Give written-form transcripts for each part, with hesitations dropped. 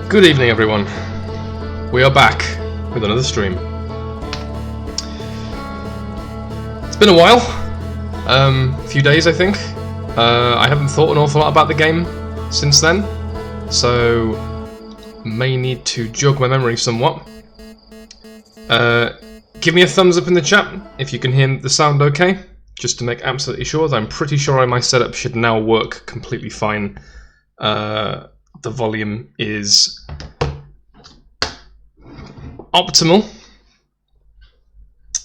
Good evening, everyone. We are back with another stream. It's been a while, a few days I think. I haven't thought an awful lot about the game since then, so may need to jog my memory somewhat. Give me a thumbs up in the chat if you can hear the sound okay, just to make absolutely sure. I'm pretty sure my setup should now work completely fine. The volume is optimal.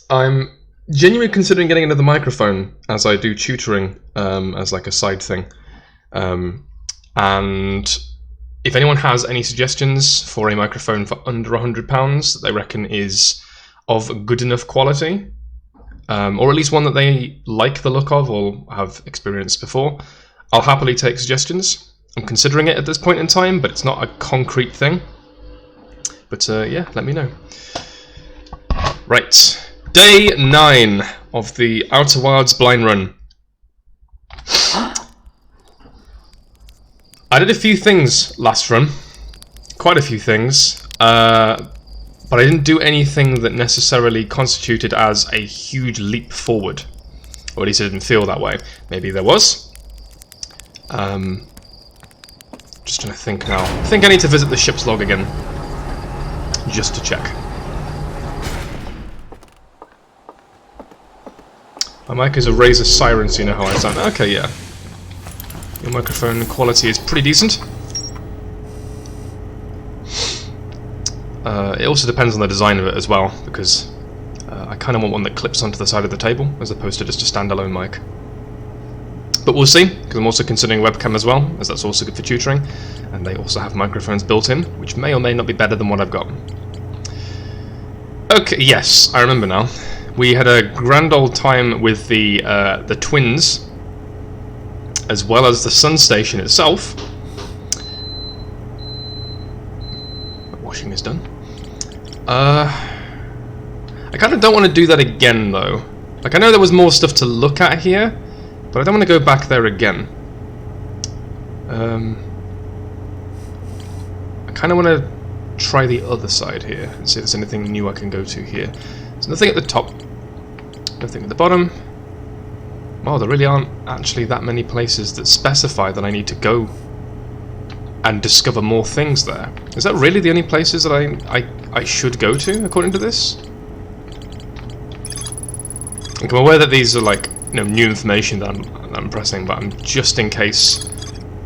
I'm genuinely considering getting another microphone as I do tutoring as like a side thing. And if anyone has any suggestions for a microphone for under £100 that they reckon is of good enough quality, or at least one that they like the look of or have experienced before, I'll happily take suggestions. I'm considering it at this point in time, but it's not a concrete thing. But yeah, let me know. Right, day 9 of the Outer Wilds blind run. I did a few things last run, quite a few things, but I didn't do anything that necessarily constituted as a huge leap forward, or at least it didn't feel that way. Maybe there was. Just trying to think now. I think I need to visit the ship's log again, just to check. My mic is a Razer Siren, so you know how I sound. Okay, yeah. Your microphone quality is pretty decent. It also depends on the design of it as well, because I kind of want one that clips onto the side of the table, as opposed to just a standalone mic. But we'll see, because I'm also considering webcam as well, as that's also good for tutoring, and they also have microphones built in, which may or may not be better than what I've got. Okay, yes, I remember now. We had a grand old time with the twins, as well as the sun station itself. Washing is done. I kind of don't want to do that again, though. Like, I know there was more stuff to look at here, but I don't want to go back there again. I kind of want to try the other side here and see if there's anything new I can go to here. There's nothing at the top, nothing at the bottom. Well, there really aren't actually that many places that specify that I need to go and discover more things there. Is that really the only places that I should go to, according to this? Like, I'm aware that these are like, you know, new information that I'm pressing, but I'm just in case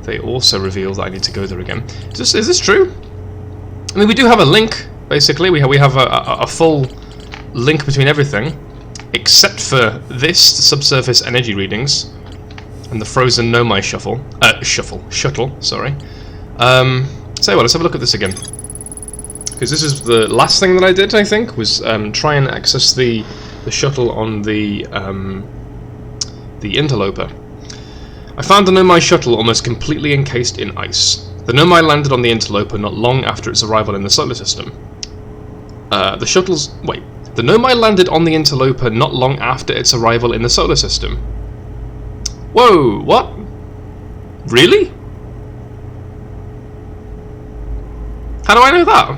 they also reveal that I need to go there again. Is this true? I mean, we do have a link, basically. We have a full link between everything, except for this, the subsurface energy readings, and the frozen Nomai shuttle, sorry. So let's have a look at this again. Because this is the last thing that I did, I think, was try and access the shuttle on the interloper. I found the Nomai shuttle almost completely encased in ice. The Nomai landed on the interloper not long after its arrival in the solar system. The Nomai landed on the interloper not long after its arrival in the solar system. Whoa, what? Really? How do I know that?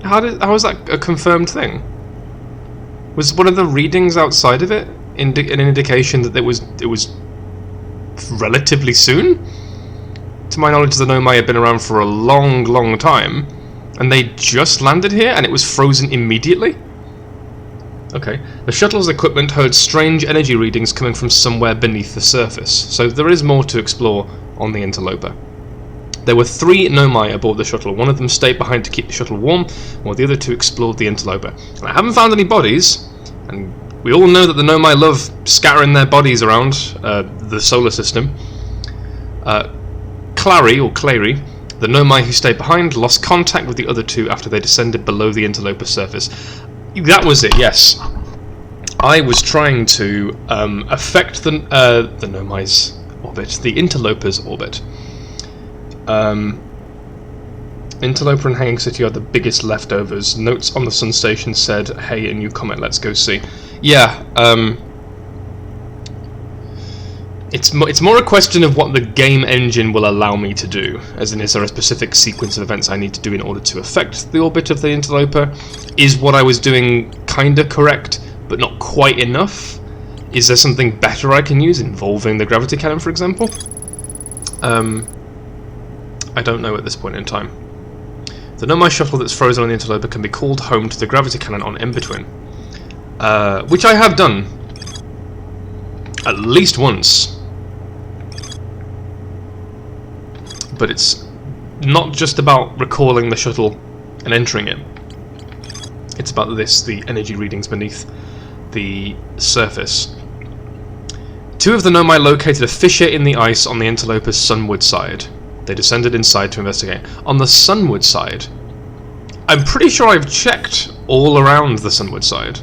How is that a confirmed thing? Was one of the readings outside of it an indication that it was relatively soon? To my knowledge, the Nomai had been around for a long, long time, and they just landed here, and it was frozen immediately? Okay. The shuttle's equipment heard strange energy readings coming from somewhere beneath the surface, so there is more to explore on the interloper. There were 3 Nomai aboard the shuttle. One of them stayed behind to keep the shuttle warm, while the other 2 explored the interloper. And I haven't found any bodies, and we all know that the Nomai love scattering their bodies around the solar system. Clary, the Nomai who stayed behind, lost contact with the other 2 after they descended below the interloper surface. That was it, yes. I was trying to affect the Nomai's orbit, the interloper's orbit. Interloper and Hanging City are the biggest leftovers. Notes on the sun station said, "Hey, a new comet, let's go see." Yeah, It's more a question of what the game engine will allow me to do, as in, is there a specific sequence of events I need to do in order to affect the orbit of the interloper? Is what I was doing kinda correct, but not quite enough? Is there something better I can use, involving the gravity cannon, for example? I don't know at this point in time. The Nomai shuttle that's frozen on the interloper can be called home to the gravity cannon on In-Between. Which I have done. At least once. But it's not just about recalling the shuttle and entering it. It's about the energy readings beneath the surface. 2 of the Nomai located a fissure in the ice on the interloper's sunward side. They descended inside to investigate. On the sunward side? I'm pretty sure I've checked all around the sunward side.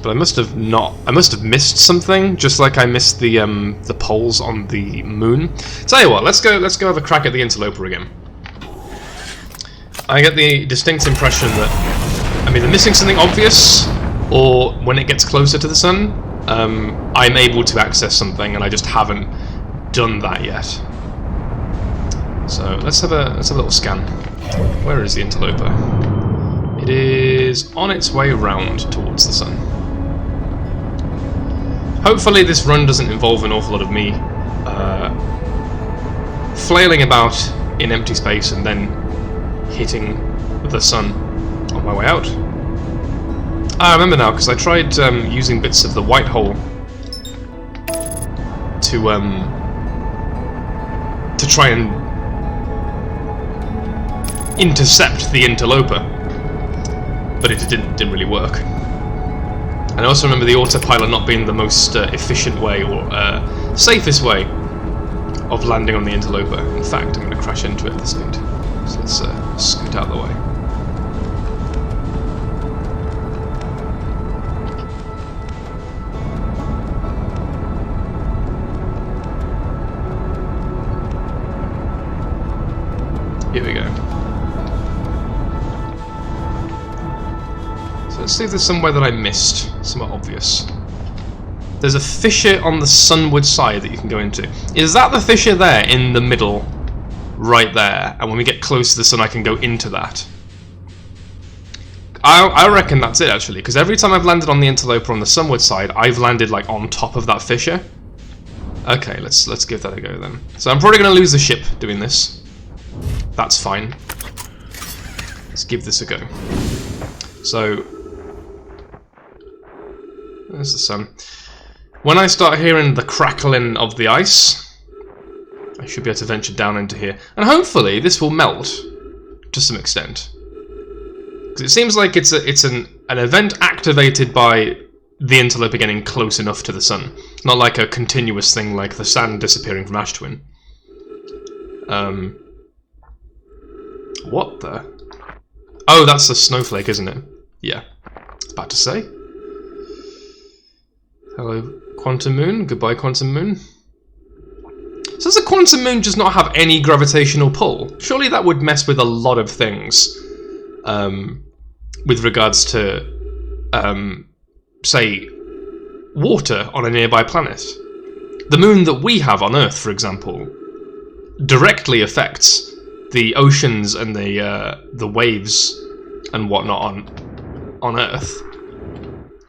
But I must have not. I must have missed something, just like I missed the poles on the moon. Tell you what, let's go have a crack at the interloper again. I get the distinct impression that I'm either missing something obvious, or when it gets closer to the sun, I'm able to access something, and I just haven't done that yet. So let's have a little scan. Where is the interloper? It is on its way round towards the sun. Hopefully this run doesn't involve an awful lot of me flailing about in empty space and then hitting the sun on my way out. I remember now, because I tried using bits of the white hole to try and intercept the interloper, but it didn't really work. And I also remember the autopilot not being the most efficient way or safest way of landing on the interloper. In fact, I'm going to crash into it at this point. So let's scoot out of the way. Here we go. So let's see if there's somewhere that I missed, somewhat obvious. There's a fissure on the sunward side that you can go into. Is that the fissure there in the middle? Right there. And when we get close to the sun, I can go into that. I reckon that's it, actually, because every time I've landed on the interloper on the sunward side, I've landed like on top of that fissure. Okay, let's give that a go then. So I'm probably going to lose the ship doing this. That's fine. Let's give this a go. So, there's the sun. When I start hearing the crackling of the ice, I should be able to venture down into here. And hopefully this will melt to some extent. Because it seems like it's an event activated by the interloper getting close enough to the sun. Not like a continuous thing like the sand disappearing from Ash Twin. What the? Oh, that's a snowflake, isn't it? Yeah. I was about to say. Hello, Quantum Moon. Goodbye, Quantum Moon. So does the Quantum Moon just not have any gravitational pull? Surely that would mess with a lot of things. With regards to, say, water on a nearby planet. The moon that we have on Earth, for example, directly affects the oceans and the waves and whatnot on Earth.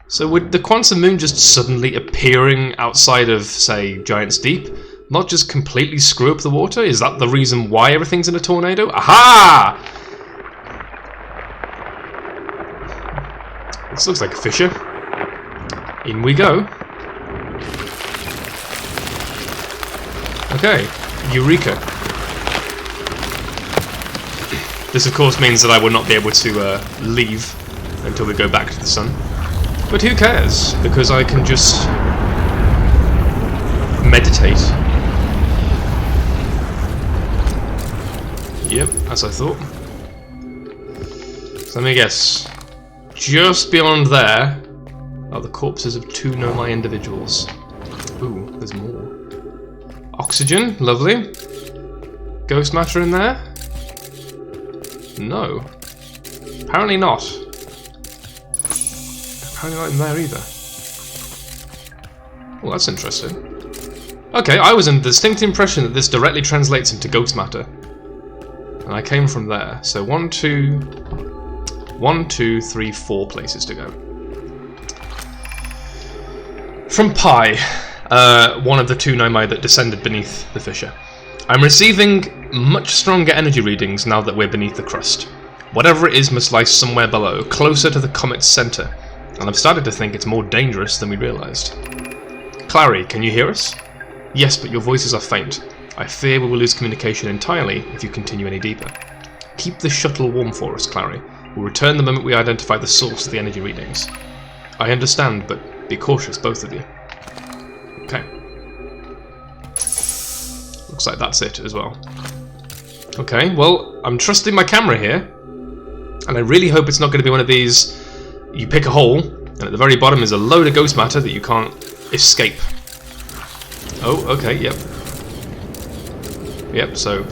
So would the Quantum Moon just suddenly appearing outside of, say, Giant's Deep not just completely screw up the water? Is that the reason why everything's in a tornado? Aha! This looks like a fissure. In we go. Okay, Eureka. This, of course, means that I will not be able to leave until we go back to the sun. But who cares? Because I can just meditate. Yep, as I thought. So let me guess. Just beyond there are the corpses of 2 Nomai individuals. Ooh, there's more. Oxygen, lovely. Ghost matter in there? No. Apparently not. Apparently not in there either. Well, that's interesting. Okay, I was under the distinct impression that this directly translates into ghost matter. And I came from there. So 1, 2, 3, 4 places to go. From Pi, one of the 2 Nomai that descended beneath the fissure. I'm receiving much stronger energy readings now that we're beneath the crust. Whatever it is must lie somewhere below, closer to the comet's center, and I've started to think it's more dangerous than we realized. Clary, can you hear us? Yes, but your voices are faint. I fear we will lose communication entirely if you continue any deeper. Keep the shuttle warm for us, Clary. We'll return the moment we identify the source of the energy readings. I understand, but be cautious, both of you. Okay. Looks like that's it as well. Okay, well, I'm trusting my camera here. And I really hope it's not going to be one of these, you pick a hole, and at the very bottom is a load of ghost matter that you can't escape. Oh, okay, yep. Yep, so...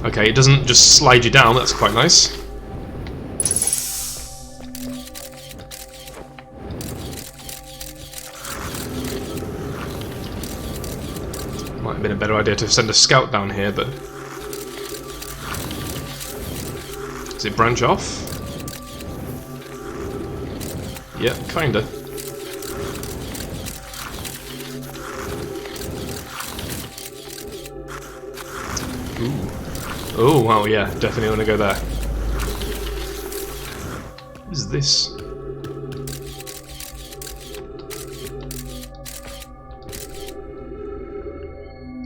Okay, it doesn't just slide you down, that's quite nice. Might have been a better idea to send a scout down here, but... Does it branch off? Yeah, kinda. Ooh. Oh, wow, yeah, definitely want to go there. What is this?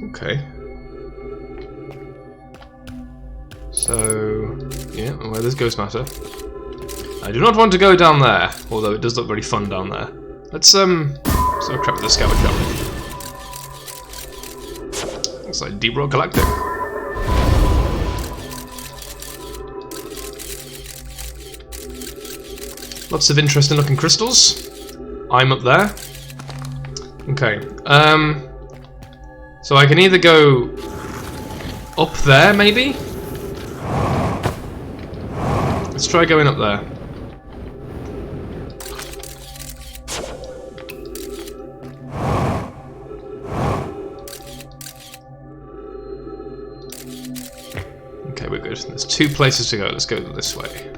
Okay. So, yeah, where there's ghost matter. I do not want to go down there, although it does look very fun down there. Let's sort of crap with the scout, shall we? Looks like Deep Rock Galactic. Lots of interesting looking crystals. I'm up there. Okay. So I can either go up there, maybe? Let's try going up there. Okay, we're good. There's 2 places to go. Let's go this way.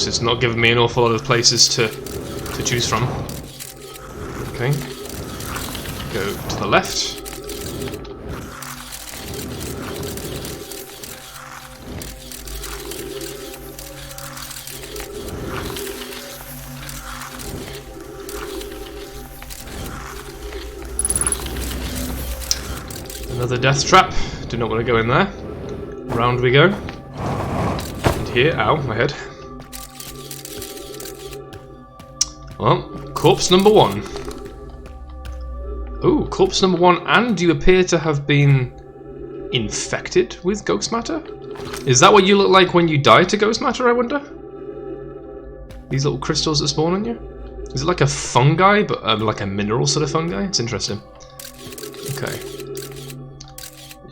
It's not giving me an awful lot of places to choose from. Okay. Go to the left. Another death trap. Do not want to go in there. Round we go. And here, ow, my head. Well, corpse number 1. Ooh, corpse number 1, and you appear to have been infected with ghost matter? Is that what you look like when you die to ghost matter, I wonder? These little crystals that spawn on you? Is it like a fungi, but like a mineral sort of fungi? It's interesting. Okay.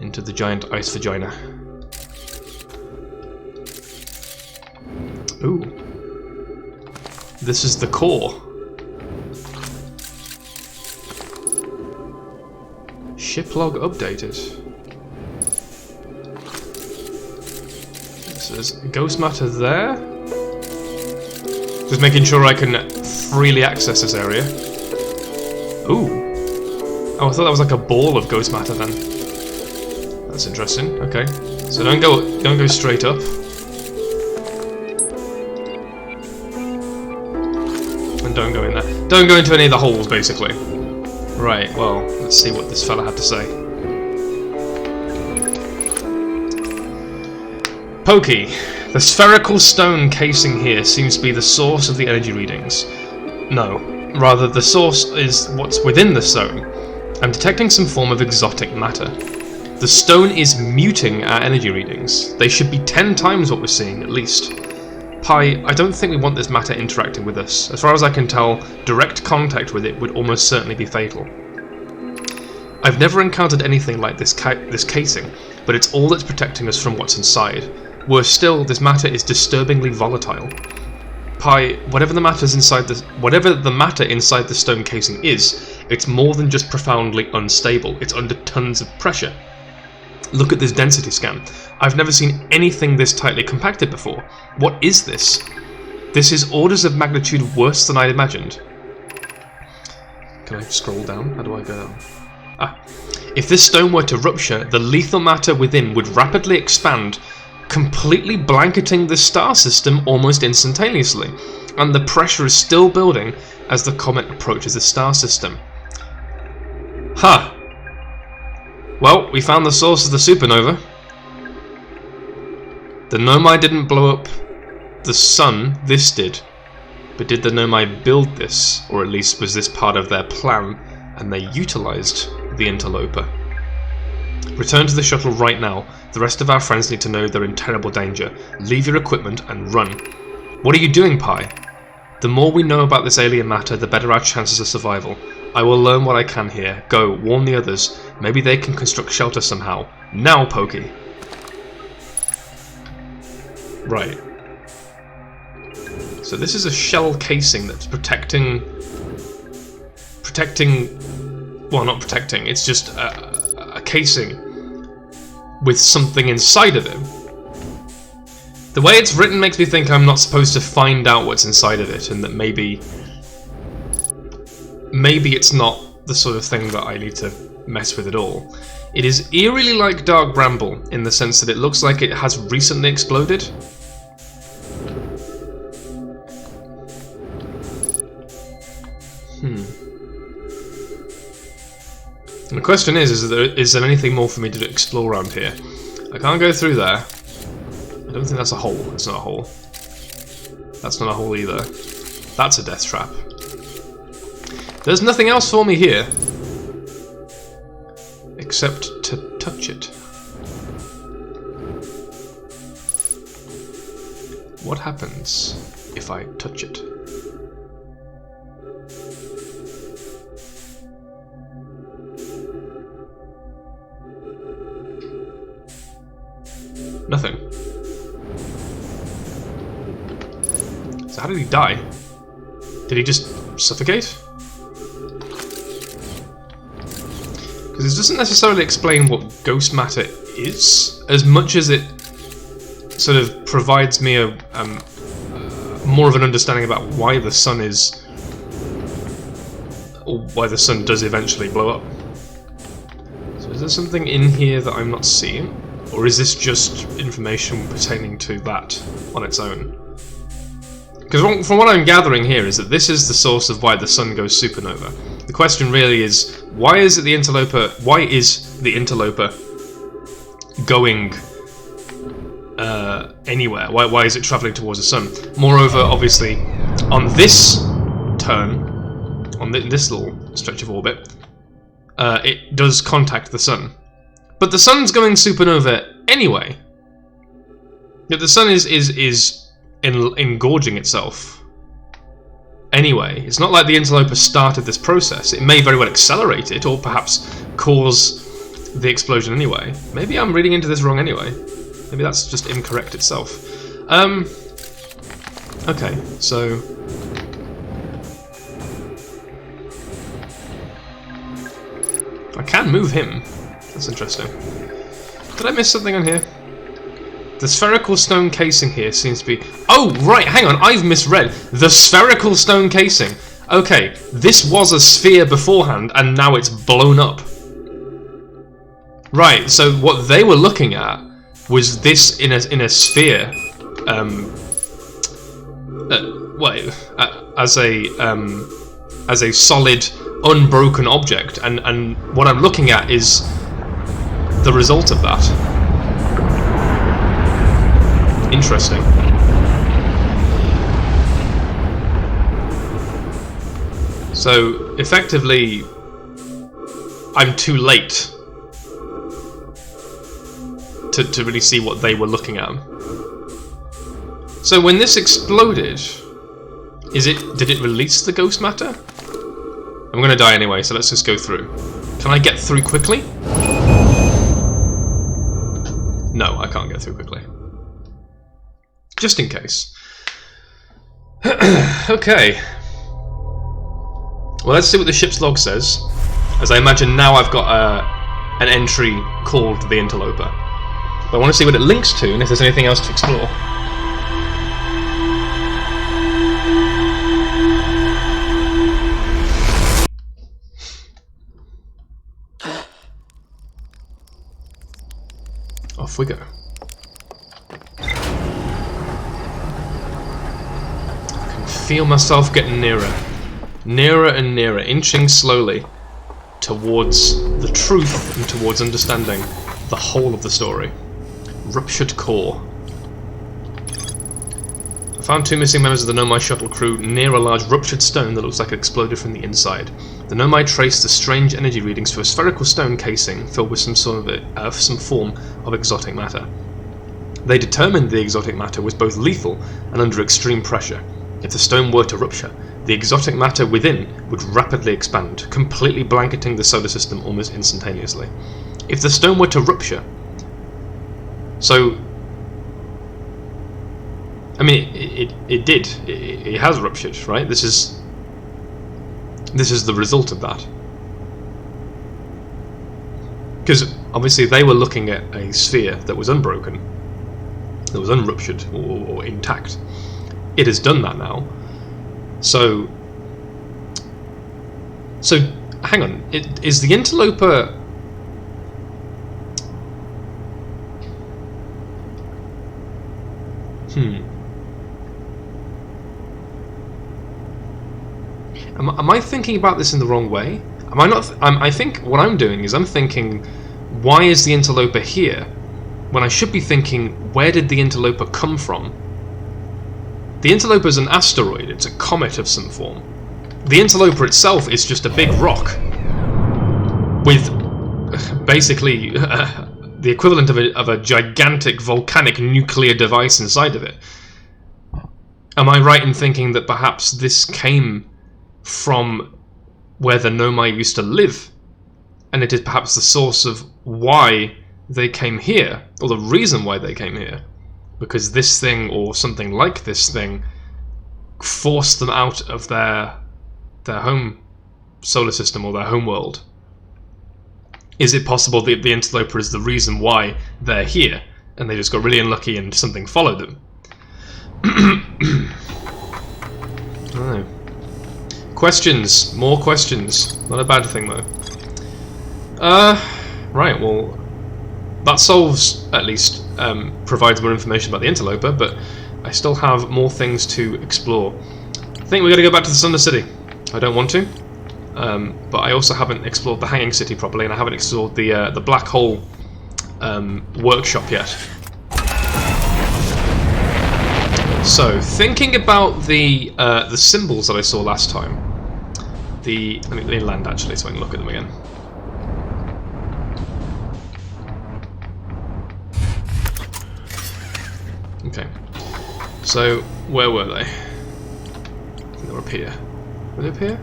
Into the giant ice vagina. Ooh. This is the core. Ship log updated. This is ghost matter there. Just making sure I can freely access this area. Ooh. Oh, I thought that was like a ball of ghost matter then. That's interesting. Okay. So don't go straight up. And don't go in there. Don't go into any of the holes, basically. Right, well, let's see what this fella had to say. Pokey. The spherical stone casing here seems to be the source of the energy readings. No, rather the source is what's within the stone. I'm detecting some form of exotic matter. The stone is muting our energy readings. They should be 10 times what we're seeing, at least. Pi, I don't think we want this matter interacting with us. As far as I can tell, direct contact with it would almost certainly be fatal. I've never encountered anything like this casing, but it's all that's protecting us from what's inside. Worse still, this matter is disturbingly volatile. Pi, whatever the matter inside the stone casing is, it's more than just profoundly unstable. It's under tons of pressure. Look at this density scan. I've never seen anything this tightly compacted before. What is this? This is orders of magnitude worse than I'd imagined. Can I scroll down? How do I go down? If this stone were to rupture, the lethal matter within would rapidly expand, completely blanketing the star system almost instantaneously, and the pressure is still building as the comet approaches the star system. Huh. Well, we found the source of the supernova. The Nomai didn't blow up the sun, this did. But did the Nomai build this? Or at least was this part of their plan, and they utilized the interloper? Return to the shuttle right now. The rest of our friends need to know they're in terrible danger. Leave your equipment and run. What are you doing, Pi? The more we know about this alien matter, the better our chances of survival. I will learn what I can here. Go, warn the others. Maybe they can construct shelter somehow. Now, Pokey! Right. So this is a shell casing that's protecting... Well, not protecting, it's just a casing with something inside of it. The way it's written makes me think I'm not supposed to find out what's inside of it, and that maybe it's not the sort of thing that I need to mess with at all. It is eerily like Dark Bramble, in the sense that it looks like it has recently exploded. And the question is there anything more for me to explore around here? I can't go through there. I don't think that's a hole. It's not a hole. That's not a hole either. That's a death trap. There's nothing else for me here. Except to touch it. What happens if I touch it? Nothing. So how did he die? Did he just suffocate? Because this doesn't necessarily explain what ghost matter is, as much as it sort of provides me a more of an understanding about why the sun is, or why the sun does eventually blow up. So is there something in here that I'm not seeing? Or is this just information pertaining to that on its own? Because from what I'm gathering here is that this is the source of why the sun goes supernova. The question really is, why is the interloper going anywhere? Why is it travelling towards the sun? Moreover, obviously, on this turn, on this little stretch of orbit, it does contact the sun. But the sun's going supernova anyway. Yet the sun is engorging itself anyway. It's not like the interloper started this process. It may very well accelerate it, or perhaps cause the explosion anyway. Maybe I'm reading into this wrong anyway. Maybe that's just incorrect itself. Okay, so... I can move him. That's interesting. Did I miss something on here? The spherical stone casing here seems to be... Oh, right, hang on, I've misread. The spherical stone casing. Okay, this was a sphere beforehand, and now it's blown up. Right, so what they were looking at was this in a sphere. As a solid, unbroken object, and what I'm looking at is the result of that. Interesting. So, effectively, I'm too late to really see what they were looking at. So when this exploded, did it release the ghost matter? I'm gonna die anyway, so let's just go through. Can I get through quickly? No, I can't get through quickly. Just in case. Okay. Well, let's see what the ship's log says. As I imagine now I've got an entry called the Interloper. But I want to see what it links to and if there's anything else to explore. Off we go. I can feel myself getting nearer. Nearer and nearer, inching slowly towards the truth and towards understanding the whole of the story. Ruptured core. I found 2 missing members of the Nomai shuttle crew near a large ruptured stone that looks like it exploded from the inside. The Nomai traced the strange energy readings to a spherical stone casing filled with some form of exotic matter. They determined the exotic matter was both lethal and under extreme pressure. If the stone were to rupture, the exotic matter within would rapidly expand, completely blanketing the solar system almost instantaneously. If the stone were to rupture... So... I mean, it did. It has ruptured, right? This is the result of that. Because, obviously, they were looking at a sphere that was unbroken, that was unruptured, or intact. It has done that now. So, hang on. Is the Interloper... Am I thinking about this in the wrong way? Am I not? I think what I'm doing is I'm thinking, why is the Interloper here? When I should be thinking, where did the Interloper come from? The Interloper is an asteroid. It's a comet of some form. The Interloper itself is just a big rock with basically the equivalent of a gigantic volcanic nuclear device inside of it. Am I right in thinking that perhaps this came from where the Nomai used to live, and it is perhaps the source of why they came here, or the reason why they came here, because this thing, or something like this thing, forced them out of their home solar system, or their home world? Is it possible that the Interloper is the reason why they're here, and they just got really unlucky and something followed them? I don't know. Questions. More questions. Not a bad thing, though. Right, well, that solves, at least, provides more information about the Interloper, but I still have more things to explore. I think we're going to go back to the Sunder City. I don't want to, but I also haven't explored the Hanging City properly, and I haven't explored the Black Hole workshop yet. So, thinking about the symbols that I saw last time. Let me land actually so I can look at them again. Okay. So, where were they? I think they were up here. Were they up here?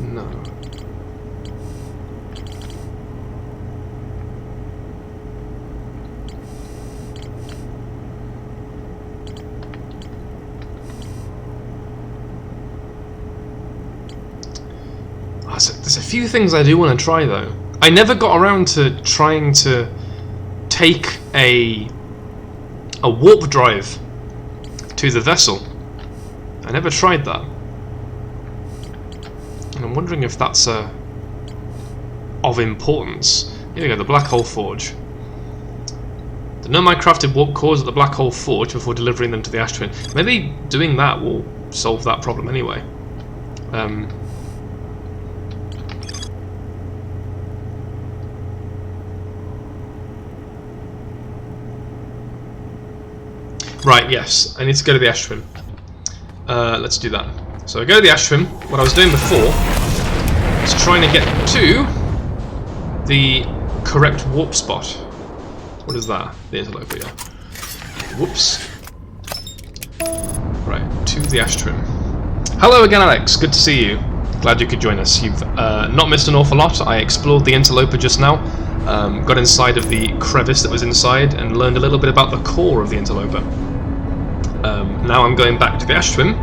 No. There's a few things I do want to try, though. I never got around to trying to take a warp drive to the vessel. I never tried that. And I'm wondering if that's of importance. Here we go, the Black Hole Forge. The Nomai crafted warp cores at the Black Hole Forge before delivering them to the Ash Twin. Maybe doing that will solve that problem anyway. Right, yes, I need to go to the Ash Twin. Let's do that. So I go to the Ash Twin. What I was doing before was trying to get to the correct warp spot. What What is that? The interloper, yeah. Whoops. Right, to the ash trim. Hello again, Alex. Good to see you. Glad you could join us. You've not missed an awful lot. I explored the interloper just now, got inside of the crevice that was inside, and learned a little bit about the core of the interloper. Now I'm going back to the ash trim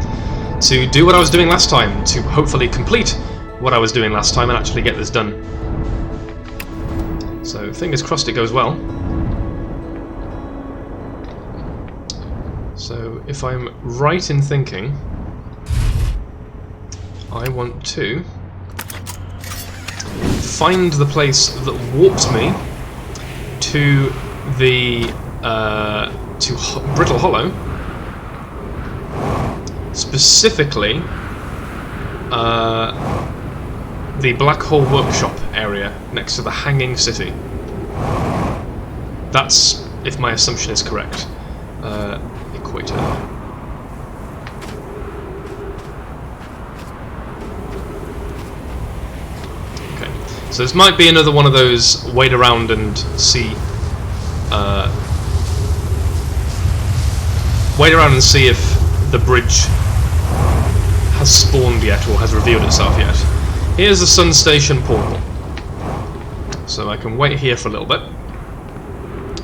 to do what I was doing last time, to hopefully complete what I was doing last time and actually get this done. So fingers crossed it goes well. So if I'm right in thinking, I want to find the place that warps me to the Brittle Hollow, specifically the Black Hole Workshop area next to the Hanging City. That's, if my assumption is correct, equator. Okay, so this might be another one of those wait around and see if the bridge has spawned yet or has revealed itself yet. Here's the Sun Station portal, so I can wait here for a little bit.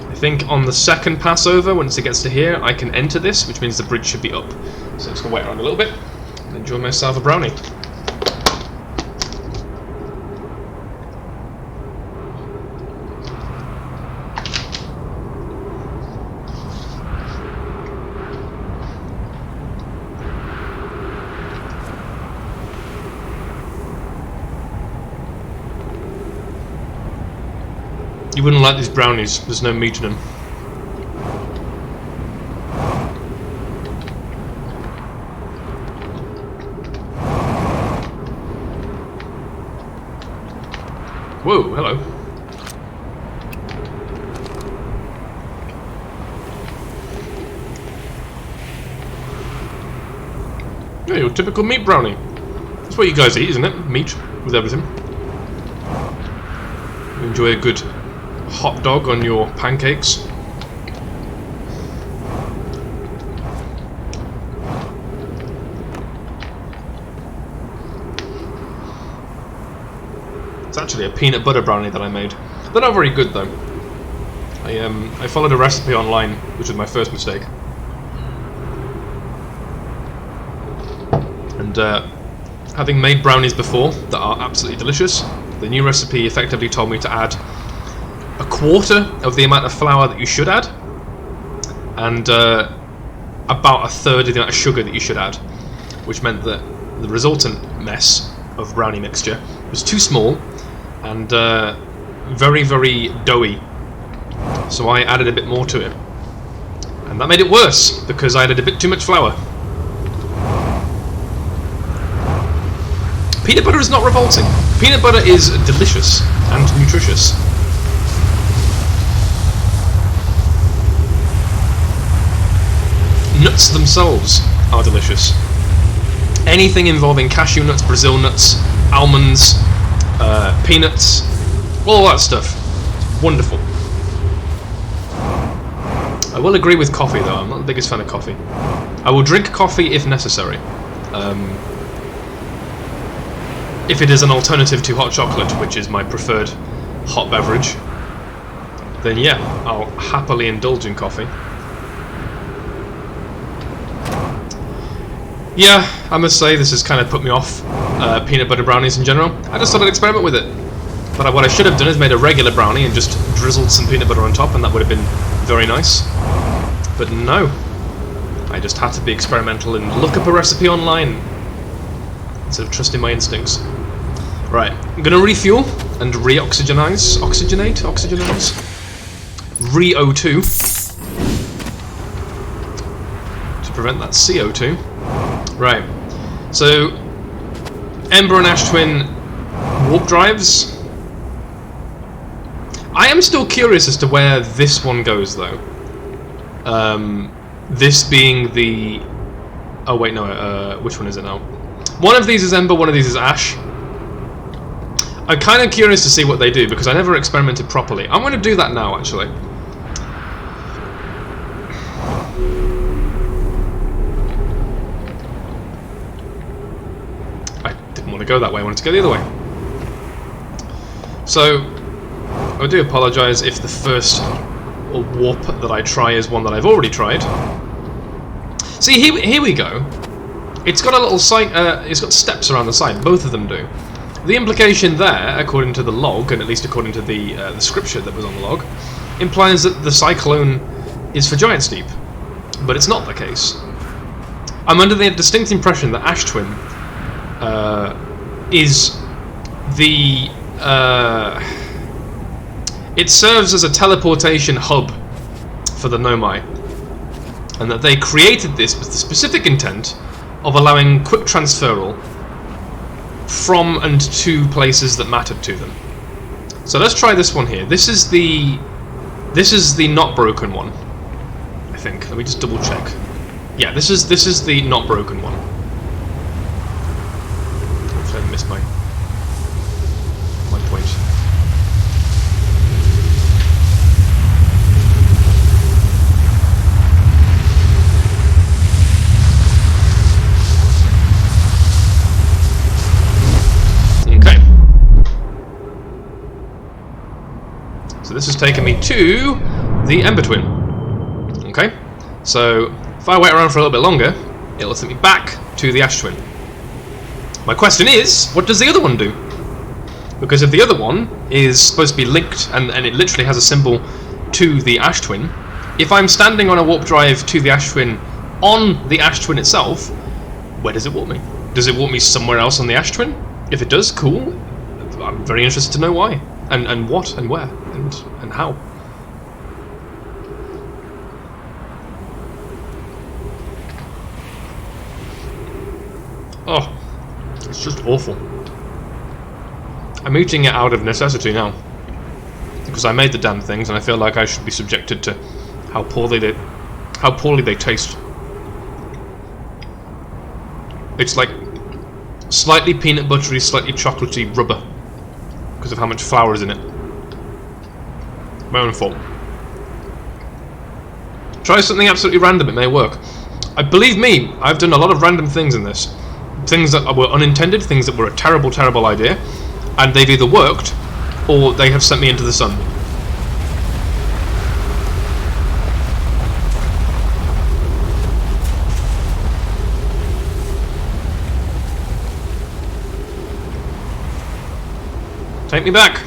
I think on the second pass over, once it gets to here, I can enter this, which means the bridge should be up. So I'm just going to wait around a little bit and enjoy myself a brownie. You wouldn't like these brownies, there's no meat in them. Whoa, hello. Yeah, your typical meat brownie. That's what you guys eat, isn't it? Meat with everything. You enjoy a good hot dog on your pancakes. It's actually a peanut butter brownie that I made. They're not very good though. I followed a recipe online, which was my first mistake. And having made brownies before that are absolutely delicious, the new recipe effectively told me to add a quarter of the amount of flour that you should add, and about a third of the amount of sugar that you should add, which meant that the resultant mess of brownie mixture was too small and very, very doughy. So I added a bit more to it, and that made it worse because I added a bit too much flour. Peanut butter is not revolting. Peanut butter is delicious and nutritious. Nuts themselves are delicious. Anything involving cashew nuts, Brazil nuts, almonds, peanuts, all that stuff. Wonderful. I will agree with coffee though, I'm not the biggest fan of coffee. I will drink coffee if necessary. If it is an alternative to hot chocolate, which is my preferred hot beverage, then yeah, I'll happily indulge in coffee. Yeah, I must say this has kind of put me off peanut butter brownies in general. I just thought I'd experiment with it. But what I should have done is made a regular brownie and just drizzled some peanut butter on top, and that would have been very nice. But no. I just had to be experimental and look up a recipe online instead of trusting my instincts. Right, I'm going to refuel and re-oxygenate, re-O2 to prevent that CO2. Right, so Ember and Ash Twin warp drives. I am still curious as to where this one goes though. This being the... oh wait, no, which one is it now? One of these is Ember, one of these is Ash. I'm kind of curious to see what they do because I never experimented properly. I'm going to do that now actually. I didn't want to go that way, I wanted to go the other way. So, I do apologise if the first warp that I try is one that I've already tried. See, here we go. It's got a little side, it's got steps around the side, both of them do. The implication there, according to the log, and at least according to the scripture that was on the log, implies that the cyclone is for Giant Steep, but it's not the case. I'm under the distinct impression that Ash Twin is the... it serves as a teleportation hub for the Nomai, and that they created this with the specific intent of allowing quick transferal from and to places that mattered to them. So let's try this one here. This is the not broken one, I think. Let me just double check. Yeah, this is the not broken one. Hopefully I missed my point. So this has taken me to the Ember Twin. Okay, so if I wait around for a little bit longer, it'll take me back to the Ash Twin. My question is, what does the other one do? Because if the other one is supposed to be linked, and it literally has a symbol to the Ash Twin, if I'm standing on a warp drive to the Ash Twin on the Ash Twin itself, where does it warp me? Does it warp me somewhere else on the Ash Twin? If it does, cool. I'm very interested to know why. And what, and where, and how. Oh, it's just awful. I'm eating it out of necessity now, because I made the damn things, and I feel like I should be subjected to how poorly they taste. It's like slightly peanut buttery, slightly chocolatey rubber, because of how much flour is in it. My own fault. Try something absolutely random, it may work. Believe me, I've done a lot of random things in this. Things that were unintended, things that were a terrible, terrible idea, and they've either worked, or they have sent me into the sun. Take me back!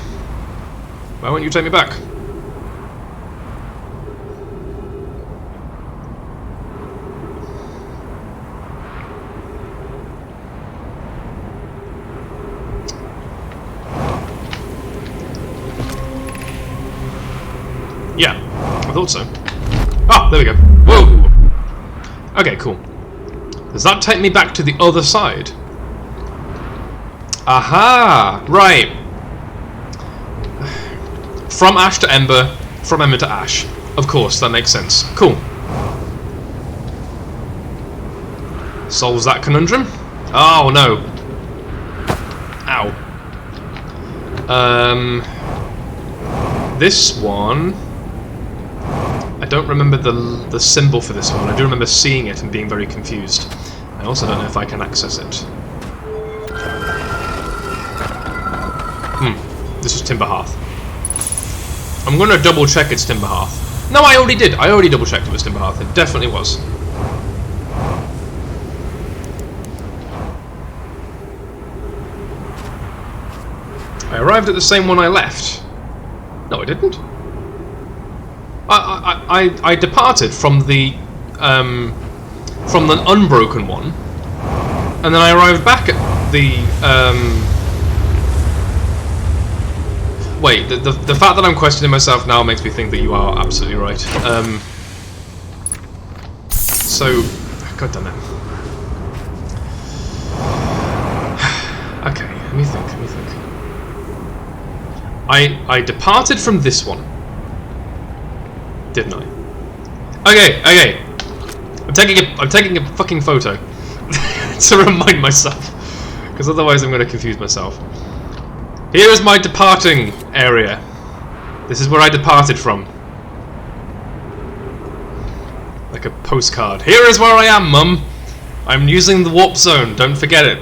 Why won't you take me back? Yeah, I thought so. Ah, there we go. Whoa! Okay, cool. Does that take me back to the other side? Aha! Right. From Ash to Ember, from Ember to Ash. Of course, that makes sense. Cool. Solves that conundrum. Oh, no. Ow. This one... I don't remember the symbol for this one. I do remember seeing it and being very confused. I also don't know if I can access it. This is Timber Hearth. I'm going to double check it's Timber Hearth. No, I already did. I already double checked it was Timber Hearth. It definitely was. I arrived at the same one I left. No, I didn't. I departed from the unbroken one, and then I arrived back at the wait, the fact that I'm questioning myself now makes me think that you are absolutely right. So, god damn it. Okay, let me think. I departed from this one, didn't I? Okay. I'm taking a fucking photo to remind myself, because otherwise I'm going to confuse myself. Here is my departing area. This is where I departed from. Like a postcard. Here is where I am, Mum. I'm using the warp zone. Don't forget it.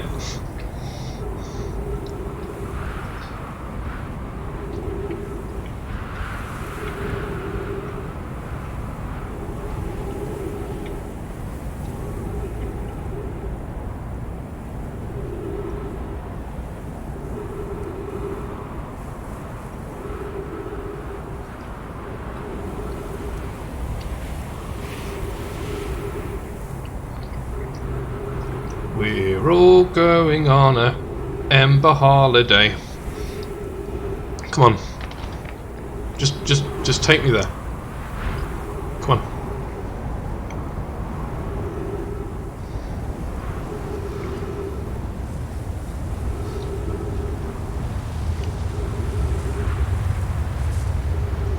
We're all going on a Ember holiday. Come on. Just take me there. Come on.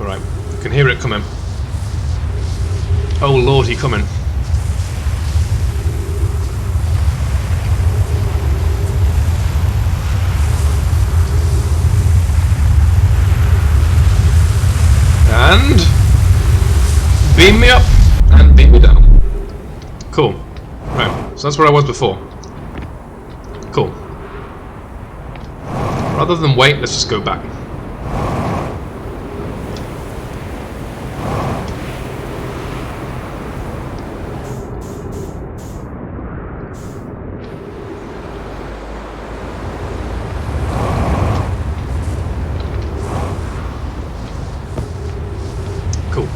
Alright, I can hear it coming. Oh Lord, he coming. And beam me up and beam me down. Cool. Right, so that's where I was before. Cool. Rather than wait, let's just go back. Cool.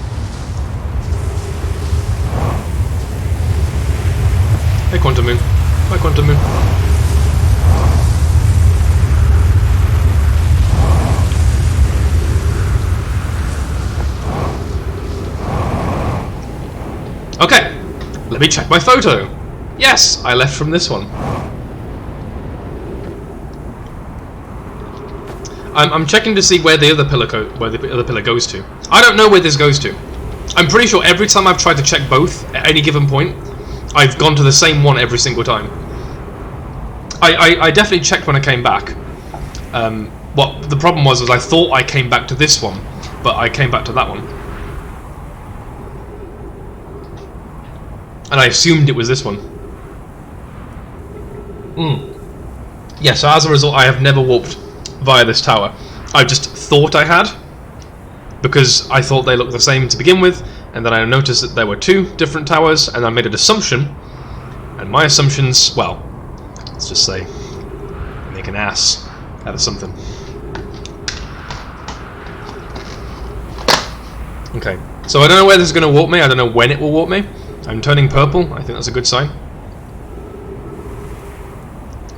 Hey Quantum Moon. Hi Quantum Moon. Okay, let me check my photo. Yes, I left from this one. I'm checking to see where the other pillar goes to. I don't know where this goes to. I'm pretty sure every time I've tried to check both at any given point, I've gone to the same one every single time. I definitely checked when I came back. What the problem was I thought I came back to this one, but I came back to that one. And I assumed it was this one. Yeah, so as a result, I have never warped via this tower. I just thought I had, because I thought they looked the same to begin with, and then I noticed that there were two different towers, and I made an assumption, and my assumptions, well, let's just say, make an ass out of something. Okay, so I don't know where this is going to warp me, I don't know when it will warp me. I'm turning purple, I think that's a good sign.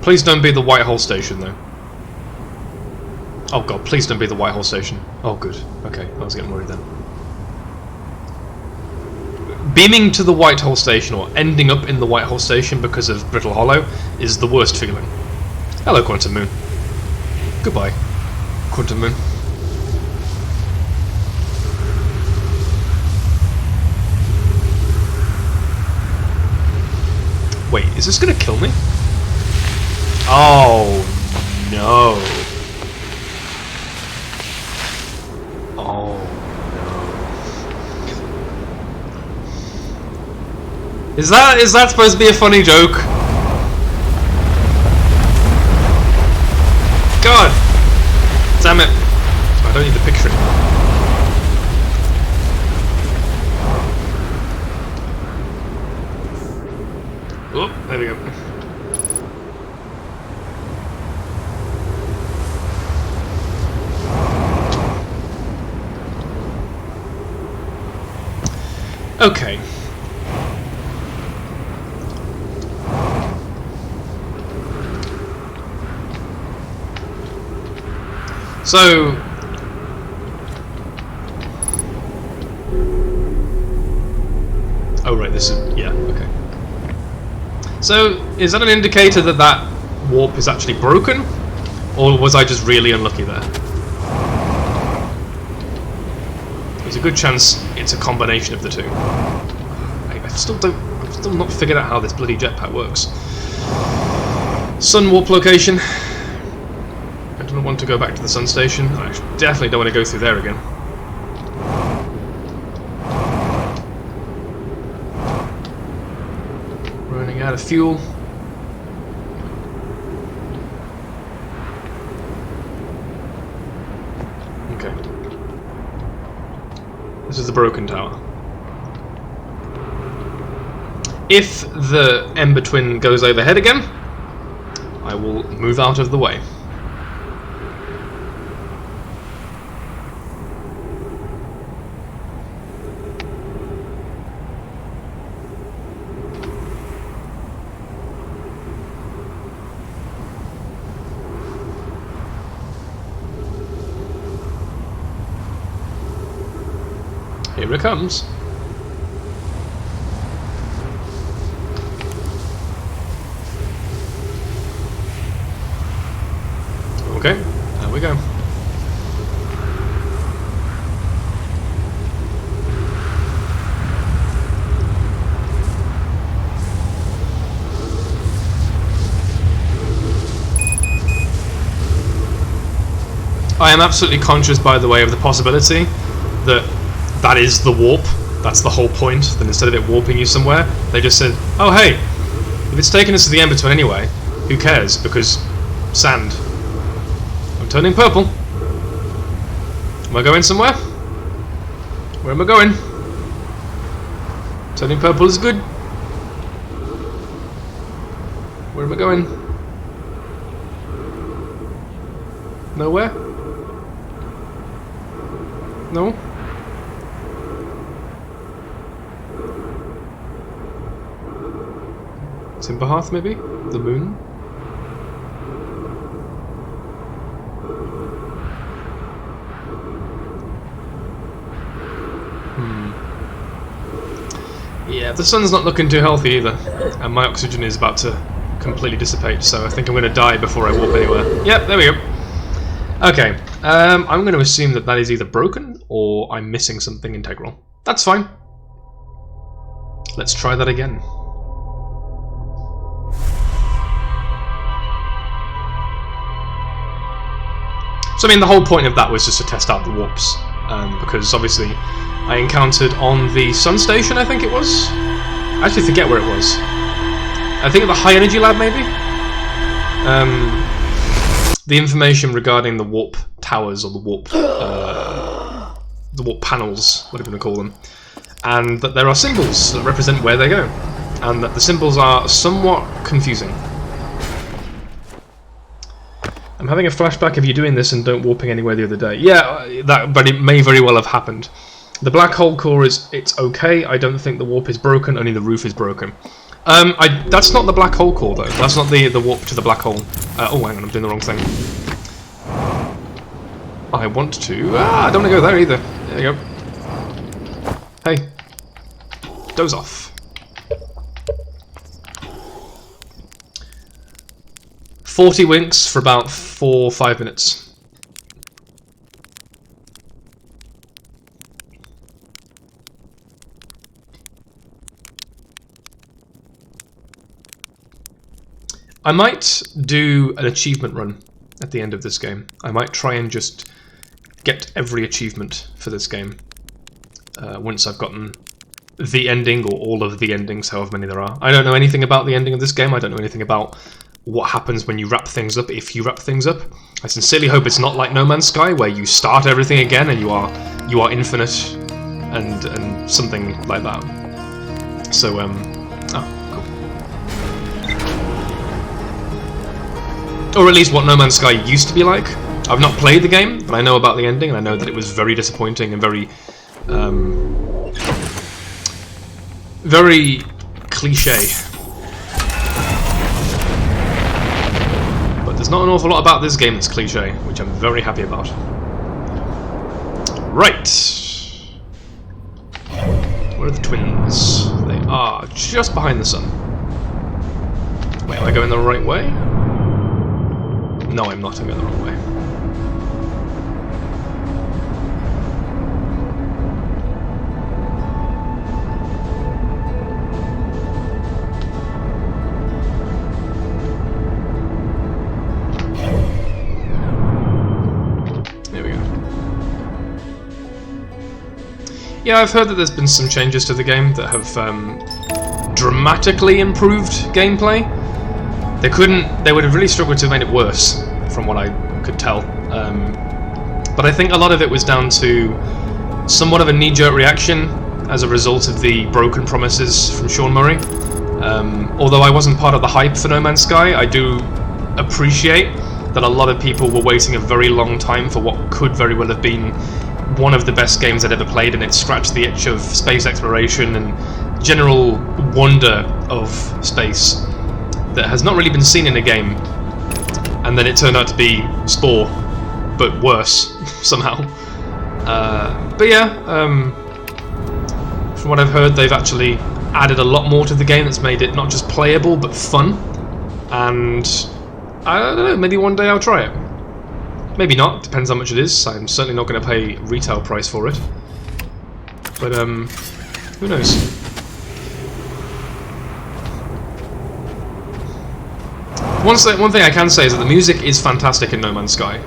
Please don't be the Whitehall station, though. Oh god, please don't be the Whitehall station. Oh good, okay, I was getting worried then. Beaming to the Whitehall station, or ending up in the Whitehall station because of Brittle Hollow, is the worst feeling. Hello, Quantum Moon. Goodbye, Quantum Moon. Wait, is this gonna kill me? Oh no. Oh no. Is that supposed to be a funny joke? God! Damn it. I don't need the picture anymore. Oh, there we go. Okay. So oh right, this is yeah, okay. So is that an indicator that that warp is actually broken? Or was I just really unlucky there? There's a good chance it's a combination of the two. I've still not figured out how this bloody jetpack works. Sun warp location. I don't want to go back to the sun station. I definitely don't want to go through there again. Running out of fuel. Okay. This is the broken tower. If the Ember Twin goes overhead again, I will move out of the way. Here it comes. Okay, there we go. I am absolutely conscious, by the way, of the possibility that that is the warp. That's the whole point. That instead of it warping you somewhere, they just said, "Oh hey, if it's taking us to the Embertwin anyway, who cares? Because sand. I'm turning purple. Am I going somewhere? Where am I going? Turning purple is good. Where am I going? Nowhere? No? Timberhearth, maybe? The moon? Yeah, the sun's not looking too healthy either, and my oxygen is about to completely dissipate, so I think I'm going to die before I warp anywhere. Yep, there we go. Okay, I'm going to assume that that is either broken or I'm missing something integral. That's fine. Let's try that again. So I mean, the whole point of that was just to test out the warps, because obviously I encountered on the Sun Station, I think it was? I actually forget where it was. I think at the High Energy Lab, maybe? The information regarding the warp towers, or the warp panels, whatever you want to call them, and that there are symbols that represent where they go, and that the symbols are somewhat confusing. I'm having a flashback of you doing this and don't warping anywhere the other day. Yeah, but it may very well have happened. The black hole core it's okay. I don't think the warp is broken. Only the roof is broken. That's not the black hole core though. That's not the warp to the black hole. Oh, hang on, I'm doing the wrong thing. I want to. I don't want to go there either. There you go. Hey, doze off. "40 winks for about 4 or 5 minutes. I might do an achievement run at the end of this game. I might try and just get every achievement for this game once I've gotten the ending, or all of the endings, however many there are. I don't know anything about the ending of this game. I don't know anything about what happens when you wrap things up, if you wrap things up. I sincerely hope it's not like No Man's Sky, where you start everything again and you are infinite and something like that. So oh, cool. Or at least what No Man's Sky used to be like. I've not played the game, but I know about the ending, and I know that it was very disappointing and very very cliche. There's not an awful lot about this game that's cliche, which I'm very happy about. Right. Where are the twins? They are just behind the sun. Wait, am I going the right way? No, I'm not. I'm going the wrong way. Yeah, I've heard that there's been some changes to the game that have dramatically improved gameplay. They would have really struggled to have made it worse, from what I could tell. But I think a lot of it was down to somewhat of a knee-jerk reaction as a result of the broken promises from Sean Murray. Although I wasn't part of the hype for No Man's Sky, I do appreciate that a lot of people were waiting a very long time for what could very well have been one of the best games I'd ever played, and it scratched the itch of space exploration and general wonder of space that has not really been seen in a game. And then it turned out to be Spore, but worse somehow. But yeah, From what I've heard, they've actually added a lot more to the game that's made it not just playable, but fun. And I don't know, maybe one day I'll try it. Maybe not, depends how much it is. I'm certainly not going to pay retail price for it. But, who knows? One thing I can say is that the music is fantastic in No Man's Sky.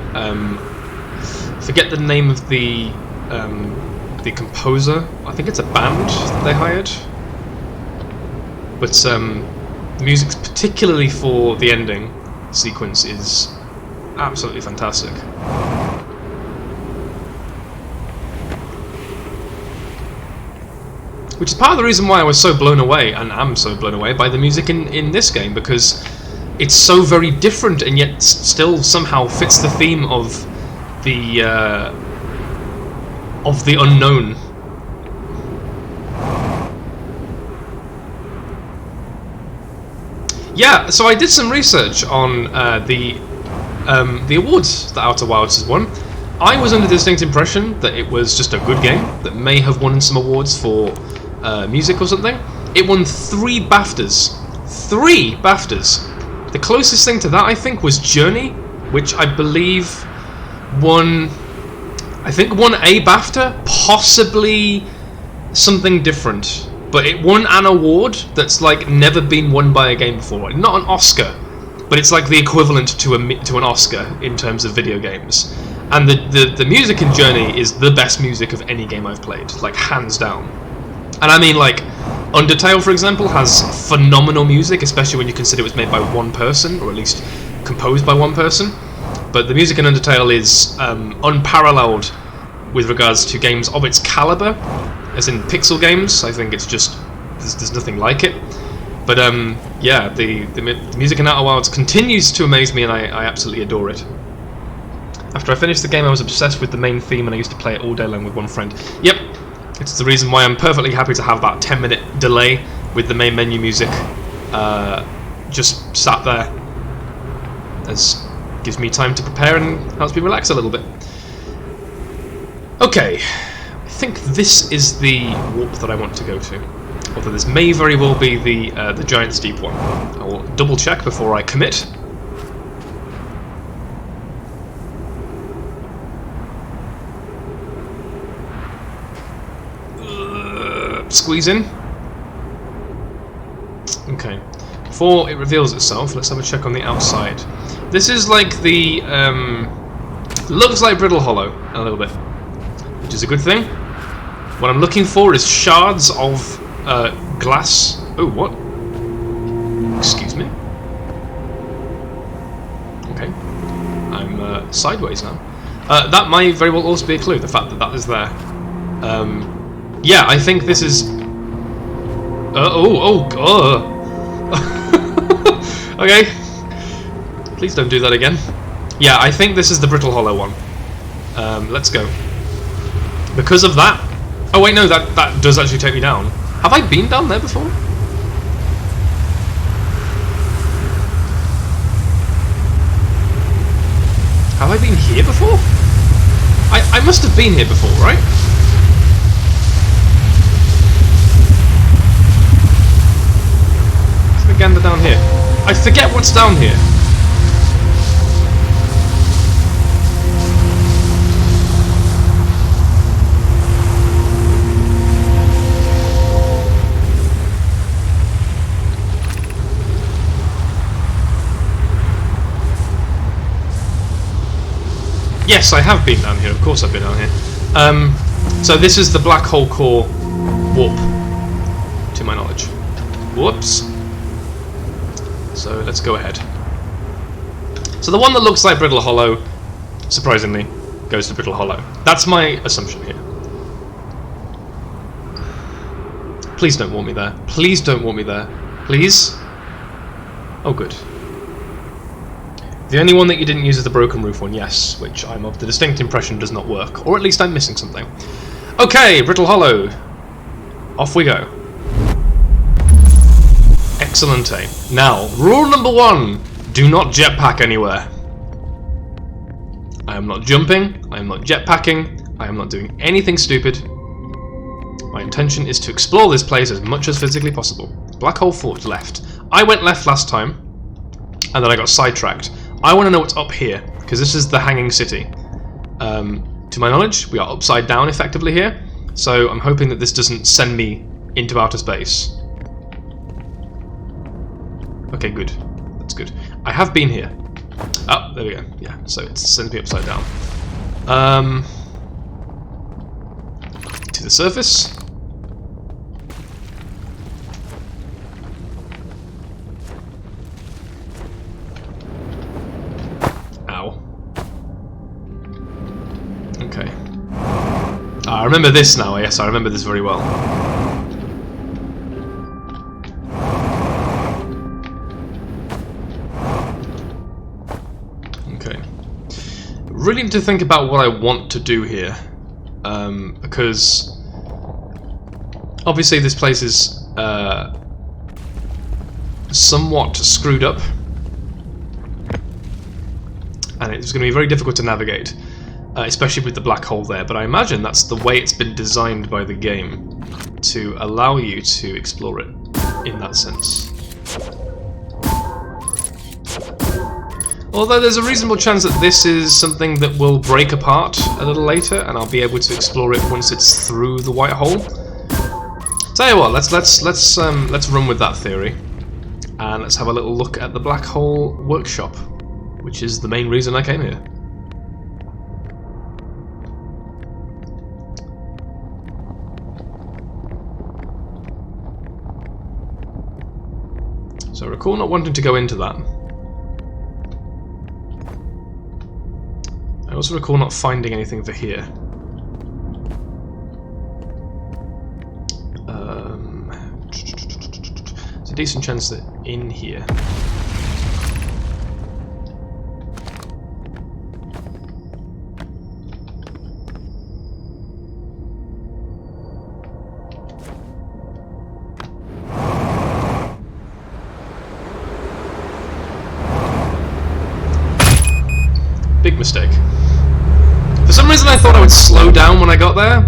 Forget the name of the composer. I think it's a band that they hired. But the music, particularly for the ending sequence, is absolutely fantastic. Which is part of the reason why I was so blown away, and am so blown away, by the music in this game, because it's so very different and yet still somehow fits the theme of the unknown. Yeah, so I did some research on the awards that Outer Wilds has won. I was under the distinct impression that it was just a good game that may have won some awards for music or something. It won 3 BAFTAs. 3 BAFTAs! The closest thing to that, I think, was Journey, which I believe won a BAFTA, possibly something different. But it won an award that's like never been won by a game before. Not an Oscar, but it's like the equivalent to an Oscar in terms of video games. And the music in Journey is the best music of any game I've played, like hands down. And I mean, like, Undertale, for example, has phenomenal music, especially when you consider it was made by one person, or at least composed by one person. But the music in Undertale is unparalleled with regards to games of its caliber, as in pixel games. I think it's just, there's nothing like it. But yeah, the music in Outer Wilds continues to amaze me, and I absolutely adore it. After I finished the game, I was obsessed with the main theme, and I used to play it all day long with one friend. Yep. It's the reason why I'm perfectly happy to have that 10-minute delay with the main menu music just sat there. As gives me time to prepare and helps me relax a little bit. Okay, I think this is the warp that I want to go to. Although this may very well be the Giant's Deep one. I will double check before I commit. Squeeze in. Okay. Before it reveals itself, let's have a check on the outside. This is like the looks like Brittle Hollow a little bit, which is a good thing. What I'm looking for is shards of glass. Oh, what? Excuse me. Okay. I'm sideways now. That might very well also be a clue. The fact that is there. Yeah, I think this is. Okay. Please don't do that again. Yeah, I think this is the Brittle Hollow one. Let's go. Because of that. Oh wait, no, that does actually take me down. Have I been down there before? Have I been here before? I must have been here before, right? Gander down here. I forget what's down here. Yes, I have been down here. Of course I've been down here. So this is the Black Hole Core warp, to my knowledge. Whoops. So let's go ahead. So the one that looks like Brittle Hollow, surprisingly, goes to Brittle Hollow. That's my assumption here. Please don't want me there. Please don't want me there. Please? Oh, good. The only one that you didn't use is the Broken Roof one, yes, which I'm of the distinct impression does not work. Or at least I'm missing something. Okay, Brittle Hollow. Off we go. Excellent. Now, rule number 1, do not jetpack anywhere. I am not jumping, I am not jetpacking, I am not doing anything stupid. My intention is to explore this place as much as physically possible. Black Hole Forge left. I went left last time, and then I got sidetracked. I want to know what's up here, because this is the Hanging City. To my knowledge, we are upside down effectively here, so I'm hoping that this doesn't send me into outer space. Okay, good. That's good. I have been here. Oh, there we go. Yeah, so it sends me upside down. To the surface. Ow. Okay. I remember this now. Yes, I remember this very well. Okay. Really need to think about what I want to do here, because obviously this place is somewhat screwed up, and it's going to be very difficult to navigate, especially with the black hole there. But I imagine that's the way it's been designed by the game, to allow you to explore it in that sense. Although there's a reasonable chance that this is something that will break apart a little later, and I'll be able to explore it once it's through the white hole. Tell you what, let's run with that theory, and let's have a little look at the black hole workshop, which is the main reason I came here. So I recall not wanting to go into that. I also recall not finding anything for here. There's a decent chance that in here. Big mistake. For some reason I thought I would slow down when I got there.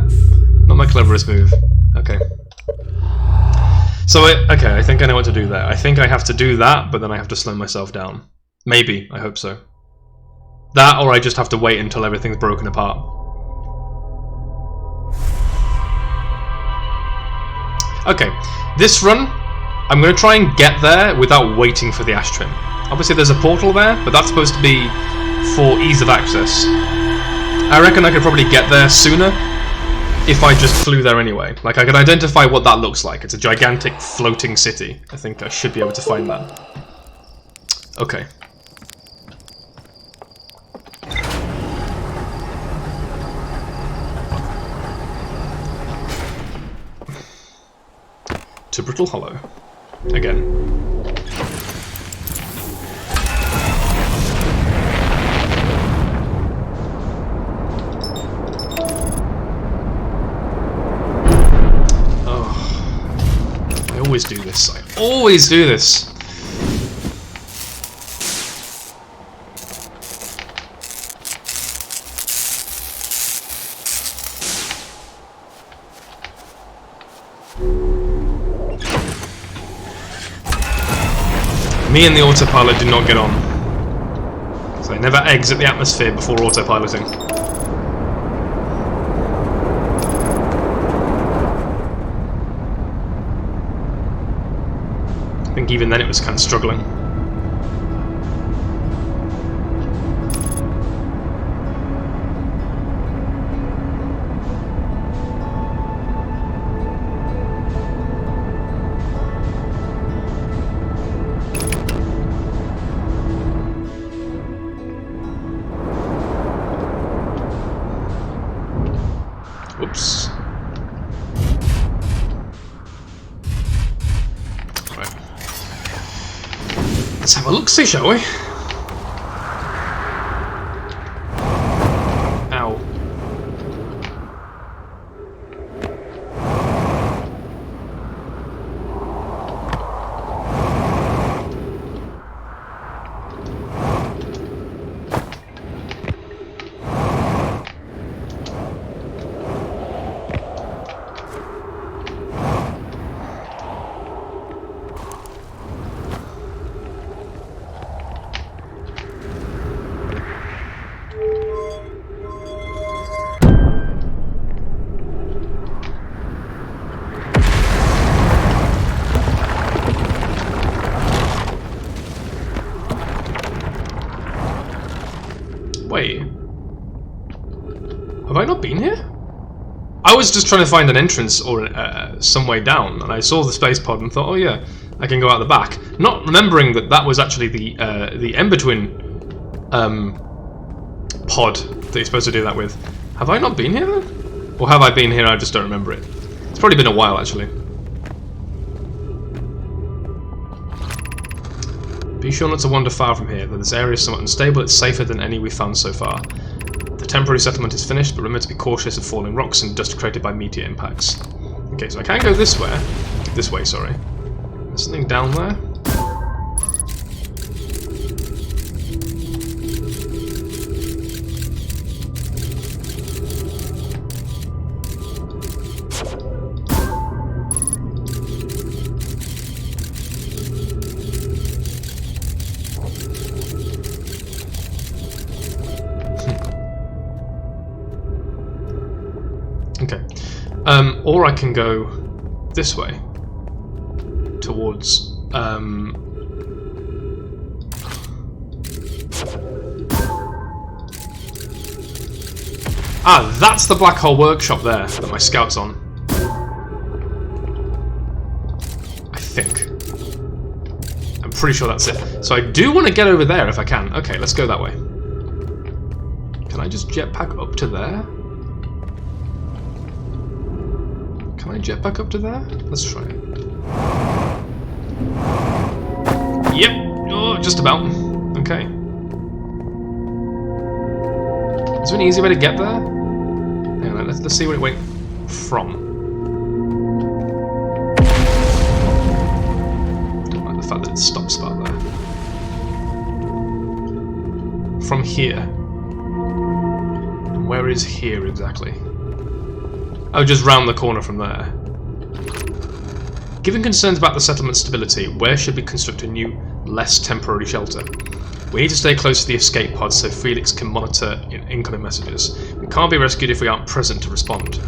Not my cleverest move. Okay. So, okay, I think I know what to do there. I think I have to do that, but then I have to slow myself down. Maybe, I hope so. That, or I just have to wait until everything's broken apart. Okay, this run, I'm going to try and get there without waiting for the ash trim. Obviously there's a portal there, but that's supposed to be for ease of access. I reckon I could probably get there sooner if I just flew there anyway. Like, I could identify what that looks like. It's a gigantic floating city. I think I should be able to find that. Okay. To Brittle Hollow. Again. I always do this. I always do this. Me and the autopilot do not get on. So I never exit the atmosphere before autopiloting. I think even then it was kind of struggling. Oops. Right. Let's have a look-see, shall we? Ow. Wait. Have I not been here? I was just trying to find an entrance or some way down, and I saw the space pod and thought, oh yeah, I can go out the back. Not remembering that that was actually the Embertwin pod that you're supposed to do that with. Have I not been here then? Or have I been here and I just don't remember it? It's probably been a while actually. Be sure not to wander far from here, though this area is somewhat unstable. It's safer than any we've found so far. The temporary settlement is finished, but remember to be cautious of falling rocks and dust created by meteor impacts. Okay, so I can go this way. This way, sorry. There's something down there. Okay. Or I can go this way towards Ah, that's the black hole workshop there that my scout's on. I think. I'm pretty sure that's it. So I do want to get over there if I can. Okay, let's go that way. Can I just jetpack up to there? Can I jetpack up to there? Let's try it. Yep. Oh, just about. Okay. Is there an easy way to get there? Hang on, let's see where it went from. I like the fact that it stops about there. From here. And where is here exactly? Oh, just round the corner from there. Given concerns about the settlement's stability, where should we construct a new, less temporary shelter? We need to stay close to the escape pod so Felix can monitor incoming messages. We can't be rescued if we aren't present to respond.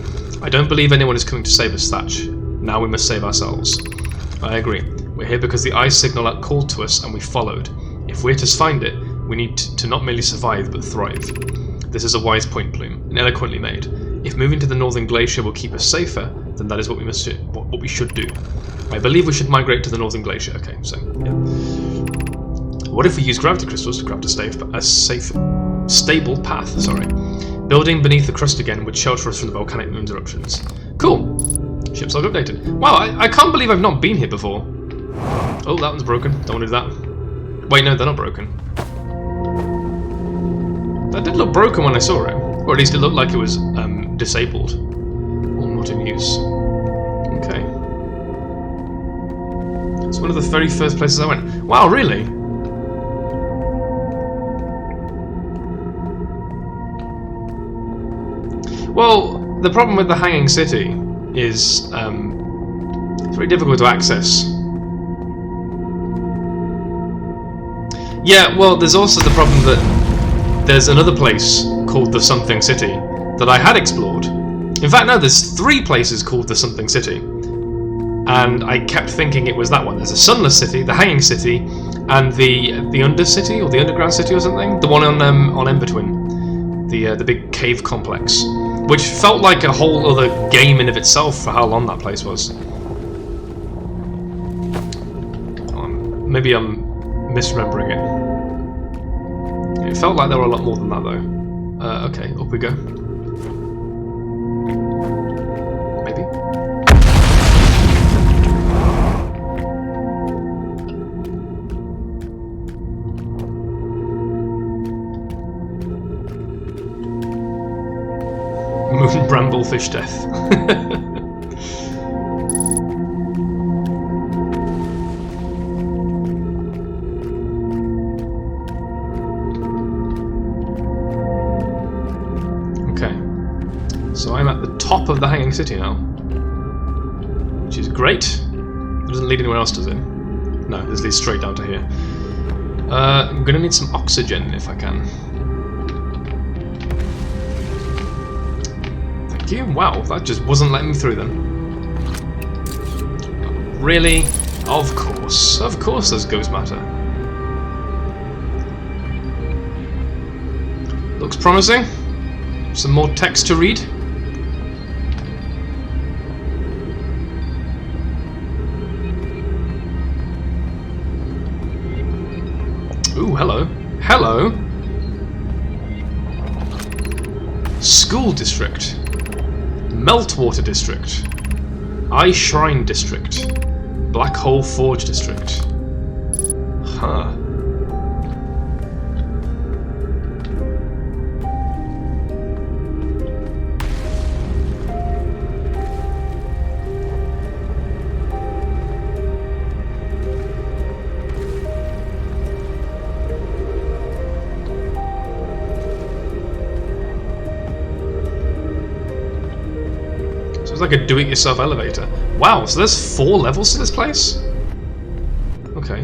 I don't believe anyone is coming to save us, Thatch. Now we must save ourselves. I agree. We're here because the eye signal called to us and we followed. If we're to find it, we need to not merely survive but thrive. This is a wise point, Bloom, and eloquently made. If moving to the northern glacier will keep us safer, then that is what we must do, what we should do. I believe we should migrate to the northern glacier. Okay, so yeah. What if we use gravity crystals to craft a stable path? Sorry, building beneath the crust again would shelter us from the volcanic moon's eruptions. Cool. Ship's log updated. Wow, I can't believe I've not been here before. Oh, that one's broken. Don't want to do that. Wait, no, they're not broken. That did look broken when I saw it. Or at least it looked like it was disabled. Or not in use. Okay. It's one of the very first places I went. Wow, really? Well, the problem with the Hanging City is it's very difficult to access. Yeah, well, there's also the problem that there's another place called the Something City that I had explored. In fact, no, there's 3 places called the Something City. And I kept thinking it was that one. There's a Sunless City, the Hanging City, and the Undercity, or the Underground City or something. The one on Embertwin. The big cave complex. Which felt like a whole other game in of itself for how long that place was. Maybe I'm misremembering it. It felt like there were a lot more than that though. Okay, up we go. Maybe. Moon Bramblefish death. So I'm at the top of the Hanging City now, which is great. It doesn't lead anywhere else, does it? No, this leads straight down to here. I'm gonna need some oxygen if I can. Thank you. Wow, that just wasn't letting me through then. Really? Of course those ghosts matter. Looks promising. Some more text to read. Ooh, hello. Hello! School District. Meltwater District. Ice Shrine District. Black Hole Forge District. Huh. It's like a do-it-yourself elevator. Wow, so there's 4 levels to this place? Okay.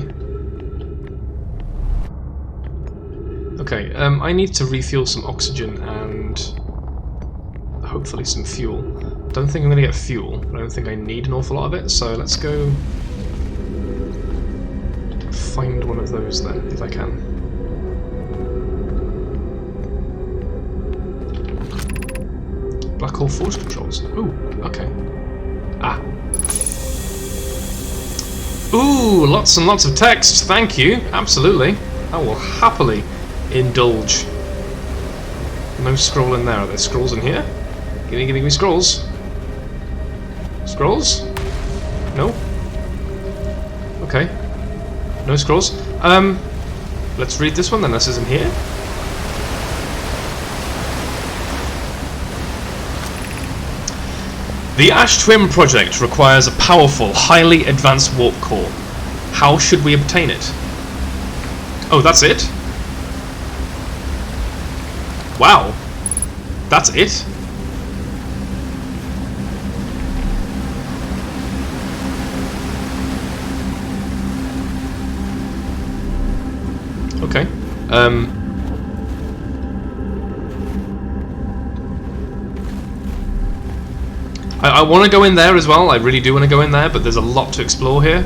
Okay, I need to refuel some oxygen and hopefully some fuel. Don't think I'm gonna get fuel, but I don't think I need an awful lot of it, so let's go find one of those then, if I can. Black Hole Force controls. Ooh, okay. Ah. Ooh, lots and lots of text. Thank you. Absolutely. I will happily indulge. No scroll in there. Are there scrolls in here? Give me scrolls. Scrolls? No? Okay. No scrolls. Let's read this one then. This isn't here. The Ash Twin project requires a powerful, highly advanced warp core. How should we obtain it? Oh, that's it? Wow. That's it? Okay. I want to go in there as well, I really do want to go in there, but there's a lot to explore here.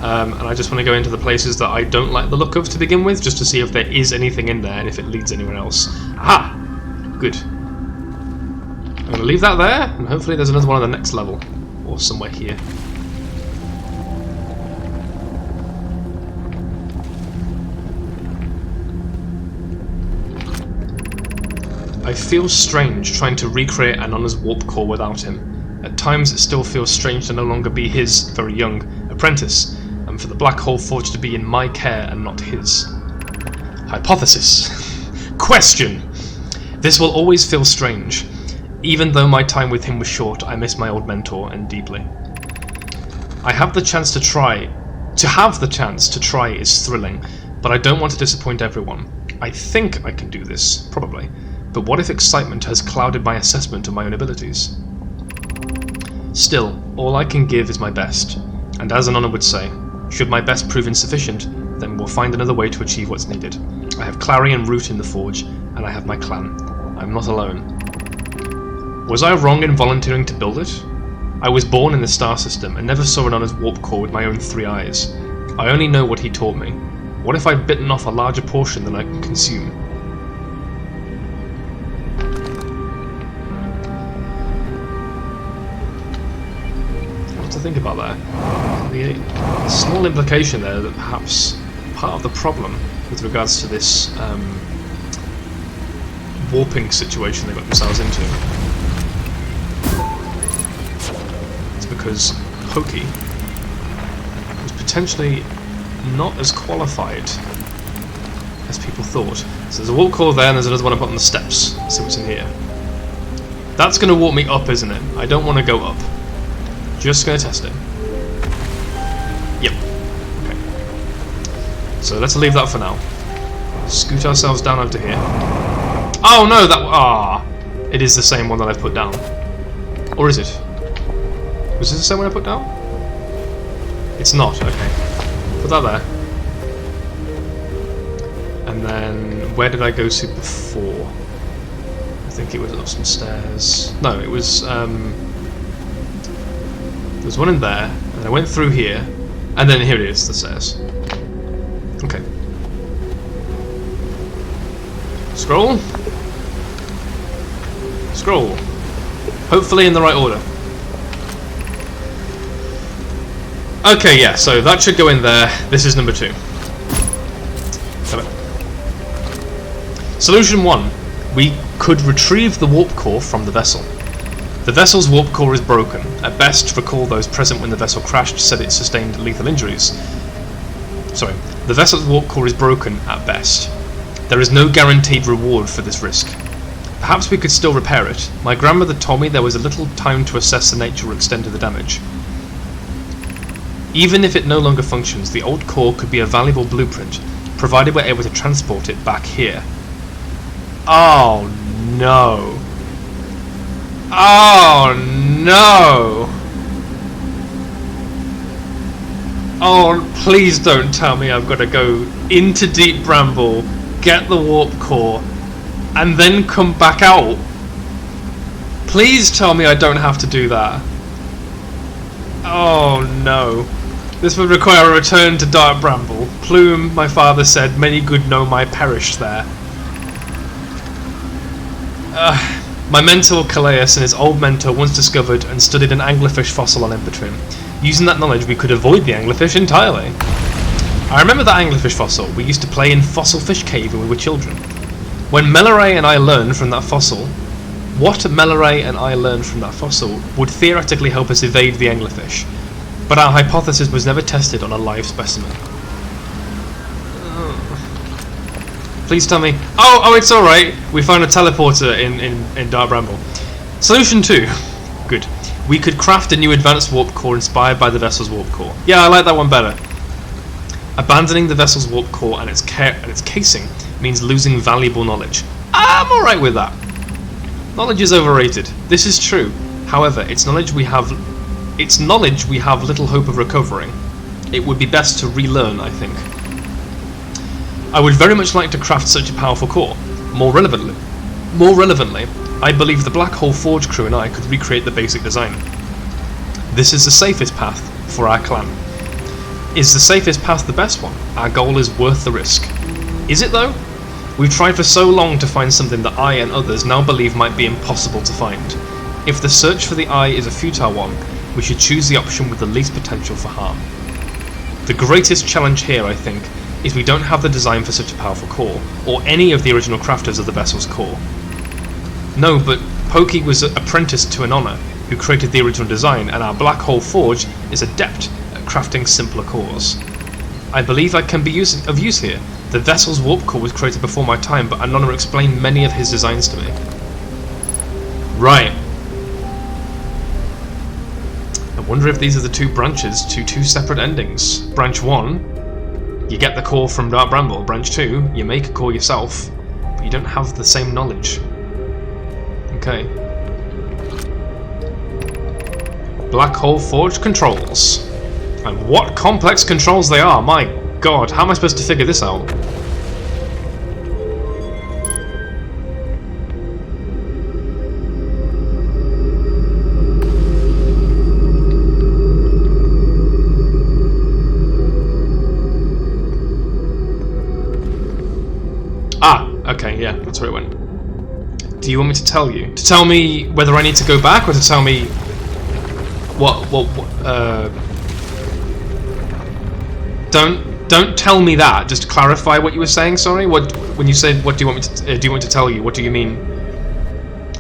And I just want to go into the places that I don't like the look of to begin with, just to see if there is anything in there and if it leads anywhere else. Aha! Good. I'm going to leave that there, and hopefully there's another one on the next level, or somewhere here. I feel strange trying to recreate Anonna's warp core without him. At times it still feels strange to no longer be his very young apprentice, and for the Black Hole Forge to be in my care and not his. Hypothesis. Question. This will always feel strange. Even though my time with him was short, I miss my old mentor, and deeply. I have the chance to try. To have the chance to try is thrilling, but I don't want to disappoint everyone. I think I can do this, probably. But what if excitement has clouded my assessment of my own abilities? Still, all I can give is my best, and as Anonna would say, should my best prove insufficient, then we'll find another way to achieve what's needed. I have Clary and Root in the Forge, and I have my clan. I'm not alone. Was I wrong in volunteering to build it? I was born in the star system, and never saw Anonna's warp core with my own 3 eyes. I only know what he taught me. What if I'd bitten off a larger portion than I can consume? To think about that. The small implication there that perhaps part of the problem with regards to this warping situation they got themselves into is because Pokey was potentially not as qualified as people thought. So there's a warp core there and there's another one up on the steps. Let's see what's in here. That's going to warp me up, isn't it? I don't want to go up. Just gonna test it. Yep. Okay. So let's leave that for now. Scoot ourselves down over to here. Oh no, that it is the same one that I've put down. Or is it? Was this the same one I put down? It's not, okay. Put that there. And then where did I go to before? I think it was up some stairs. No, it was there's one in there, and I went through here, and then here it is, the stairs. Okay. Scroll. Scroll. Hopefully in the right order. Okay, yeah, so that should go in there. This is number 2. Solution 1. We could retrieve the warp core from the vessel. The vessel's warp core is broken. At best, recall those present when the vessel crashed said it sustained lethal injuries. Sorry, the vessel's warp core is broken at best. There is no guaranteed reward for this risk. Perhaps we could still repair it. My grandmother told me there was a little time to assess the nature or extent of the damage. Even if it no longer functions, the old core could be a valuable blueprint, provided we're able to transport it back here. Oh no. Oh no. Oh, please don't tell me I've got to go into Deep Bramble, get the warp core, and then come back out. Please tell me I don't have to do that. Oh no. This would require a return to Dark Bramble. Plume, my father said, many good Nomai perished there. My mentor Calais and his old mentor once discovered and studied an anglerfish fossil on Empatrim. Using that knowledge we could avoid the anglerfish entirely. I remember that anglerfish fossil. We used to play in Fossil Fish Cave when we were children. When Melaray and I learned from that fossil, what Melaray and I learned from that fossil would theoretically help us evade the anglerfish, but our hypothesis was never tested on a live specimen. Please tell me. Oh, it's alright. We found a teleporter in Dark Bramble. Solution 2. Good. We could craft a new advanced warp core inspired by the vessel's warp core. Yeah, I like that one better. Abandoning the vessel's warp core and its casing means losing valuable knowledge. I'm alright with that. Knowledge is overrated. This is true. However, it's knowledge we have little hope of recovering. It would be best to relearn, I think. I would very much like to craft such a powerful core. More relevantly, I believe the Black Hole Forge crew and I could recreate the basic design. This is the safest path for our clan. Is the safest path the best one? Our goal is worth the risk. Is it though? We've tried for so long to find something that I and others now believe might be impossible to find. If the search for the eye is a futile one, we should choose the option with the least potential for harm. The greatest challenge here, I think, is we don't have the design for such a powerful core, or any of the original crafters of the vessel's core. No, but Pokey was apprenticed to an honor, who created the original design, and our Black Hole Forge is adept at crafting simpler cores. I believe I can be of use here. The vessel's warp core was created before my time, but Anona explained many of his designs to me. Right. I wonder if these are the two branches to two separate endings. Branch 1, you get the core from Dark Bramble. Branch 2, you make a core yourself, but you don't have the same knowledge. Okay. Black Hole Forge controls. And what complex controls they are, my god, how am I supposed to figure this out? Ah, okay, yeah, that's where it went. Do you want me to tell you? To tell me whether I need to go back, or to tell me Don't tell me that. Just clarify what you were saying. Sorry. When you said what do you want me to tell you? What do you mean?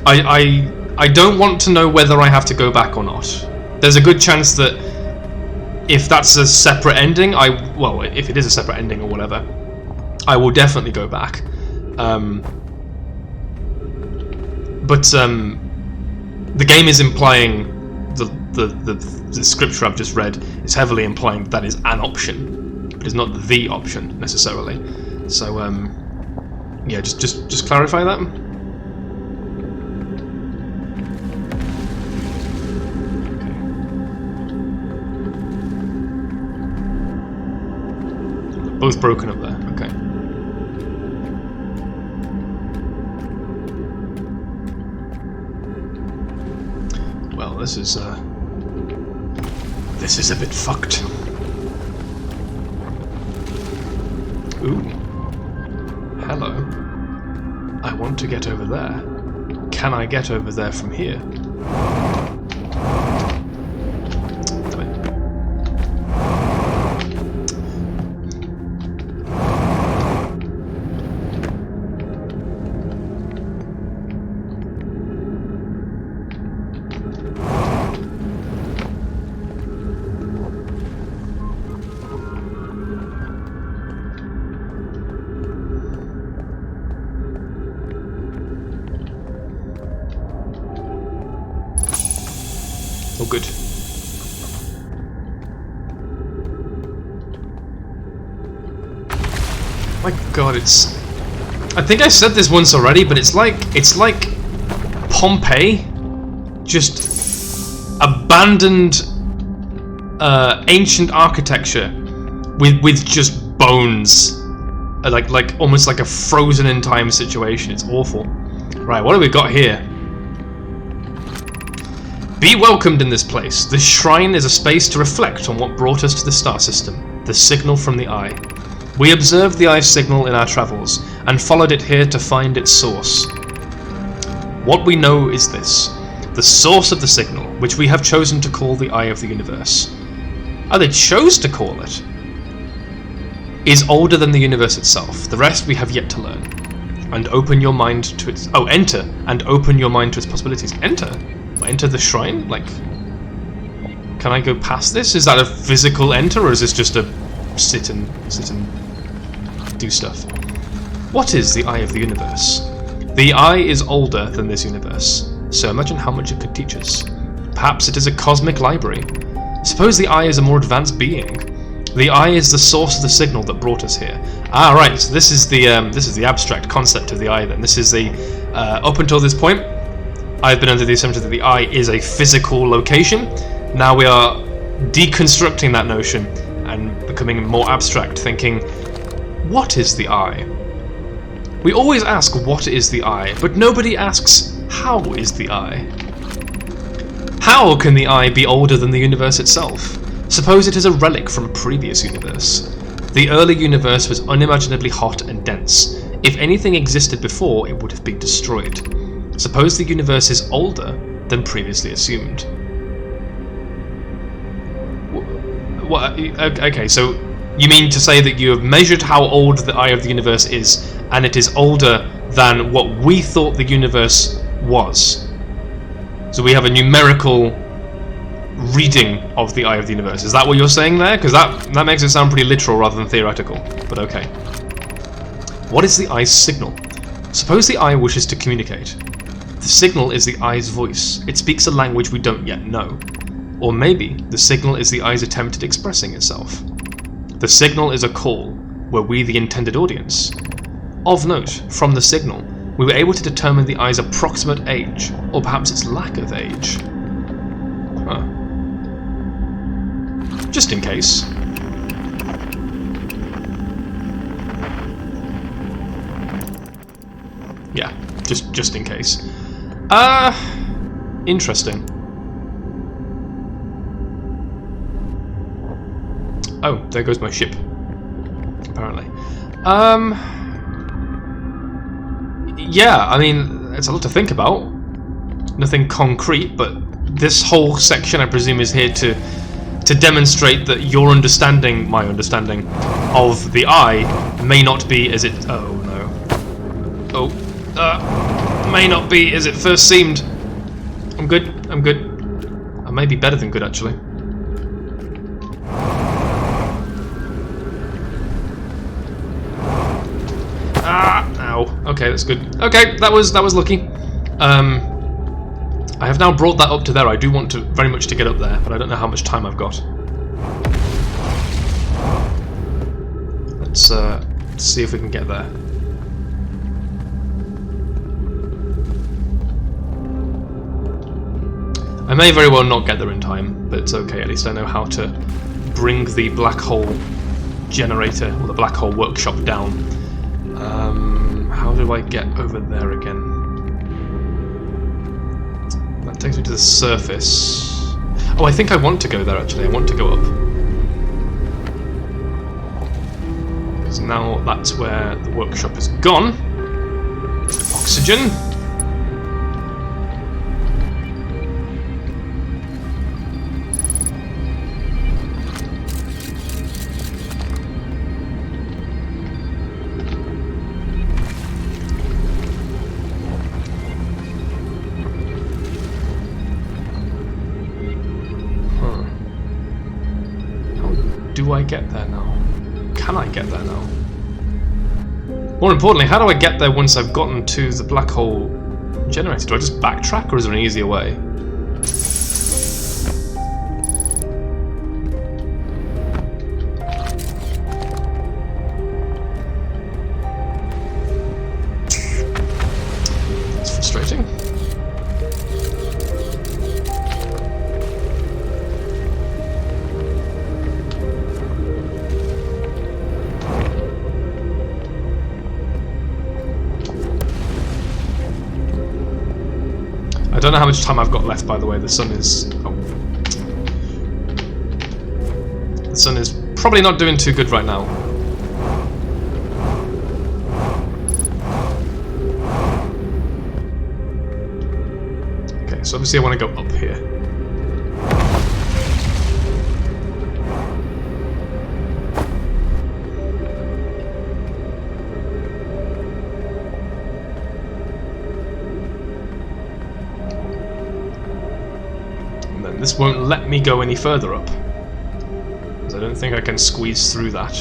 I don't want to know whether I have to go back or not. There's a good chance that if that's a separate ending, if it is a separate ending or whatever, I will definitely go back. But the game is implying the scripture I've just read is heavily implying that is an option, but it's not the option necessarily. So yeah, just clarify that. Okay. Both broken up there. Okay. Well, this is a bit fucked. Ooh. Hello. I want to get over there. Can I get over there from here? Oh, good. My God, it's... I think I said this once already, but it's like Pompeii, just abandoned ancient architecture with just bones, like almost like a frozen in time situation. It's awful. Right, what do we got here? Be welcomed in this place. This shrine is a space to reflect on what brought us to the star system, the signal from the eye. We observed the eye's signal in our travels, and followed it here to find its source. What we know is this: the source of the signal, which we have chosen to call the Eye of the Universe. Oh, they chose to call it. Is older than the universe itself. The rest we have yet to learn. And open your mind to its... Oh, enter, and open your mind to its possibilities. Enter? Enter the shrine? Like, can I go past this? Is that a physical enter, or is this just a sit and do stuff? What is the Eye of the Universe? The Eye is older than this universe, so imagine how much it could teach us. Perhaps it is a cosmic library. Suppose the Eye is a more advanced being. The Eye is the source of the signal that brought us here. Ah, right. So this is the abstract concept of the Eye. Then this is the up until this point, I've been under the assumption that the Eye is a physical location. Now we are deconstructing that notion and becoming more abstract, thinking, what is the Eye? We always ask what is the Eye, but nobody asks how is the Eye? How can the Eye be older than the universe itself? Suppose it is a relic from a previous universe. The early universe was unimaginably hot and dense. If anything existed before, it would have been destroyed. Suppose the universe is older than previously assumed. What? Okay, so you mean to say that you have measured how old the Eye of the Universe is, and it is older than what we thought the universe was? So we have a numerical reading of the Eye of the Universe. Is that what you're saying there? Because that makes it sound pretty literal rather than theoretical, but okay. What is the Eye's signal? Suppose the Eye wishes to communicate. The signal is the Eye's voice. It speaks a language we don't yet know. Or maybe the signal is the Eye's attempt at expressing itself. The signal is a call, were we the intended audience. Of note, from the signal, we were able to determine the Eye's approximate age, or perhaps its lack of age. Huh. Just in case. Yeah, just in case. Interesting. Oh, there goes my ship. Apparently. Yeah, I mean, it's a lot to think about. Nothing concrete, but this whole section, I presume, is here to demonstrate that your understanding, my understanding, of the Eye may not be as it... Oh, no. Oh, may not be as it first seemed. I'm good. I may be better than good, actually. Ow. Okay, that's good. Okay, that was lucky. I have now brought that up to there. I do want to very much to get up there, but I don't know how much time I've got. Let's see if we can get there. I may very well not get there in time, but it's okay. At least I know how to bring the black hole generator or the black hole workshop down. How do I get over there again? That takes me to the surface. Oh, I think I want to go there actually. I want to go up. Because now that's where the workshop is gone. Oxygen. get there now? Can I get there now? More importantly, how do I get there once I've gotten to the black hole generator? Do I just backtrack, or is there an easier way? It's frustrating. I don't know how much time I've got left, by the way. The sun is... Oh. The sun is probably not doing too good right now. Okay, so obviously I want to go up here. This won't let me go any further up, because I don't think I can squeeze through that.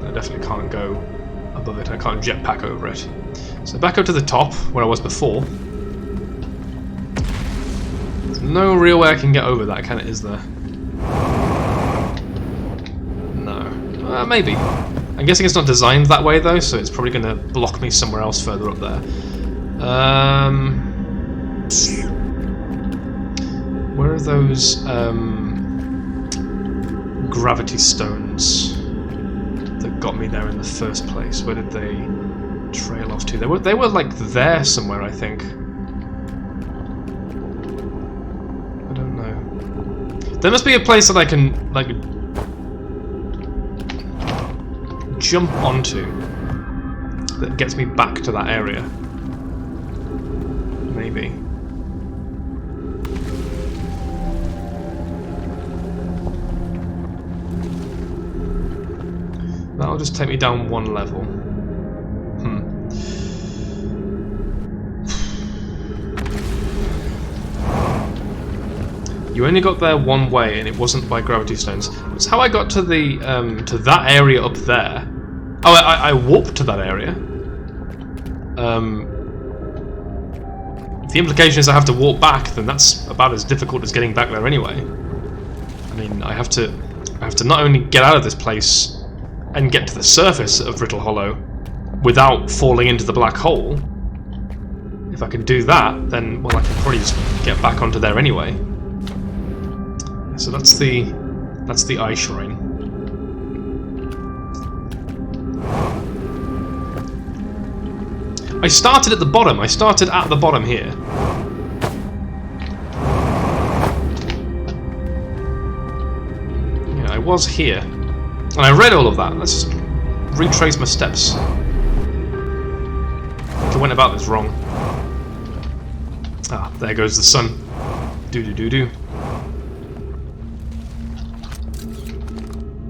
I definitely can't go above it. I can't jetpack over it. So back up to the top, where I was before. There's no real way I can get over that, is there? No. Maybe. I'm guessing it's not designed that way, though, so it's probably going to block me somewhere else further up there. Where are those gravity stones that got me there in the first place? Where did they trail off to? They were like there somewhere, I think. I don't know. There must be a place that I can like jump onto that gets me back to that area. Maybe. That'll just take me down one level. You only got there one way, and it wasn't by gravity stones. That's how I got to the to that area up there. Oh, I warped to that area. If the implication is I have to warp back, then that's about as difficult as getting back there anyway. I mean, I have to not only get out of this place and get to the surface of Brittle Hollow without falling into the black hole. If I can do that, then, well, I can probably just get back onto there anyway. So that's the Eye Shrine. I started at the bottom. I started at the bottom here. Yeah, I was here. And I read all of that. Let's just retrace my steps. I think I went about this wrong. Ah, there goes the sun. Do-do-do-do.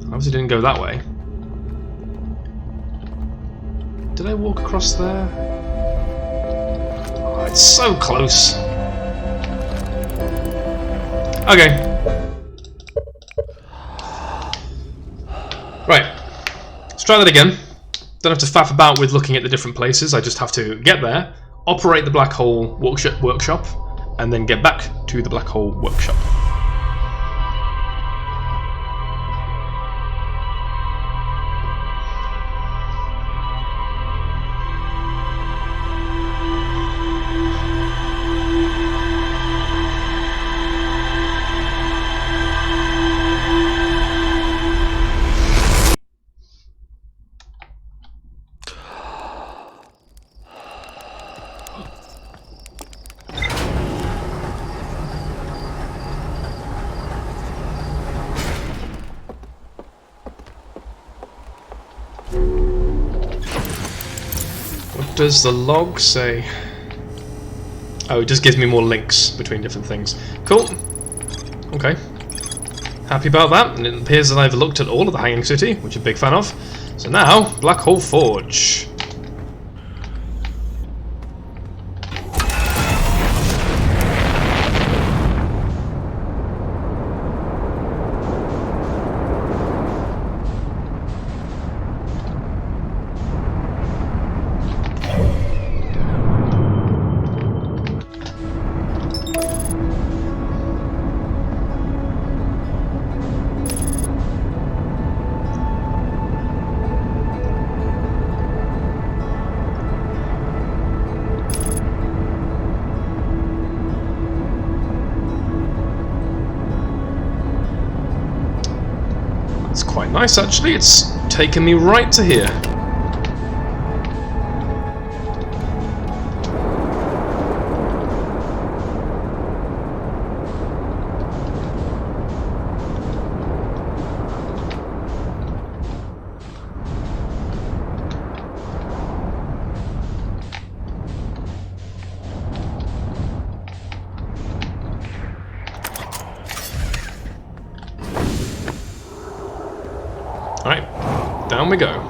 Obviously didn't go that way. Did I walk across there? Oh, it's so close. Okay. Right. Let's try that again. Don't have to faff about with looking at the different places. I just have to get there, operate the black hole workshop, and then get back to the black hole workshop. What does the log say? Oh, it just gives me more links between different things. Cool. Okay. Happy about that, and it appears that I've looked at all of the Hanging City, which I'm a big fan of. So now, Black Hole Forge. Nice, actually. It's taken me right to here. Alright, down we go.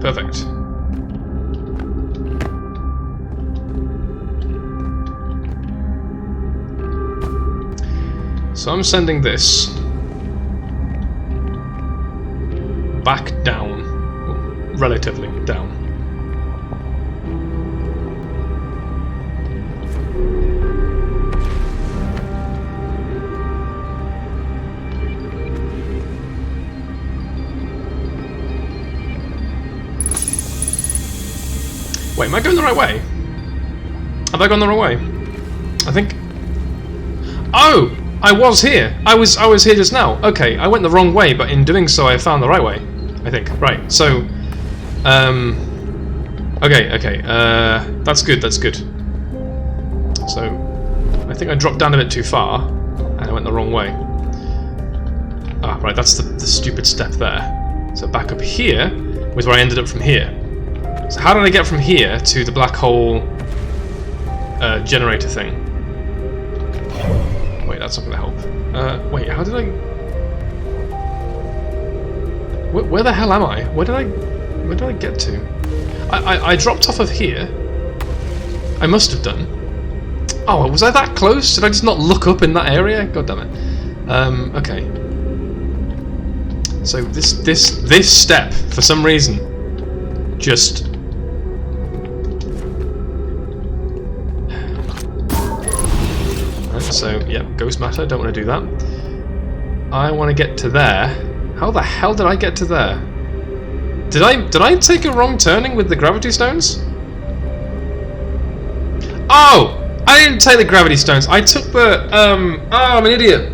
Perfect. So I'm sending this back down, well, relatively down. Wait, am I going the right way? Have I gone the wrong way? I think... Oh! I was here! I was here just now. Okay, I went the wrong way, but in doing so I found the right way. I think. Right, so... Okay, that's good, that's good. So... I think I dropped down a bit too far, and I went the wrong way. Ah, right, that's the stupid step there. So back up here was where I ended up from here. So how did I get from here to the black hole generator thing? Wait, that's not going to help. Wait, how did I... Where the hell am I? Where did I get to? I dropped off of here. I must have done. Oh, was I that close? Did I just not look up in that area? God damn it. Okay. So this step, for some reason, just... So, yeah, ghost matter, don't want to do that. I want to get to there. How the hell did I get to there? Did I take a wrong turning with the gravity stones? Oh! I didn't take the gravity stones. I took the, oh, I'm an idiot.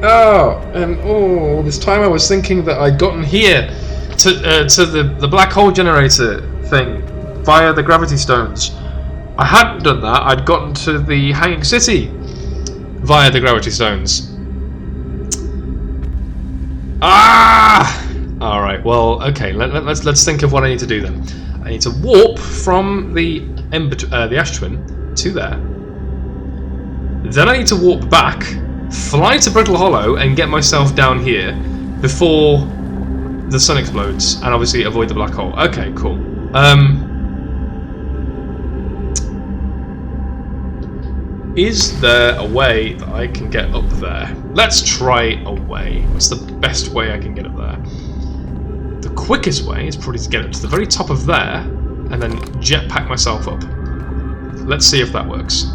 Oh, and all this time I was thinking that I'd gotten here to the black hole generator thing via the gravity stones. I hadn't done that. I'd gotten to the Hanging City via the gravity stones. Ah! All right. Well, okay. Let's think of what I need to do then. I need to warp from the Ash Twin to there. Then I need to warp back, fly to Brittle Hollow, and get myself down here before the sun explodes, and obviously avoid the black hole. Okay, cool. Is there a way that I can get up there? Let's try a way. What's the best way I can get up there? The quickest way is probably to get up to the very top of there, and then jetpack myself up. Let's see if that works.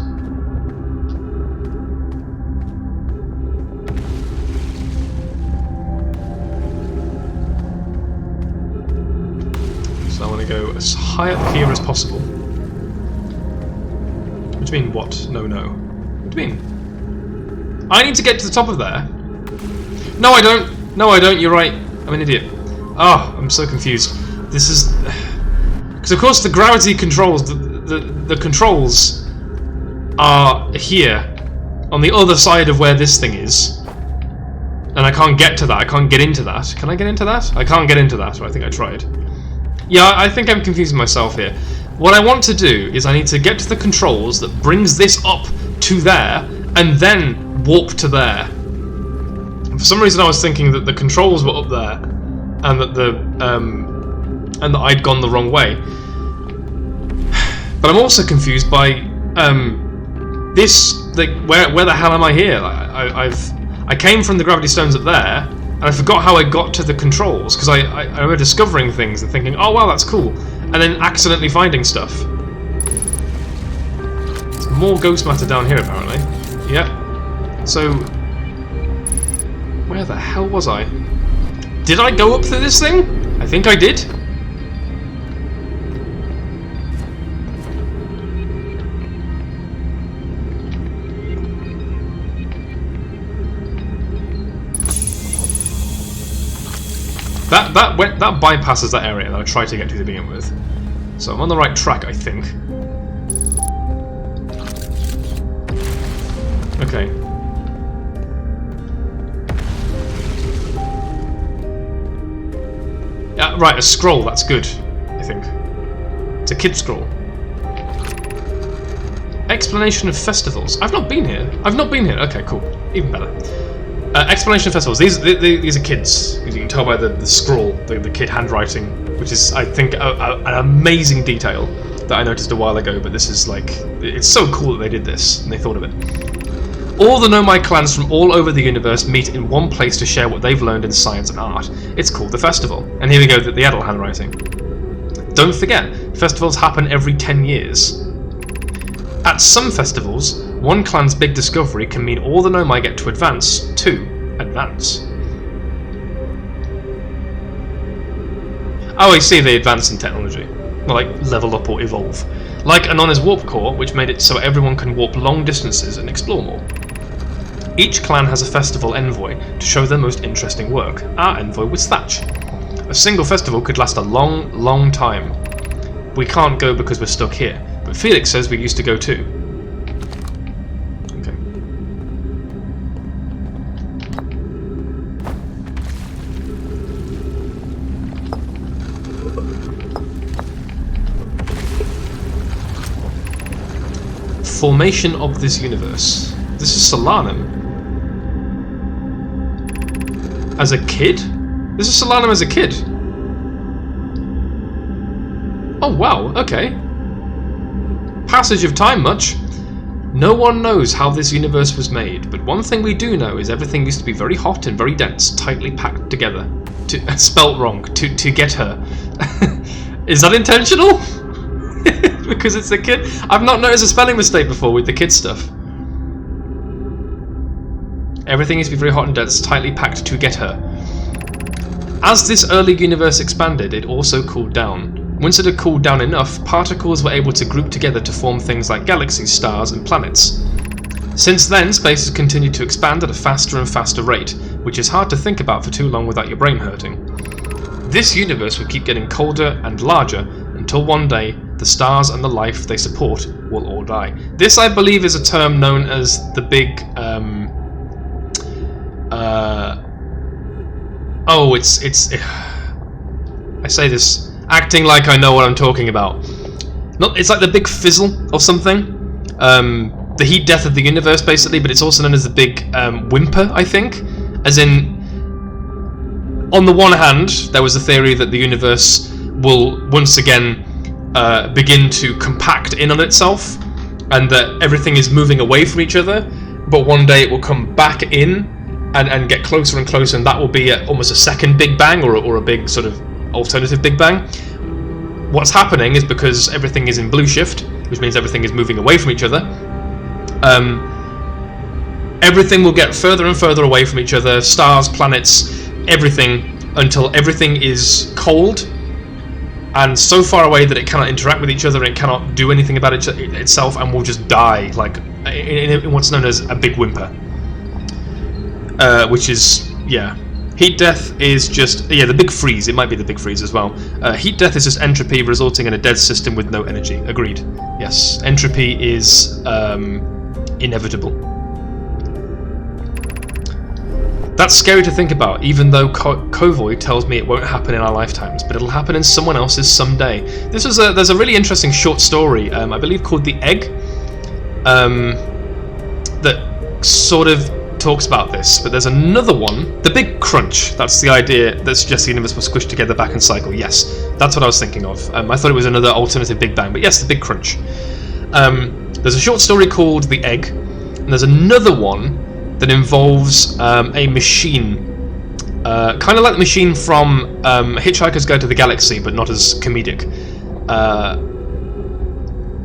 So I want to go as high up here as possible. What do you mean, what? No, no. What do you mean? I need to get to the top of there. No, I don't. No, I don't. You're right. I'm an idiot. Oh, I'm so confused. This is... Because, of course, the gravity controls... The controls are here, on the other side of where this thing is. And I can't get to that. I can't get into that. Can I get into that? I can't get into that. I think I tried. Yeah, I think I'm confusing myself here. What I want to do is I need to get to the controls that brings this up to there, and then warp to there. For some reason I was thinking that the controls were up there, and that I'd gone the wrong way. But I'm also confused by this. Where the hell am I here? I came from the gravity stones up there, and I forgot how I got to the controls because I remember discovering things and thinking, oh wow, that's cool, and then accidentally finding stuff. There's more ghost matter down here apparently. Yep. So where the hell was I? Did I go up through this thing? I think I did. That bypasses that area that I tried to get to begin with. So I'm on the right track, I think. Okay. Yeah, right, a scroll, that's good, I think. It's a kid scroll. Explanation of festivals. I've not been here. I've not been here. Okay, cool. Even better. Explanation of festivals. These are kids. As you can tell by the scroll, the kid handwriting, which is, I think, an amazing detail that I noticed a while ago. But this is like, it's so cool that they did this and they thought of it. All the Nomai clans from all over the universe meet in one place to share what they've learned in science and art. It's called the festival. And here we go, the adult handwriting. Don't forget, festivals happen every 10 years. At some festivals, one clan's big discovery can mean all the Nomai get to advance. Oh, I see, they advance in technology. Well, like, level up or evolve. Like Anona's warp core, which made it so everyone can warp long distances and explore more. Each clan has a festival envoy to show their most interesting work. Our envoy was Thatch. A single festival could last a long, long time. We can't go because we're stuck here, but Felix says we used to go too. Okay. Formation of this universe. This is Solanum. As a kid? This is Solanum as a kid. Oh wow, okay. Passage of time much. No one knows how this universe was made, but one thing we do know is everything used to be very hot and very dense, tightly packed together. Spelt wrong. To get her. Is that intentional? Because it's a kid? I've not noticed a spelling mistake before with the kid stuff. Everything used to be very hot and dense, tightly packed to get her. As this early universe expanded, it also cooled down. Once it had cooled down enough, particles were able to group together to form things like galaxies, stars, and planets. Since then, space has continued to expand at a faster and faster rate, which is hard to think about for too long without your brain hurting. This universe will keep getting colder and larger until one day the stars and the life they support will all die. This, I believe, is a term known as the big... I say this acting like I know what I'm talking about. It's like the big fizzle or something. The heat death of the universe, basically, but it's also known as the big whimper, I think. As in, on the one hand, there was a theory that the universe will once again begin to compact in on itself, and that everything is moving away from each other, but one day it will come back in and get closer and closer, and that will be almost a second Big Bang, or a big sort of alternative Big Bang. what's happening is because everything is in blue shift, which means everything is moving away from each other. Everything will get further and further away from each other, stars, planets, everything, until everything is cold and so far away that it cannot interact with each other and it cannot do anything about itself, and will just die, like in what's known as a big whimper. Which is, yeah. Heat death is just, yeah, the big freeze. It might be the big freeze as well. Heat death is just entropy resulting in a dead system with no energy. Agreed. Yes, entropy is inevitable. That's scary to think about, even though Kovoy tells me it won't happen in our lifetimes, but it'll happen in someone else's someday. There's a really interesting short story, I believe called The Egg, that sort of talks about this, but there's another one, The Big Crunch. That's the idea that suggests the universe was squished together back in cycle. Yes, that's what I was thinking of. I thought it was another alternative Big Bang, but yes, The Big Crunch. There's a short story called The Egg, and there's another one that involves a machine, kind of like the machine from Hitchhiker's Guide to the Galaxy, but not as comedic.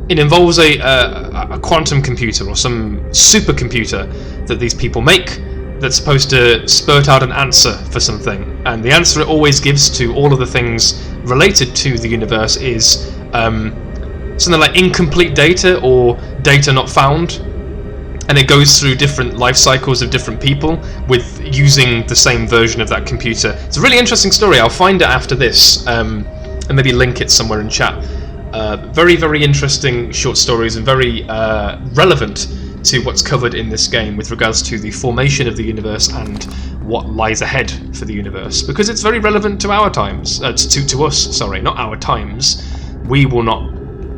It involves a quantum computer or some supercomputer that these people make that's supposed to spurt out an answer for something, and the answer it always gives to all of the things related to the universe is something like incomplete data or data not found. And it goes through different life cycles of different people with using the same version of that computer. It's a really interesting story. I'll find it after this and maybe link it somewhere in chat. Very, very interesting short stories and very relevant to what's covered in this game with regards to the formation of the universe and what lies ahead for the universe. Because it's very relevant to our times. To us, sorry, not our times. We will not,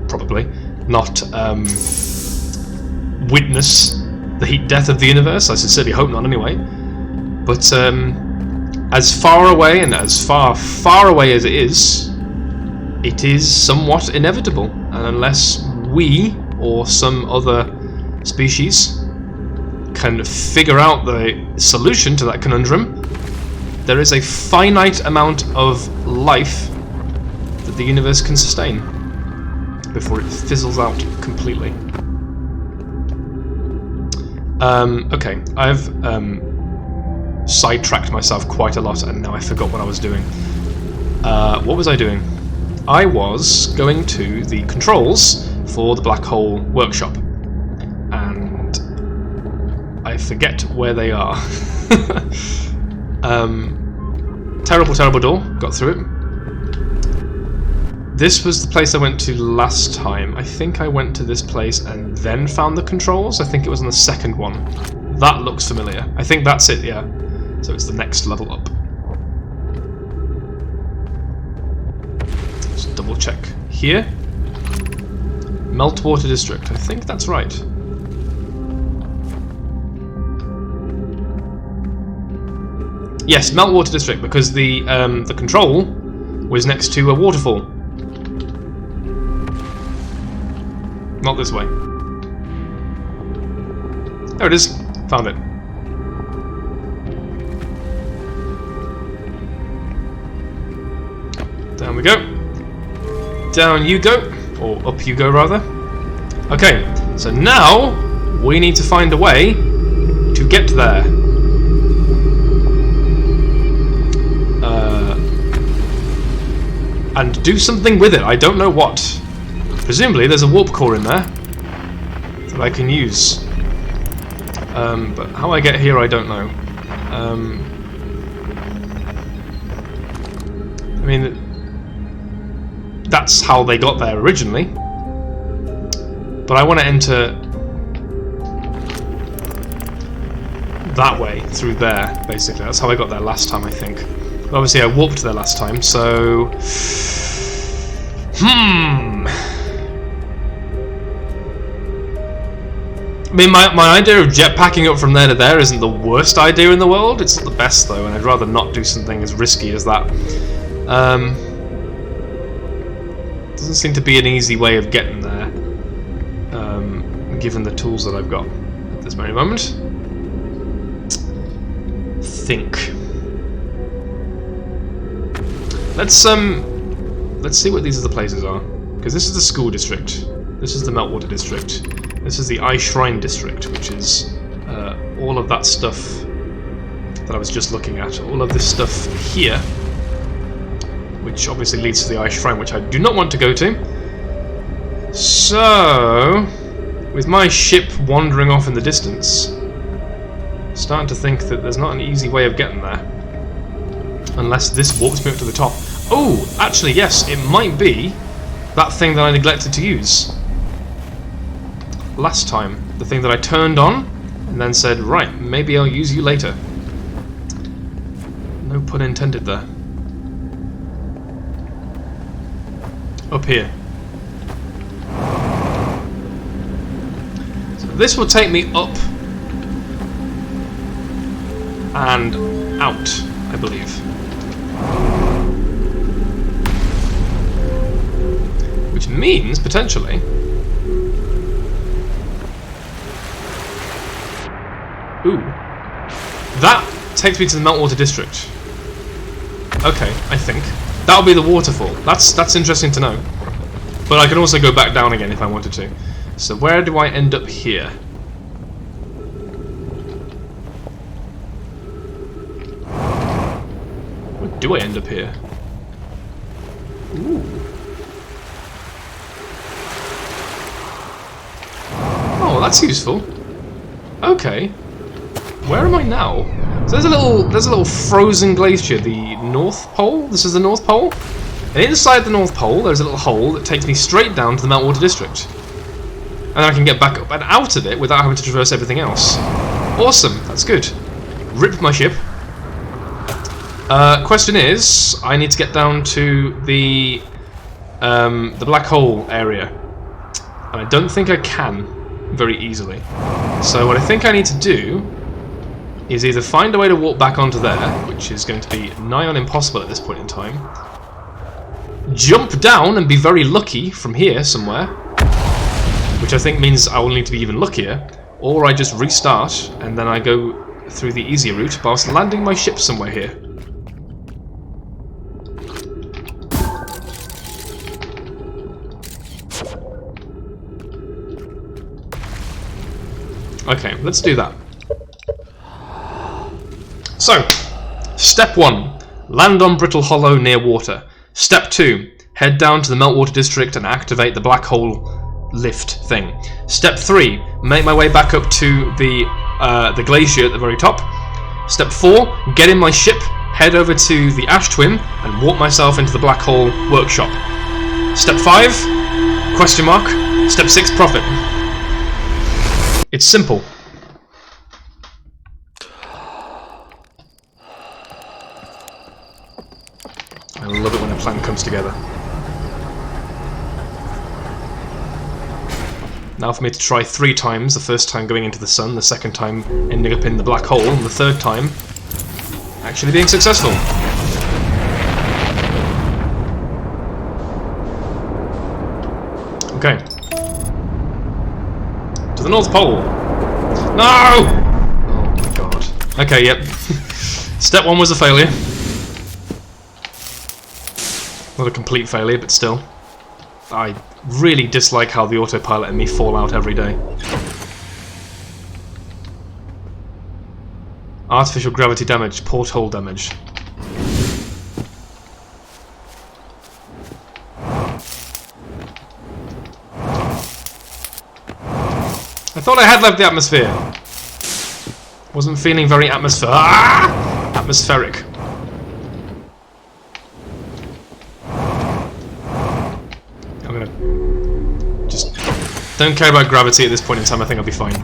probably, not witness the heat death of the universe. I sincerely hope not anyway. But as far away and as far away as it is somewhat inevitable. And unless we or some other species can figure out the solution to that conundrum, there is a finite amount of life that the universe can sustain before it fizzles out completely. Okay, I've sidetracked myself quite a lot and now I forgot what I was doing. What was I doing? I was going to the controls for the Black Hole Workshop, and I forget where they are. Terrible door, got through it. This was the place I went to last time. I think I went to this place and then found the controls. I think it was on the second one. That looks familiar. I think that's it, yeah. So it's the next level up. Let's double check. Here. Meltwater District. I think that's right. Yes, Meltwater District, because the control was next to a waterfall. Not this way. There it is. Found it. Down we go. Down you go. Or up you go, rather. Okay, so now we need to find a way to get there. And do something with it. I don't know what. Presumably there's a warp core in there that I can use. But how I get here I don't know. I mean, that's how they got there originally. But I want to enter that way, through there, basically. That's how I got there last time, I think. But obviously I warped there last time, so... I mean, my idea of jetpacking up from there to there isn't the worst idea in the world. It's not the best, though, and I'd rather not do something as risky as that. Doesn't seem to be an easy way of getting there, given the tools that I've got at this very moment. Let's let's see what these other places are. Because this is the school district. This is the Meltwater district. This is the Ice Shrine district, which is all of that stuff that I was just looking at. All of this stuff here, which obviously leads to the Ice Shrine, which I do not want to go to. So, with my ship wandering off in the distance, I'm starting to think that there's not an easy way of getting there. Unless this warps me up to the top. Oh, actually, yes, it might be that thing that I neglected to use last time. The thing that I turned on and then said, right, maybe I'll use you later. No pun intended there. Up here. So this will take me up and out, I believe. Which means, potentially, ooh, that takes me to the Meltwater district. Okay, I think. That'll be the waterfall. That's interesting to know. But I can also go back down again if I wanted to. So where do I end up here? Where do I end up here? Ooh. Oh, that's useful. Okay. Where am I now? So there's a little frozen glacier, the North Pole. This is the North Pole. And inside the North Pole there's a little hole that takes me straight down to the Meltwater district. And then I can get back up and out of it without having to traverse everything else. Awesome, that's good. Rip my ship. Question is, I need to get down to the black hole area. And I don't think I can very easily. So what I think I need to do is either find a way to walk back onto there, which is going to be nigh on impossible at this point in time, jump down and be very lucky from here somewhere, which I think means I will need to be even luckier, or I just restart and then I go through the easier route whilst landing my ship somewhere here. Okay, let's do that. So, step 1, land on Brittle Hollow near water. Step 2, head down to the Meltwater district and activate the black hole lift thing. Step 3, make my way back up to the glacier at the very top. Step 4, get in my ship, head over to the Ash Twin and warp myself into the black hole workshop. Step 5, question mark. Step 6, profit. It's simple. I love it when a plan comes together. Now for me to try 3 times, the first time going into the sun, the second time ending up in the black hole, and the third time actually being successful. Okay. To the North Pole! No! Oh my god. Okay, yep. Step 1 was a failure. Not a complete failure, but still. I really dislike how the autopilot and me fall out every day. Artificial gravity damage, porthole damage. I thought I had left the atmosphere. Wasn't feeling very atmospheric. I'm gonna just don't care about gravity at this point in time. I think I'll be fine.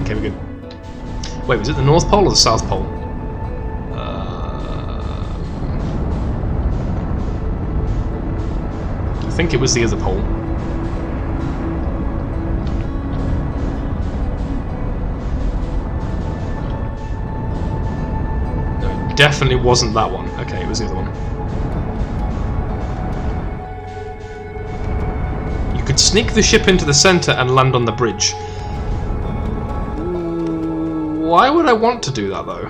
Okay, we're good. Wait, was it the North Pole or the South Pole? I think it was the other pole. definitely wasn't that one. Okay, it was the other one. You could sneak the ship into the center and land on the bridge. Why would I want to do that, though?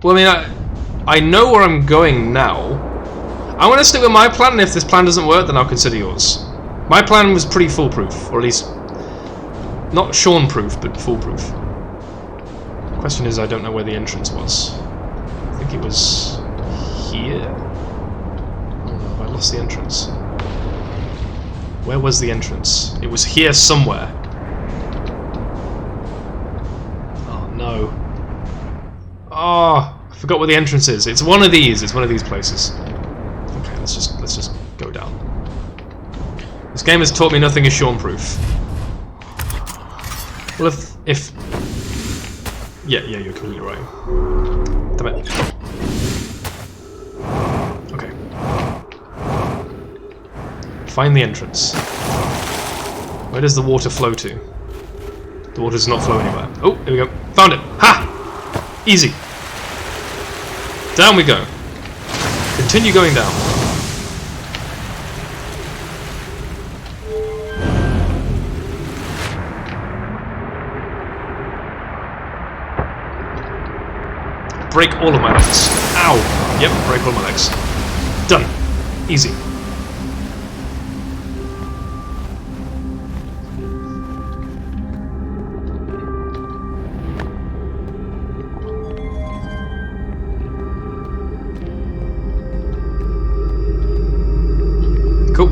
Well, I mean, I know where I'm going now. I want to stick with my plan, and if this plan doesn't work, then I'll consider yours. My plan was pretty foolproof, or at least not Sean-proof, but foolproof. The question is, I don't know where the entrance was. I think it was here. Oh no, have I lost the entrance? Where was the entrance? It was here somewhere. Oh no. Oh, I forgot where the entrance is. It's one of these. It's one of these places. Okay, let's just go down. This game has taught me nothing is Sean-proof. Well, if yeah, you're completely right. Damn it. Okay. Find the entrance. Where does the water flow to? The water does not flow anywhere. Oh, here we go. Found it. Ha! Easy. Down we go. Continue going down. Break all of my legs. Ow! Yep, break all my legs. Done. Easy. Cool.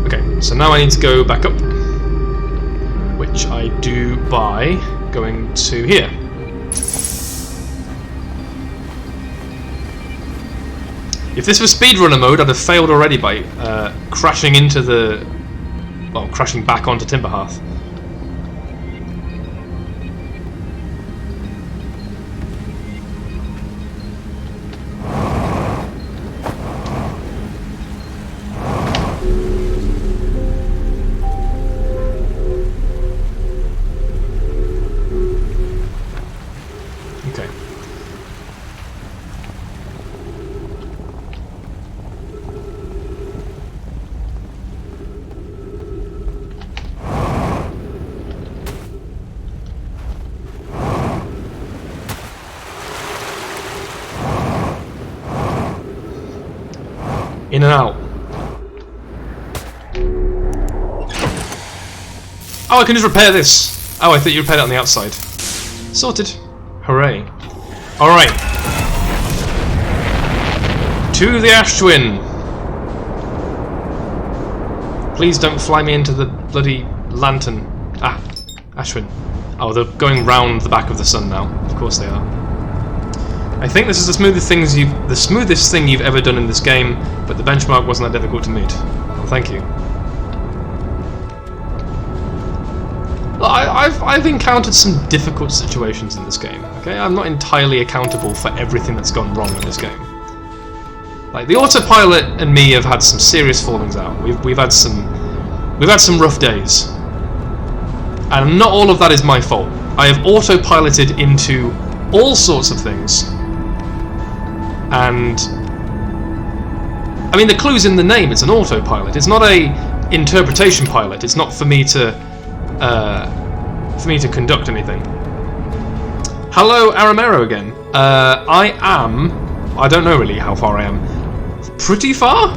Okay, so now I need to go back up, which I do by going to here. If this was speedrunner mode, I'd have failed already by crashing into the... well, crashing back onto Timberhearth. Okay. In and out. Oh, I can just repair this. Oh, I thought you repaired it on the outside. Sorted. Hooray. Alright. To the Ash Twin. Please don't fly me into the bloody lantern. Ah, Ash Twin. Oh, they're going round the back of the sun now. Of course they are. I think this is the smoothest thing you've ever done in this game, but the benchmark wasn't that difficult to meet. Well, thank you. Well, I've encountered some difficult situations in this game. Okay, I'm not entirely accountable for everything that's gone wrong in this game. Like the autopilot and me have had some serious fallings out. We've had some rough days, and not all of that is my fault. I have autopiloted into all sorts of things. And I mean, the clue's in the name. It's an autopilot. It's not a interpretation pilot. It's not for me to conduct anything. Hello, Aramero again. I don't know really how far I am. Pretty far?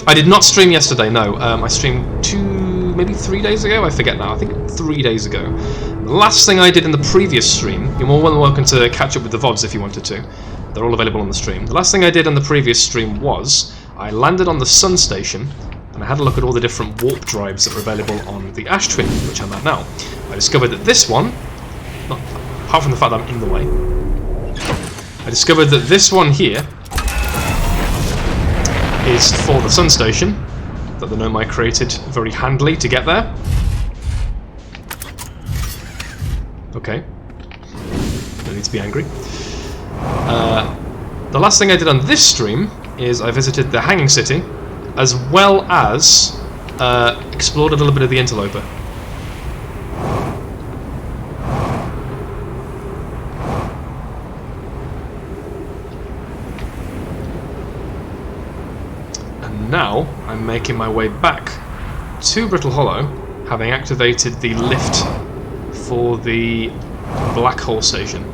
I did not stream yesterday. No, I streamed maybe 3 days ago. I forget now. I think 3 days ago. The last thing I did in the previous stream. You're more than welcome to catch up with the VODs if you wanted to. They're all available on the stream. The last thing I did on the previous stream was I landed on the Sun Station and I had a look at all the different warp drives that were available on the Ash Twin, which I'm at now. I discovered that this one, apart from the fact that I'm in the way, I discovered that this one here is for the Sun Station that the Nomai created very handily to get there. Okay. No need to be angry. The last thing I did on this stream is I visited the Hanging City, as well as explored a little bit of the Interloper. And now I'm making my way back to Brittle Hollow, having activated the lift for the black hole station.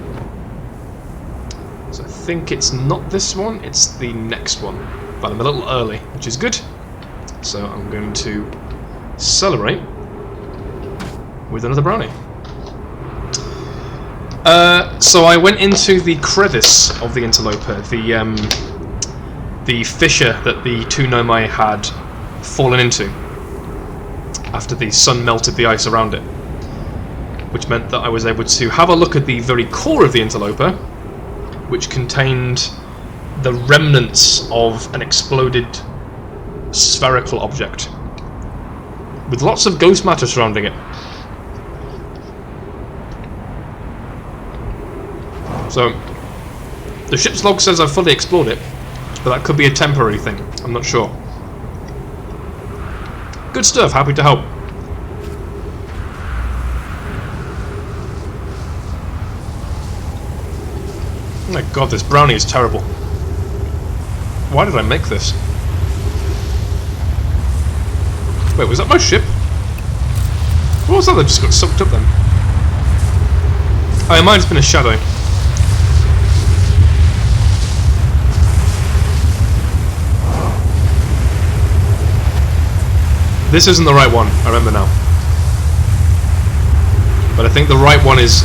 So I think it's not this one, it's the next one. But I'm a little early, which is good. So I'm going to celebrate with another brownie. So I went into the crevice of the interloper, the fissure that the two Nomai had fallen into after the sun melted the ice around it, which meant that I was able to have a look at the very core of the interloper, which contained the remnants of an exploded spherical object with lots of ghost matter surrounding it. So, the ship's log says I've fully explored it, but that could be a temporary thing. I'm not sure. Good stuff, happy to help. Oh my god, this brownie is terrible. Why did I make this? Wait, was that my ship? What was that that just got sucked up then? Oh, it might have been a shadow. This isn't the right one, I remember now. But I think the right one is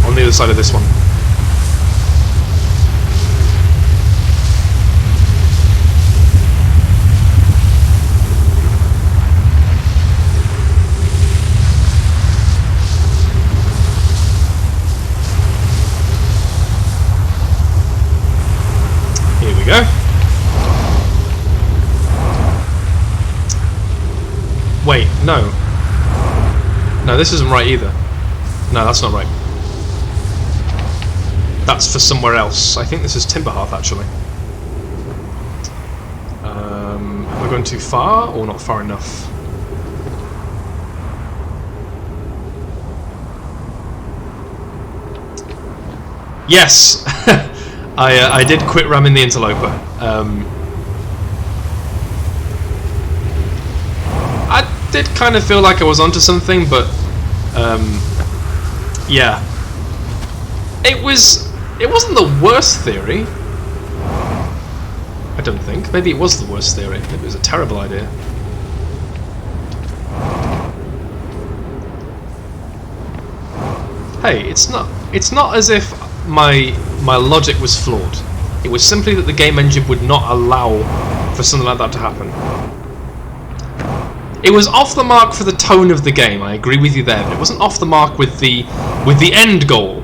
on the other side of this one. Here we go. Wait, no. No, this isn't right either. No, that's not right. That's for somewhere else. I think this is Timberhearth, actually. Am I going too far, or not far enough? Yes! I did quit ramming the interloper. I did kind of feel like I was onto something, but yeah, it wasn't the worst theory. I don't think. Maybe it was the worst theory. Maybe it was a terrible idea. Hey, it's not as if my logic was flawed. It was simply that the game engine would not allow for something like that to happen. It was off the mark for the tone of the game, I agree with you there, but it wasn't off the mark with the end goal.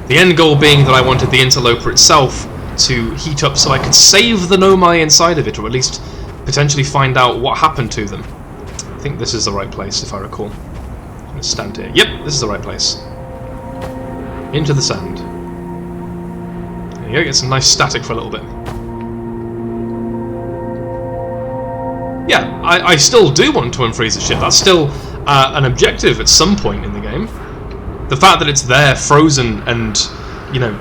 The end goal being that I wanted the interloper itself to heat up so I could save the Nomai inside of it, or at least potentially find out what happened to them. I think this is the right place, if I recall. I'm going to stand here. Yep, this is the right place. Into the sand. There you go, get some nice static for a little bit. Yeah, I still do want to unfreeze the ship. That's still an objective at some point in the game. The fact that it's there, frozen, and, you know,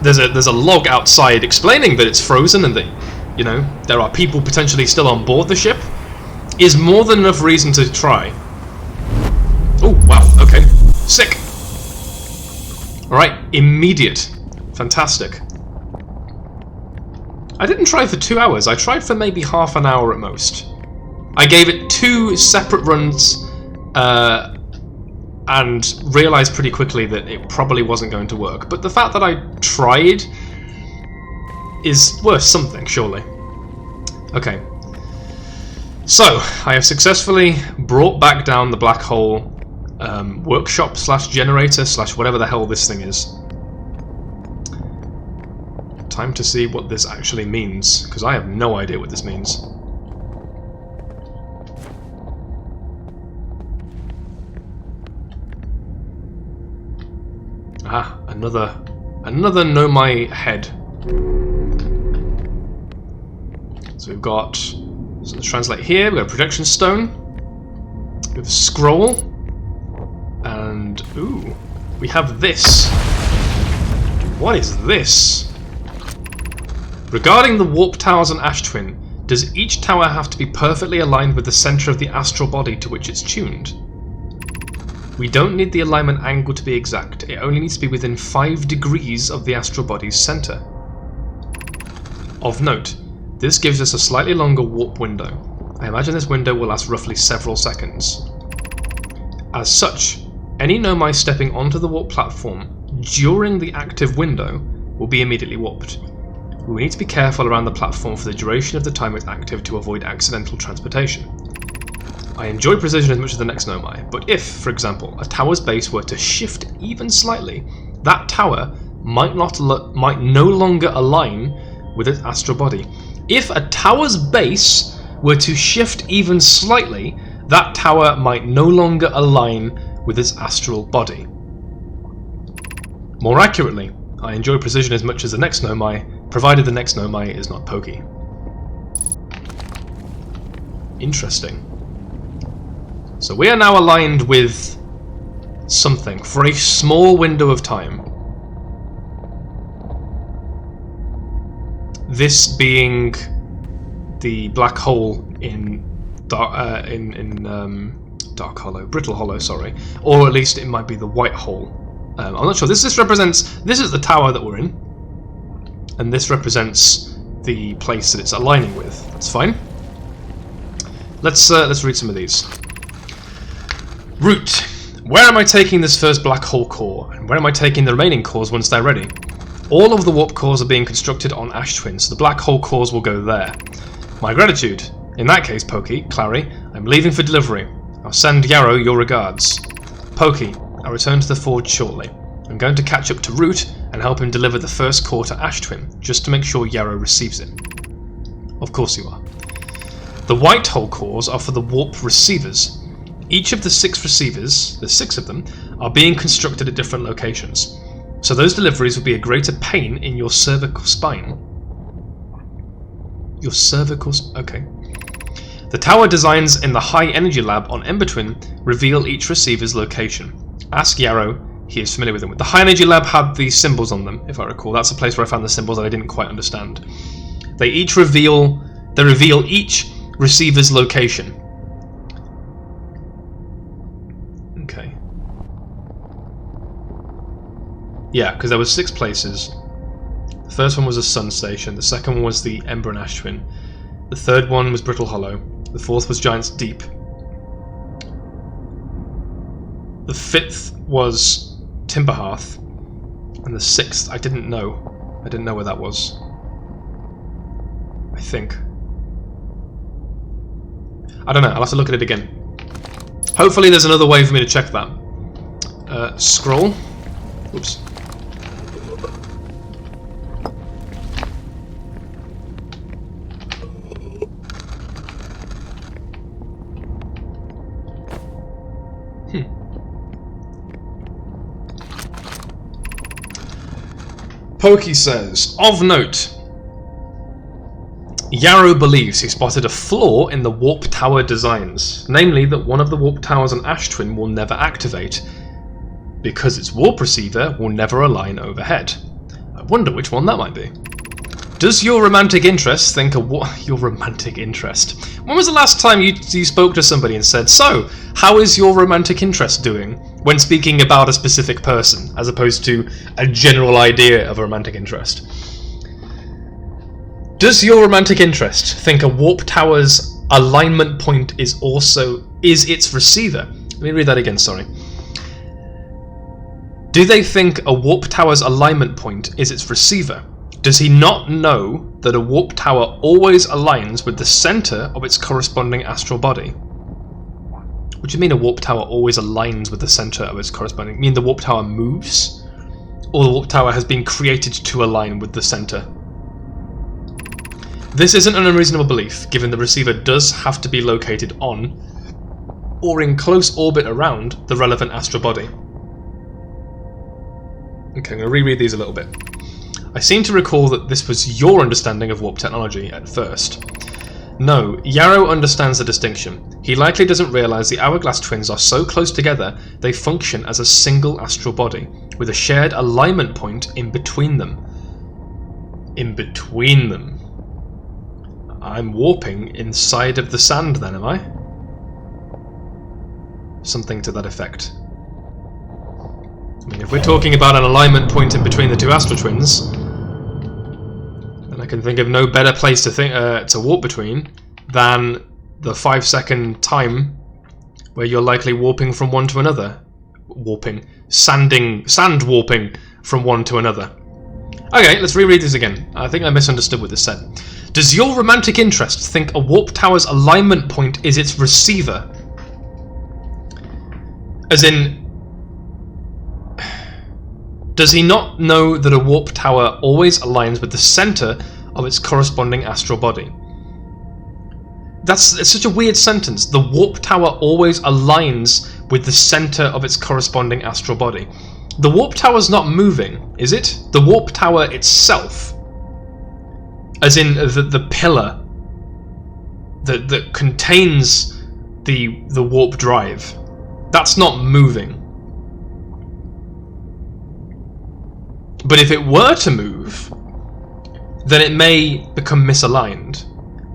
there's a log outside explaining that it's frozen and that, you know, there are people potentially still on board the ship, is more than enough reason to try. Oh, wow, okay. Sick. Alright, immediate. Fantastic. I didn't try for 2 hours, I tried for maybe half an hour at most. I gave it 2 separate runs, and realised pretty quickly that it probably wasn't going to work. But the fact that I tried is worth something, surely. Okay. So, I have successfully brought back down the black hole workshop / generator / whatever the hell this thing is. Time to see what this actually means, because I have no idea what this means. Ah, another Nomai head. So we've got, so let's translate here, we've got a projection stone, we have a scroll, and ooh, we have this. What is this? Regarding the warp towers on Ash Twin, does each tower have to be perfectly aligned with the centre of the astral body to which it's tuned? We don't need the alignment angle to be exact, it only needs to be within 5 degrees of the astral body's centre. Of note, this gives us a slightly longer warp window. I imagine this window will last roughly several seconds. As such, any Nomai stepping onto the warp platform during the active window will be immediately warped. We need to be careful around the platform for the duration of the time it's active to avoid accidental transportation. I enjoy precision as much as the next Nomai, but if, for example, a tower's base were to shift even slightly, that tower might no longer align with its astral body. If a tower's base were to shift even slightly, that tower might no longer align with its astral body. More accurately, I enjoy precision as much as the next Nomai, provided the next Nomai is not pokey. Interesting. So we are now aligned with something for a small window of time. This being the black hole in Dark Hollow, Brittle Hollow, sorry, or at least it might be the White Hole. I'm not sure. This represents. This is the tower that we're in, and this represents the place that it's aligning with. That's fine. Let's read some of these. Route. Where am I taking this first black hole core, and where am I taking the remaining cores once they're ready? All of the warp cores are being constructed on Ash Twin, so the black hole cores will go there. My gratitude. In that case, Pokey, Clary, I'm leaving for delivery. I'll send Yarrow your regards. Pokey, I'll return to the forge shortly. I'm going to catch up to Root and help him deliver the first core to Ash Twin, just to make sure Yarrow receives it. Of course you are. The white hole cores are for the warp receivers. Each of the 6 receivers, there's 6 of them, are being constructed at different locations. So those deliveries will be a greater pain in your cervical spine. Your cervical... okay. The tower designs in the High Energy Lab on Embertwin reveal each receiver's location. Ask Yarrow, he is familiar with them. The High Energy Lab had the symbols on them, if I recall. That's a place where I found the symbols that I didn't quite understand. They reveal each receiver's location. Okay. Yeah, because there were 6 places. The first one was a Sun Station, the second one was the Ember and Ash Twin, the third one was Brittle Hollow, the fourth was Giant's Deep, the 5th was Timberhearth, and the 6th I didn't know where that was. I think. I don't know, I'll have to look at it again. Hopefully there's another way for me to check that. Scroll. Oops. Pokey says, of note, Yarrow believes he spotted a flaw in the warp tower designs, namely that one of the warp towers on Ash Twin will never activate, because its warp receiver will never align overhead. I wonder which one that might be. Does your romantic interest think your romantic interest? When was the last time you spoke to somebody and said, so, how is your romantic interest doing? When speaking about a specific person, as opposed to a general idea of a romantic interest. Does your romantic interest think a warp tower's alignment point is its receiver? Let me read that again, sorry. Do they think a warp tower's alignment point is its receiver? Does he not know that a warp tower always aligns with the centre of its corresponding astral body? What do you mean a warp tower always aligns with the centre of its corresponding? You mean the warp tower moves? Or the warp tower has been created to align with the centre? This isn't an unreasonable belief, given the receiver does have to be located on, or in close orbit around, the relevant astral body. Okay, I'm going to reread these a little bit. I seem to recall that this was your understanding of warp technology at first. No, Yarrow understands the distinction. He likely doesn't realise the Hourglass twins are so close together they function as a single astral body, with a shared alignment point in between them. in between them. I'm warping inside of the sand then, am I? Something to that effect. I mean, if we're talking about an alignment point in between the two Astral Twins, then I can think of no better place to warp between than the 5-second time where you're likely warping from one to another. Sand warping from one to another. Okay, let's reread this again. I think I misunderstood what this said. Does your romantic interest think a warp tower's alignment point is its receiver? As in, does he not know that a warp tower always aligns with the center of its corresponding astral body? It's such a weird sentence. The warp tower always aligns with the center of its corresponding astral body. The warp tower's not moving, is it? The warp tower itself, as in the pillar that contains the warp drive, that's not moving. But if it were to move, then it may become misaligned,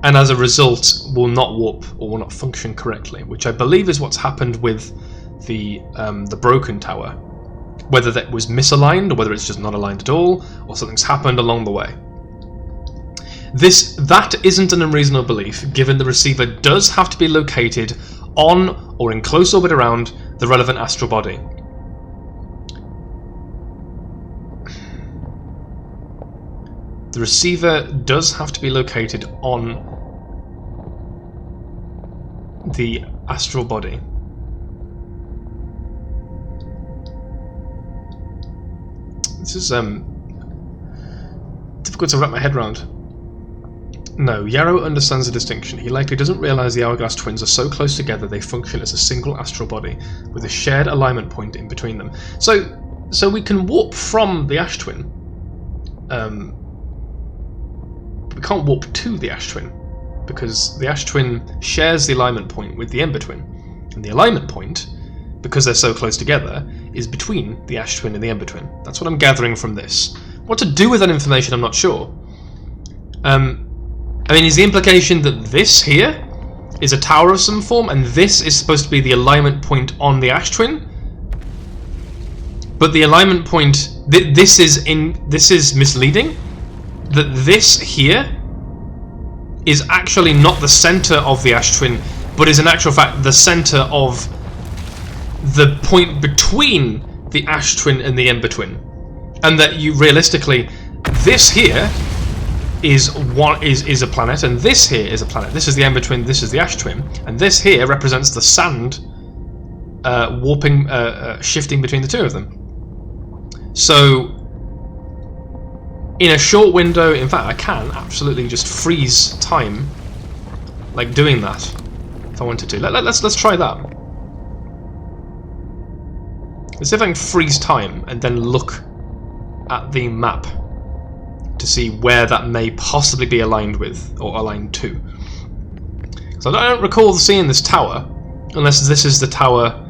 and as a result will not warp or will not function correctly, which I believe is what's happened with the broken tower. Whether that was misaligned, or whether it's just not aligned at all, or something's happened along the way. That isn't an unreasonable belief, given the receiver does have to be located on or in close orbit around the relevant astral body. The receiver does have to be located on the astral body. This is difficult to wrap my head around. No, Yarrow understands the distinction. He likely doesn't realise the Hourglass twins are so close together they function as a single astral body, with a shared alignment point in between them. So we can warp from the Ash Twin. We can't warp to the Ash Twin, because the Ash Twin shares the alignment point with the Ember Twin. And the alignment point, because they're so close together, is between the Ash Twin and the Ember Twin. That's what I'm gathering from this. What to do with that information, I'm not sure. I mean, is the implication that this here is a tower of some form, and this is supposed to be the alignment point on the Ash Twin? But the alignment point, this is misleading. That this here is actually not the center of the Ash Twin, but is in actual fact the center of the point between the Ash Twin and the Ember Twin, and that you realistically, this here is a planet, and this here is a planet. This is the Ember Twin, this is the Ash Twin, and this here represents the sand warping, shifting between the two of them. So, in a short window, in fact, I can absolutely just freeze time, like doing that, if I wanted to. Let's try that. Let's see if I can freeze time and then look at the map to see where that may possibly be aligned with, or aligned to. So I don't recall seeing this tower, unless this is the tower.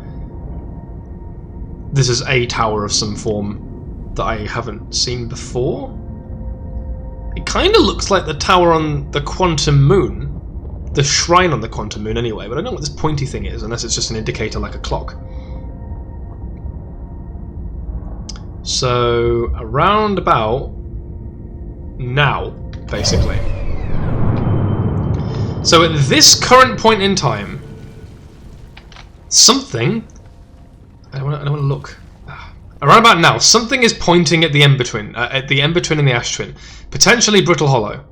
This is a tower of some form that I haven't seen before. It kind of looks like the tower on the Quantum Moon, the shrine on the Quantum Moon anyway, but I don't know what this pointy thing is, unless it's just an indicator like a clock. So, around about now, basically. So at this current point in time, something, I don't want to look. Around about now, something is pointing at the Ember Twin, and the Ash Twin, potentially Brittle Hollow.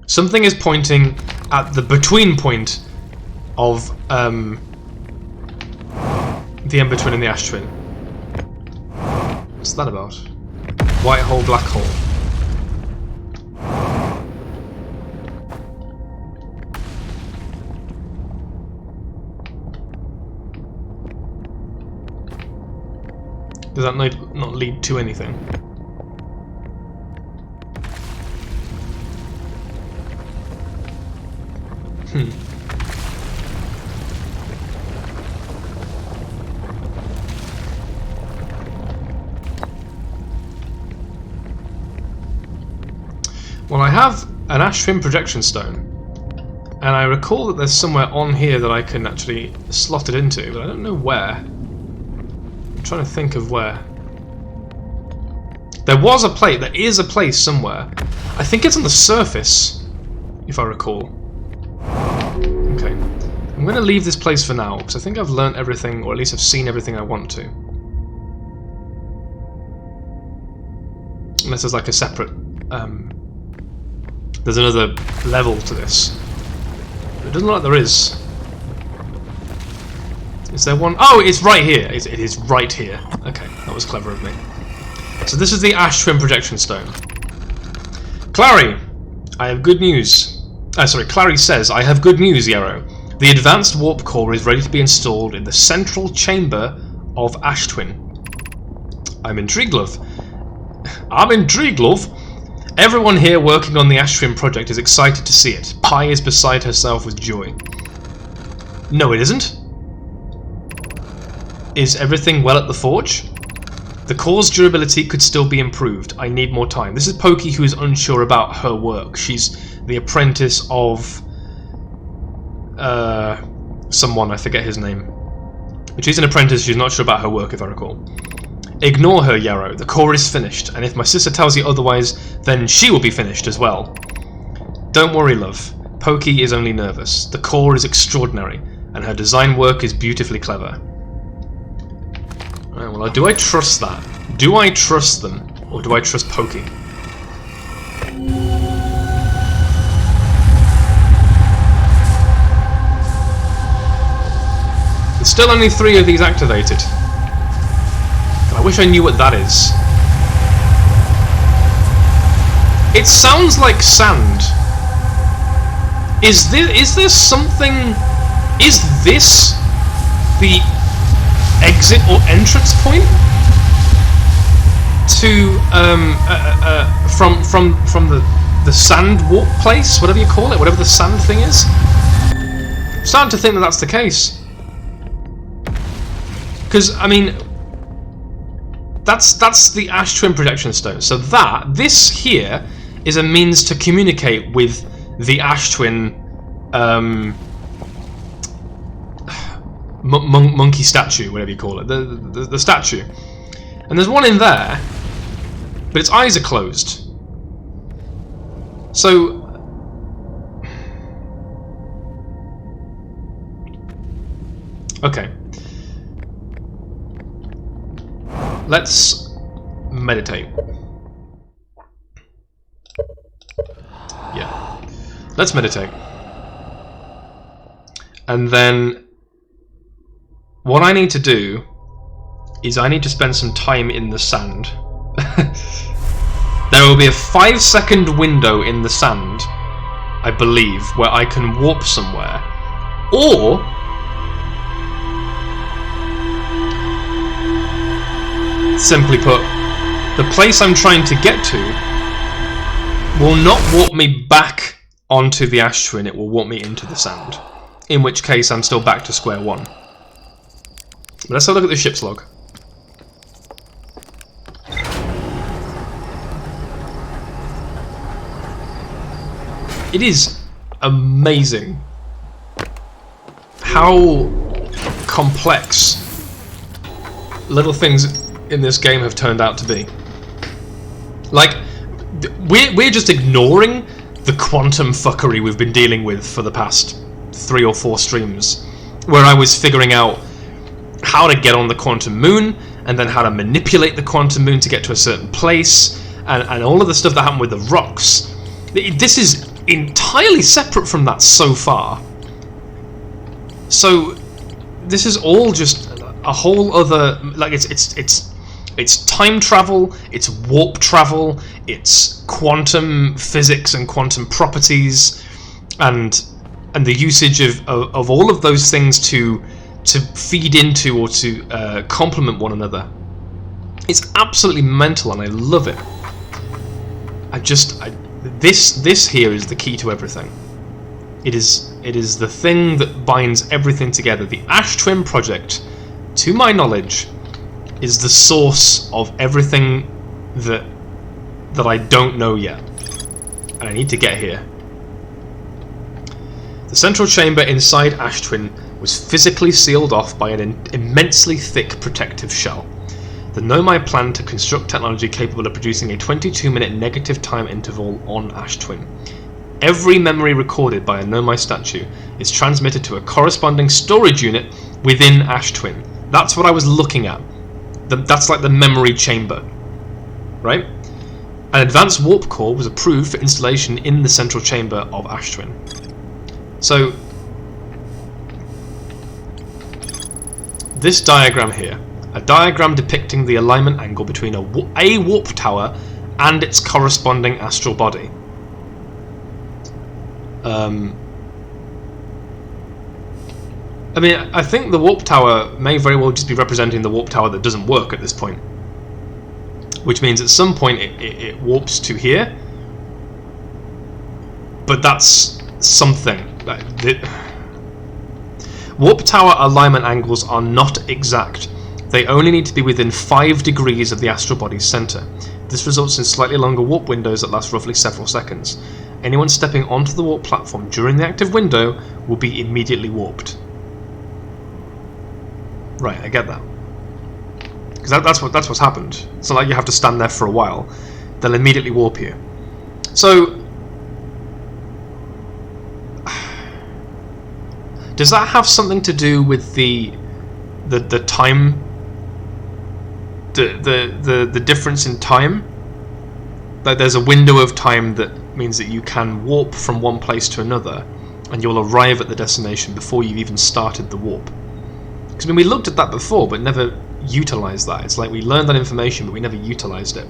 Something is pointing at the between point of the Ember Twin and the Ash Twin. What's that about? White hole, black hole. Does that not lead to anything? Well, I have an ash twin projection stone, and I recall that there's somewhere on here that I can actually slot it into, but I don't know where. I'm trying to think of where. There was a place. There is a place somewhere. I think it's on the surface, if I recall. Okay. I'm going to leave this place for now, because I think I've learnt everything, or at least I've seen everything I want to. Unless there's like a separate... there's another level to this. It doesn't look like there is. Is there one? Oh, it's right here. It is right here. Okay, that was clever of me. So this is the ash twin projection stone. Clary, I have good news. Clary says, I have good news, Yarrow. The advanced warp core is ready to be installed in the central chamber of Ash Twin. I'm intrigued, love. I'm intrigued, love. Everyone here working on the Ash Twin project is excited to see it. Pi is beside herself with joy. No, it isn't. Is everything well at the forge? The core's durability could still be improved. I need more time. This is Pokey, who is unsure about her work. She's the apprentice of... someone, I forget his name. But she's an apprentice, she's not sure about her work, if I recall. Ignore her, Yarrow. The core is finished, and if my sister tells you otherwise, then she will be finished as well. Don't worry, love. Pokey is only nervous. The core is extraordinary, and her design work is beautifully clever. Right, well, do I trust that? Do I trust them, or do I trust Pokey? There's still only 3 of these activated. I wish I knew what that is. It sounds like sand. Is this something... Is this the exit or entrance point to from the sand warp place, whatever you call it, whatever the sand thing is? I'm starting to think that that's the case. Because I mean, that's the Ash Twin projection stone. So this here is a means to communicate with the Ash Twin monkey statue, whatever you call it, the statue. And there's one in there, but its eyes are closed. So okay, let's meditate. Yeah, let's meditate. And then what I need to do is I need to spend some time in the sand. There will be a 5-second window in the sand, I believe, where I can warp somewhere. Or simply put, the place I'm trying to get to will not warp me back onto the Ash Twin, it will warp me into the sand. In which case I'm still back to square one. But let's have a look at the ship's log. It is amazing how complex little things in this game have turned out to be. Like, we're just ignoring the quantum fuckery we've been dealing with for the past 3 or 4 streams, where I was figuring out how to get on the quantum moon, and then how to manipulate the quantum moon to get to a certain place, and all of the stuff that happened with the rocks. This is entirely separate from that so far. So this is all just a whole other, like, it's time travel, it's warp travel, it's quantum physics and quantum properties, and the usage of all of those things to feed into or to complement one another. It's absolutely mental, and I love it. This here is the key to everything. It is the thing that binds everything together. The Ash Twin project, to my knowledge, is the source of everything that I don't know yet. and I need to get here. The central chamber inside Ash Twin was physically sealed off by an immensely thick protective shell. The Nomai planned to construct technology capable of producing a 22-minute negative time interval on Ash Twin. Every memory recorded by a Nomai statue is transmitted to a corresponding storage unit within Ash Twin. That's what I was looking at. That's like the memory chamber, right? An advanced warp core was approved for installation in the central chamber of Ash Twin. So, this diagram here, a diagram depicting the alignment angle between a warp tower and its corresponding astral body. I mean, I think the warp tower may very well just be representing the warp tower that doesn't work at this point. Which means at some point it warps to here. But that's something. Warp tower alignment angles are not exact. They only need to be within 5 degrees of the astral body's centre. This results in slightly longer warp windows that last roughly several seconds. Anyone stepping onto the warp platform during the active window will be immediately warped. Right, I get that. Because that's what's happened. It's not like you have to stand there for a while. They'll immediately warp you. So, does that have something to do with the time? The difference in time? Like there's a window of time that means that you can warp from one place to another, and you'll arrive at the destination before you've even started the warp. Because I mean, we looked at that before, but never utilized that. It's like we learned that information, but we never utilized it.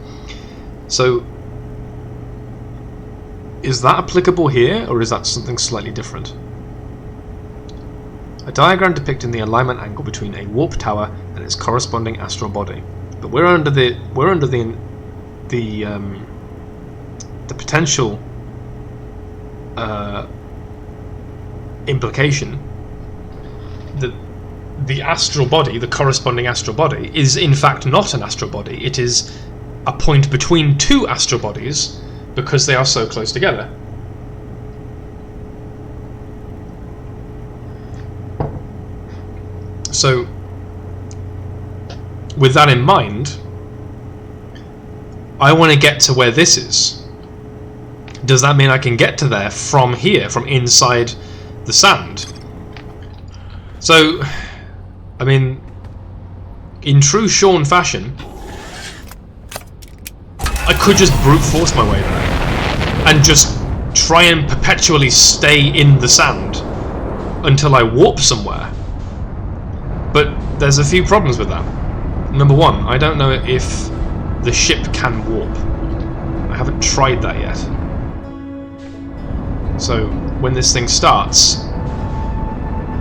So, is that applicable here, or is that something slightly different? A diagram depicting the alignment angle between a warp tower and its corresponding astral body. But we're under the potential implication that the astral body, the corresponding astral body, is in fact not an astral body. It is a point between two astral bodies because they are so close together. So, with that in mind, I want to get to where this is. Does that mean I can get to there from here, from inside the sand? So, I mean, in true Sean fashion, I could just brute force my way there and just try and perpetually stay in the sand until I warp somewhere. But there's a few problems with that. Number one, I don't know if the ship can warp. I haven't tried that yet. So when this thing starts,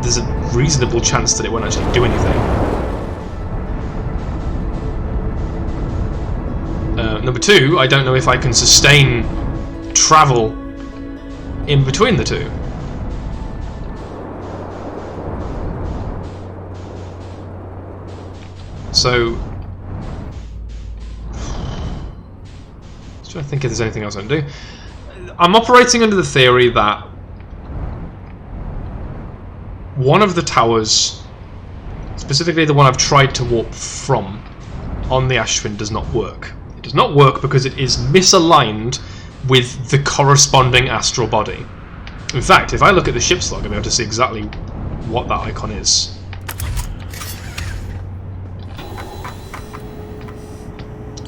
there's a reasonable chance that it won't actually do anything. Number two, I don't know if I can sustain travel in between the two. So, just trying to think if there's anything else I can do. I'm operating under the theory that one of the towers, specifically the one I've tried to warp from on the Ash Twin, does not work. It does not work because it is misaligned with the corresponding astral body. In fact, if I look at the ship's log, I'll be able to see exactly what that icon is.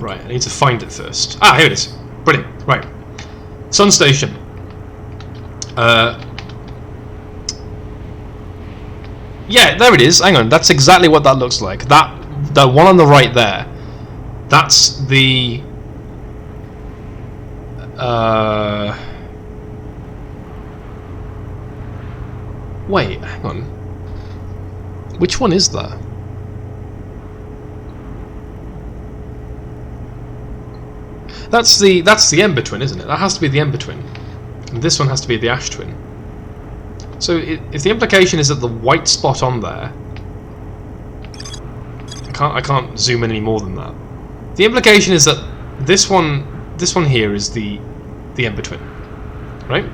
Right, I need to find it first. Ah, here it is. Brilliant. Right. Sun Station. Yeah, there it is. Hang on, that's exactly what that looks like. The one on the right there. That's the... Wait, hang on. Which one is that? That's the Ember Twin, isn't it? That has to be the Ember Twin. And this one has to be the Ash Twin. So if the implication is that the white spot on there, I can't zoom in any more than that. The implication is that this one here is the Ember Twin. right?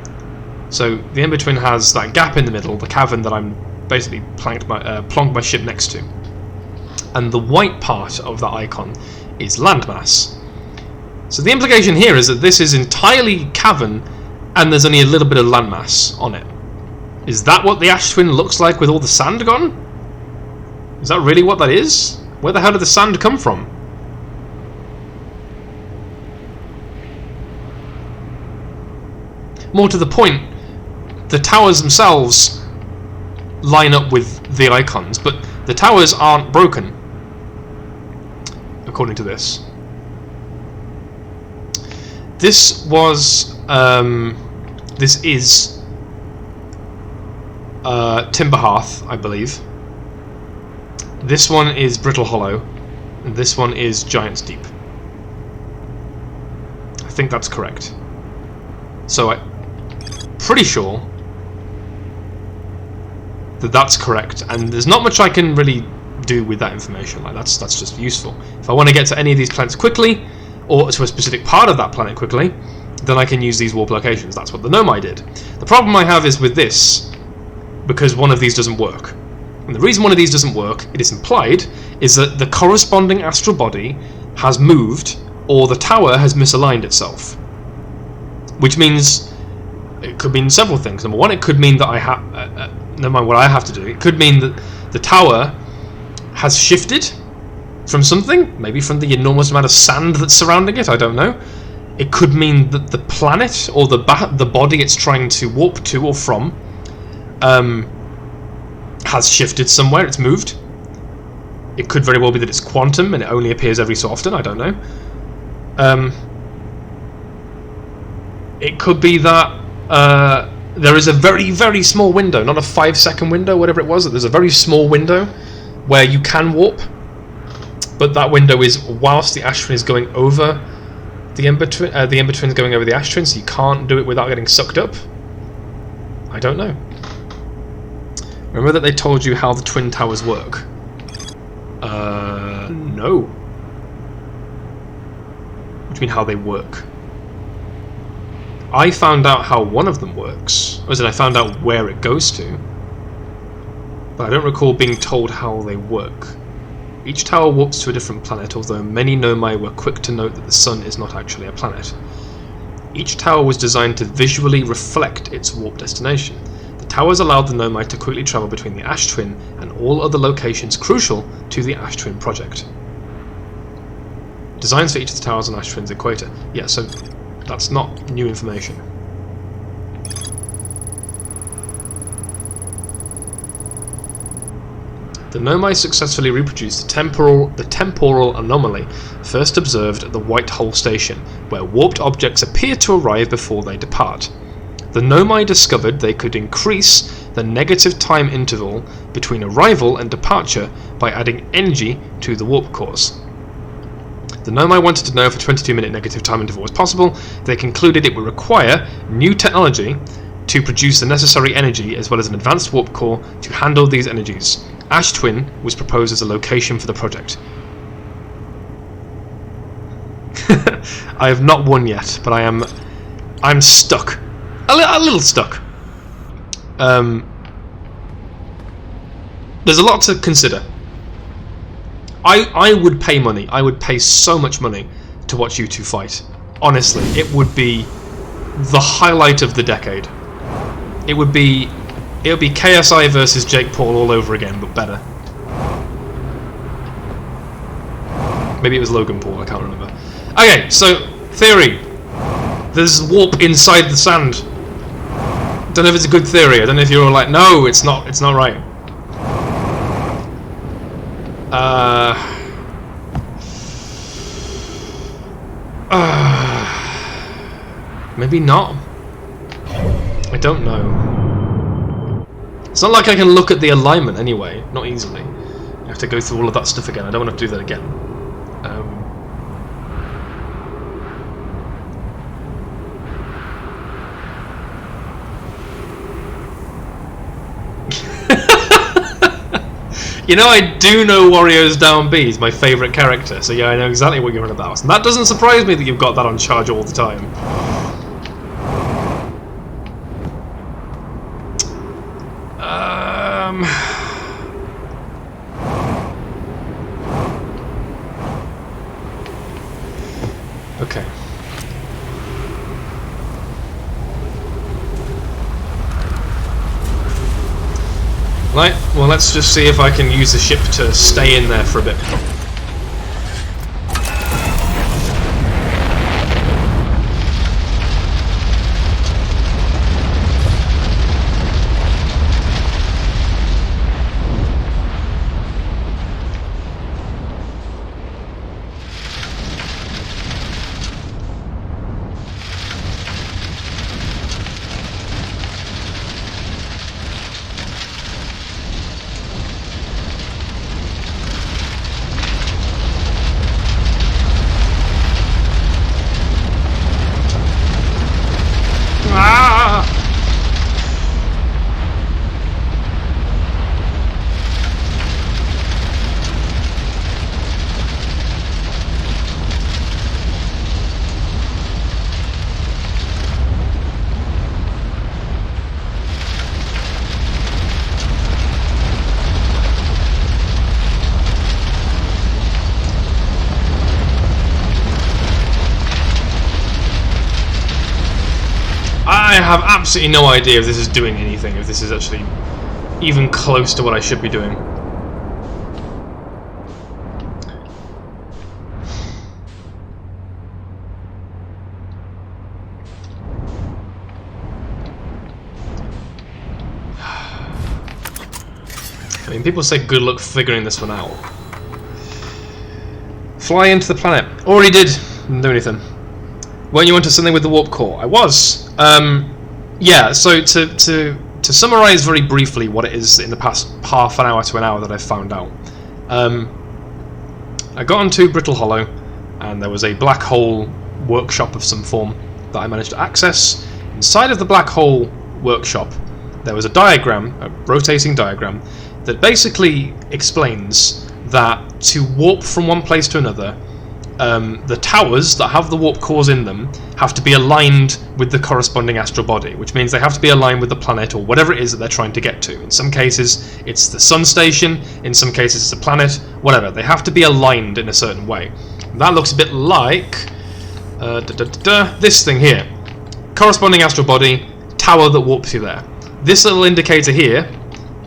So the in-between has that gap in the middle, the cavern that I'm basically plonked my ship next to. And the white part of that icon is landmass. So the implication here is that this is entirely cavern and there's only a little bit of landmass on it. Is that what the ash twin looks like with all the sand gone? Is that really what that is? Where the hell did the sand come from? More to the point, the towers themselves line up with the icons, but the towers aren't broken, according to this. This was, this is Timber Hearth, I believe. This one is Brittle Hollow, and this one is Giant's Deep. I think that's correct. So I'm pretty sure that that's correct, and there's not much I can really do with that information. Like that's just useful. If I want to get to any of these planets quickly, or to a specific part of that planet quickly, then I can use these warp locations. That's what the Nomai did. The problem I have is with this, because one of these doesn't work. And the reason one of these doesn't work, it is implied, is that the corresponding astral body has moved, or the tower has misaligned itself. Which means, it could mean several things. Number one, it could mean that I have, never mind what I have to do, it could mean that the tower has shifted from something, maybe from the enormous amount of sand that's surrounding it, I don't know. It could mean that the planet, or the body it's trying to warp to or from, has shifted somewhere, it's moved. It could very well be that it's quantum and it only appears every so often, I don't know. It could be that there is a very, very small window, not a 5-second window, whatever it was, that there's a very small window where you can warp, but that window is whilst the ash twin is going over the in-between, the in-between is going over the ash twin, so you can't do it without getting sucked up. I don't know. Remember that they told you how the twin towers work? No. What do you mean how they work? I found out how one of them works. Or is it I found out where it goes to? But I don't recall being told how they work. Each tower warps to a different planet, although many Nomai were quick to note that the sun is not actually a planet. Each tower was designed to visually reflect its warp destination. The towers allowed the Nomai to quickly travel between the ash twin and all other locations crucial to the ash twin project. Designs for each of the towers on ash twin's equator. Yeah, so that's not new information. The Nomai successfully reproduced the temporal anomaly first observed at the White Hole Station, where warped objects appear to arrive before they depart. The Nomai discovered they could increase the negative time interval between arrival and departure by adding energy to the warp course. The Nomai wanted to know if a 22-minute negative time interval was possible. They concluded it would require new technology to produce the necessary energy as well as an advanced warp core to handle these energies. Ash Twin was proposed as a location for the project. I have not won yet, but I'm stuck. A little stuck. There's a lot to consider. I would pay money. I would pay so much money to watch you two fight. Honestly, it would be the highlight of the decade. It would be KSI versus Jake Paul all over again, but better. Maybe it was Logan Paul, I can't remember. Okay, so, theory. There's warp inside the sand. Don't know if it's a good theory. I don't know if you're all like, no, it's not right. Maybe not. I don't know. It's not like I can look at the alignment anyway, not easily. I have to go through all of that stuff again. I don't want to do that again. You know, I do know Wario's Down B is my favourite character, so yeah, I know exactly what you're on about. And that doesn't surprise me that you've got that on charge all the time. Right, well let's just see if I can use the ship to stay in there for a bit. I have absolutely no idea if this is doing anything, if this is actually even close to what I should be doing. I mean, people say good luck figuring this one out. Fly into the planet. Already did. Didn't do anything. Weren't you onto something with the warp core? I was. Yeah, so to summarise very briefly what it is in the past half an hour to an hour that I've found out. I got onto Brittle Hollow, and there was a black hole workshop of some form that I managed to access. Inside of the black hole workshop, there was a diagram, a rotating diagram, that basically explains that to warp from one place to another, the towers that have the warp cores in them have to be aligned with the corresponding astral body, which means they have to be aligned with the planet or whatever it is that they're trying to get to. In some cases, it's the sun station, in some cases it's a planet, whatever. They have to be aligned in a certain way. That looks a bit like this thing here. Corresponding astral body, tower that warps you there. This little indicator here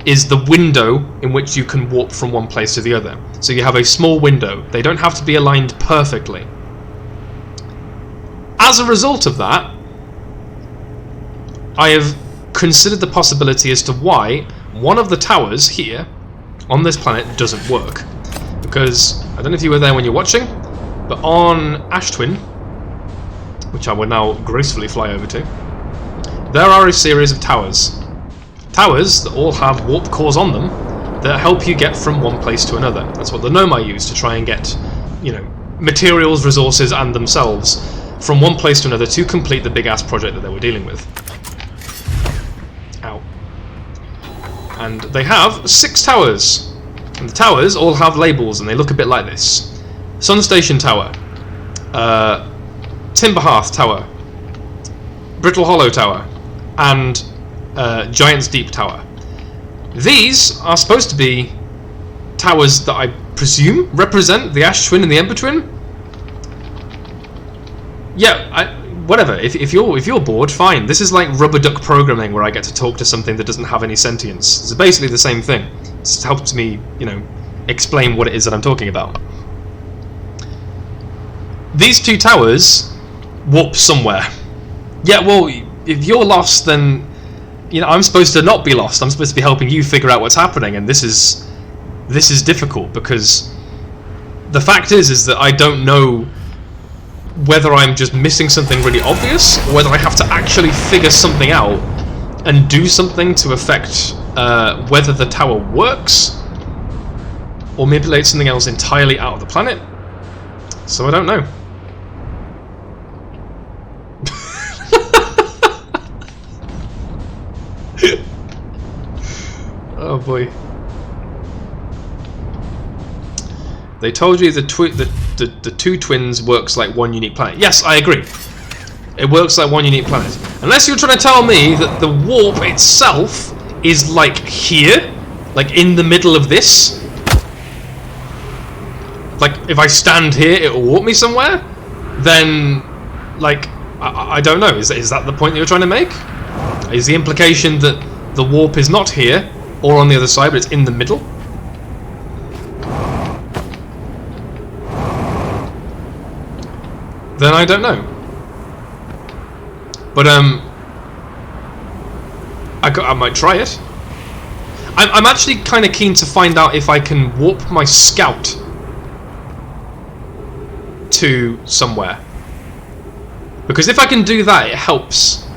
is the window in which you can warp from one place to the other. So you have a small window. They don't have to be aligned perfectly. As a result of that, I have considered the possibility as to why one of the towers here on this planet doesn't work. Because, I don't know if you were there when you're watching, but on Ash Twin, which I will now gracefully fly over to, there are a series of towers. Towers that all have warp cores on them that help you get from one place to another. That's what the Nomai use to try and get, you know, materials, resources, and themselves from one place to another to complete the big-ass project that they were dealing with. Ow. And they have 6 towers. And the towers all have labels, and they look a bit like this. Sun Station Tower. Timber Hearth Tower. Brittle Hollow Tower. And Giant's Deep Tower. These are supposed to be towers that I presume represent the Ash Twin and the Ember Twin. Yeah, whatever. If you're bored, fine. This is like rubber duck programming where I get to talk to something that doesn't have any sentience. It's basically the same thing. It just helps me, you know, explain what it is that I'm talking about. These 2 towers warp somewhere. Yeah, well, if you're lost, then you know, I'm supposed to not be lost. I'm supposed to be helping you figure out what's happening, and this is difficult because the fact is that I don't know whether I'm just missing something really obvious or whether I have to actually figure something out and do something to affect whether the tower works or manipulate something else entirely out of the planet. So I don't know. Oh boy. They told you the 2 twins works like one unique planet. Yes, I agree. It works like one unique planet. Unless you're trying to tell me that the warp itself is like here, like in the middle of this. Like if I stand here, it will warp me somewhere. Then, like, I don't know. Is that the point that you're trying to make? Is the implication that the warp is not here, or on the other side, but it's in the middle. Then I don't know. But I might try it. I'm actually kind of keen to find out if I can warp my scout to somewhere. Because if I can do that, it helps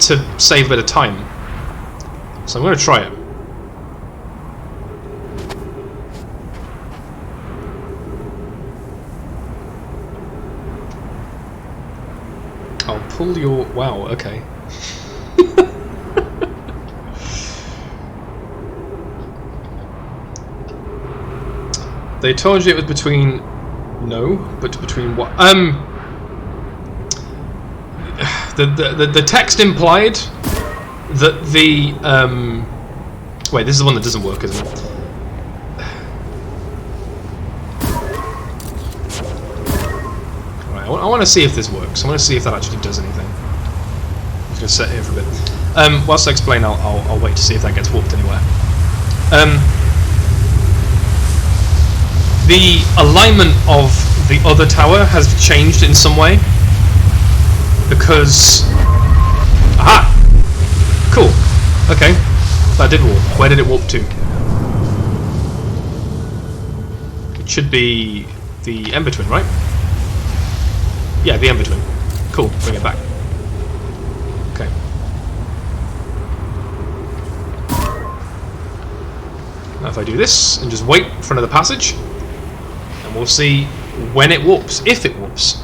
to save a bit of time. So I'm going to try it. I'll pull your... Wow, okay. They told you it was between... No, but between what? The text implied that the... Wait, this is the one that doesn't work, isn't it? Right, I want to see if this works. I want to see if that actually does anything. I'm just going to sit here for a bit. Whilst I explain, I'll wait to see if that gets warped anywhere. The alignment of the other tower has changed in some way. Because... Aha! Cool. Okay. That did warp. Where did it warp to? It should be the Ember Twin, right? Yeah, the Ember Twin. Cool. Bring it back. Okay. Now if I do this and just wait for another passage, and we'll see when it warps, if it warps.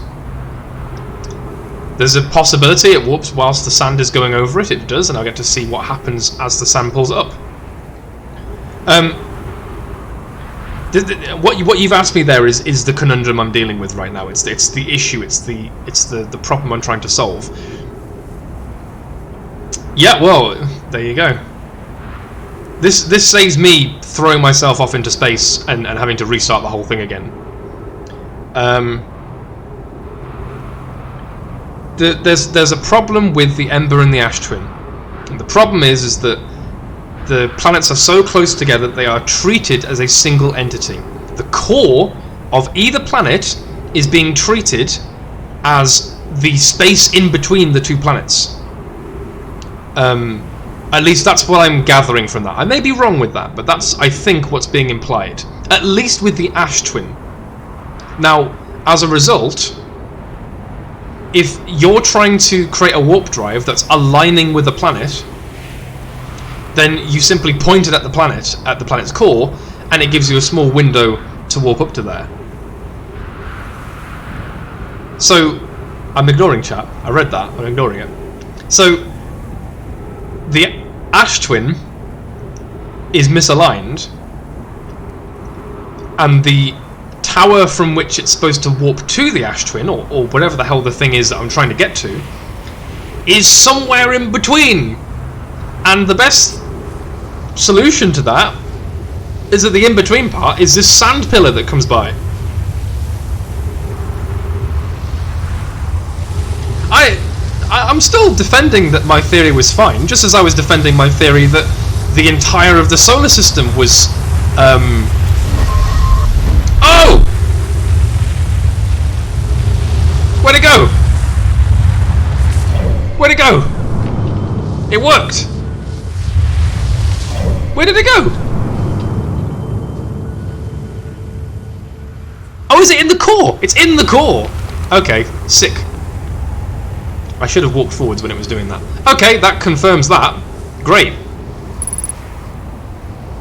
There's a possibility it warps whilst the sand is going over it. It does, and I'll get to see what happens as the sand pulls it up. What you've asked me there is the conundrum I'm dealing with right now. It's the issue. It's the problem I'm trying to solve. Yeah, well, there you go. This saves me throwing myself off into space and having to restart the whole thing again. There's a problem with the Ember and the Ash Twin. And the problem is that the planets are so close together that they are treated as a single entity. The core of either planet is being treated as the space in between the two planets. At least that's what I'm gathering from that. I may be wrong with that, but that's, I think, what's being implied. At least with the Ash Twin. Now, as a result, if you're trying to create a warp drive that's aligning with the planet, then you simply point it at the planet's core, and it gives you a small window to warp up to there. So, I'm ignoring chat. I read that, I'm ignoring it. So, the Ash Twin is misaligned, and the tower from which it's supposed to warp to the Ash Twin, or whatever the hell the thing is that I'm trying to get to, is somewhere in between. And the best solution to that is that the in-between part is this sand pillar that comes by. I'm still defending that my theory was fine, just as I was defending my theory that the entire of the solar system was... Oh! Where'd it go? Where'd it go? It worked! Where did it go? Oh, is it in the core? It's in the core! Okay, sick. I should have walked forwards when it was doing that. Okay, that confirms that. Great.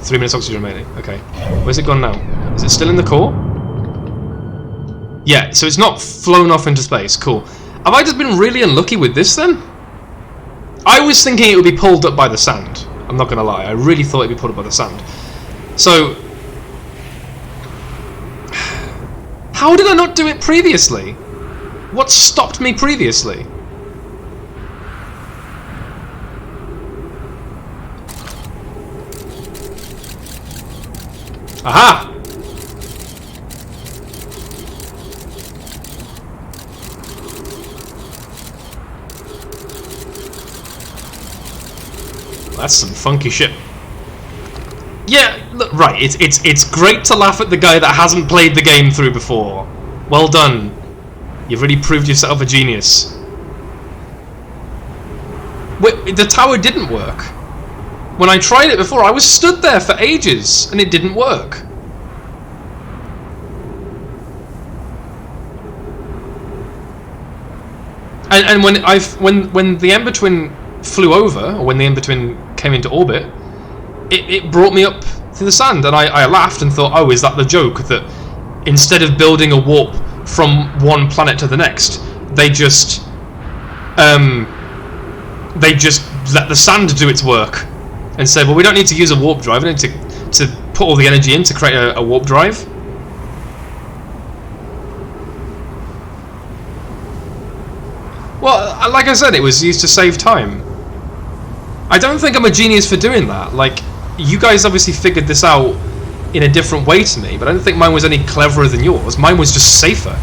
3 minutes oxygen remaining. Okay. Where's it gone now? Is it still in the core? Yeah, so it's not flown off into space. Cool. Have I just been really unlucky with this then? I was thinking it would be pulled up by the sand. I'm not going to lie. I really thought it would be pulled up by the sand. So... how did I not do it previously? What stopped me previously? Aha! That's some funky shit. Yeah, look, right. It's great to laugh at the guy that hasn't played the game through before. Well done. You've really proved yourself a genius. Wait, the tower didn't work. When I tried it before, I was stood there for ages and it didn't work. And when the Ember Twin flew over, or when the Ember Twin came into orbit, it brought me up through the sand, and I laughed and thought, oh, is that the joke, that instead of building a warp from one planet to the next, they just let the sand do its work and said, well, we don't need to use a warp drive, we need to put all the energy in to create a warp drive. Well, like I said, it was used to save time. I don't think I'm a genius for doing that. Like, you guys obviously figured this out in a different way to me, but I don't think mine was any cleverer than yours. Mine was just safer.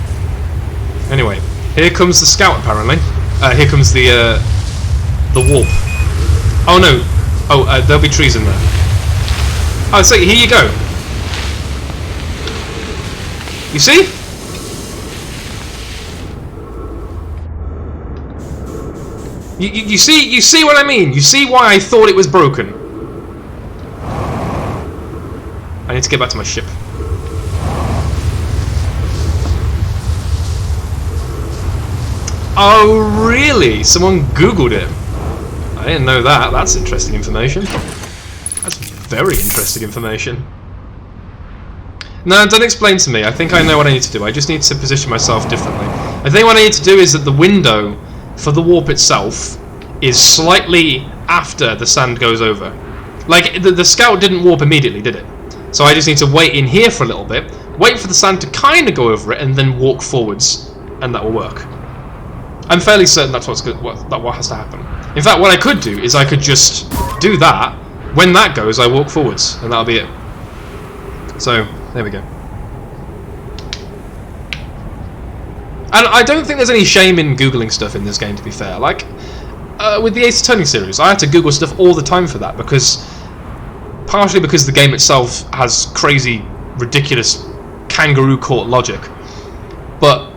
Anyway, here comes the scout, apparently. Here comes the warp. Oh no. Oh, there'll be trees in there. Oh, so here you go. You see? You see what I mean? You see why I thought it was broken? I need to get back to my ship. Oh, really? Someone Googled it. I didn't know that. That's interesting information. That's very interesting information. No, don't explain to me. I think I know what I need to do. I just need to position myself differently. I think what I need to do is that the window for the warp itself is slightly after the sand goes over. Like, the scout didn't warp immediately, did it? So I just need to wait in here for a little bit, wait for the sand to kind of go over it, and then walk forwards, and that will work. I'm fairly certain that's what has to happen. In fact, what I could do is I could just do that. When that goes, I walk forwards, and that'll be it. So, there we go. And I don't think there's any shame in Googling stuff in this game, to be fair. Like, with the Ace Attorney series, I had to Google stuff all the time for that, partially because the game itself has crazy, ridiculous kangaroo court logic, but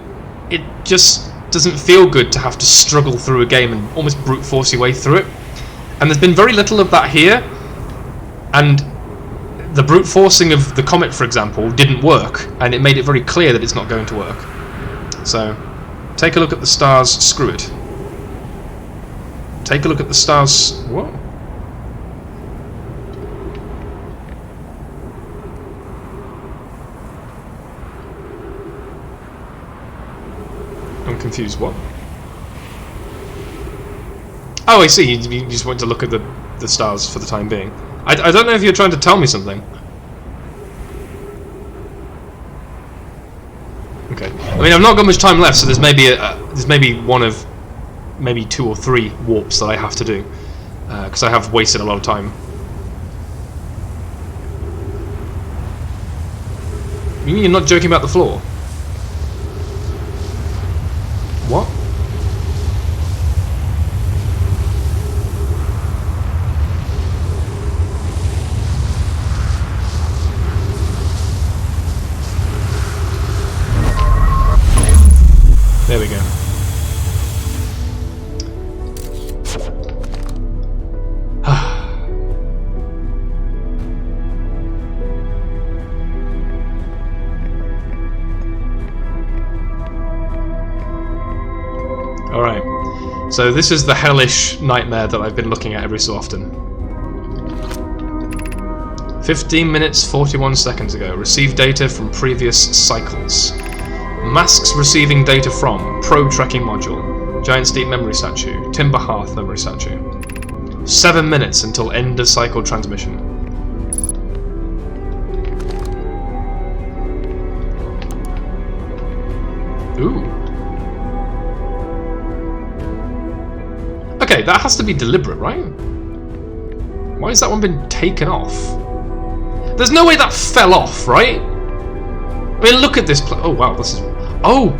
it just doesn't feel good to have to struggle through a game and almost brute force your way through it. And there's been very little of that here, and the brute forcing of the comet, for example, didn't work, and it made it very clear that it's not going to work. So, take a look at the stars, screw it. Take a look at the stars. What? I'm confused, what? Oh, I see, you just want to look at the stars for the time being. I don't know if you're trying to tell me something. Okay. I mean, I've not got much time left, so there's maybe one of maybe 2 or 3 warps that I have to do, because I have wasted a lot of time. You mean you're not joking about the floor? What? There we go. Alright, so this is the hellish nightmare that I've been looking at every so often. 15 minutes 41 seconds ago, received data from previous cycles. Masks receiving data from probe tracking module, Giant Steep memory statue, Timber Hearth memory statue. 7 minutes until end of cycle transmission. Ooh. Okay, that has to be deliberate, right? Why has that one been taken off? There's no way that fell off, right? I mean, look at this oh wow, this is... Oh!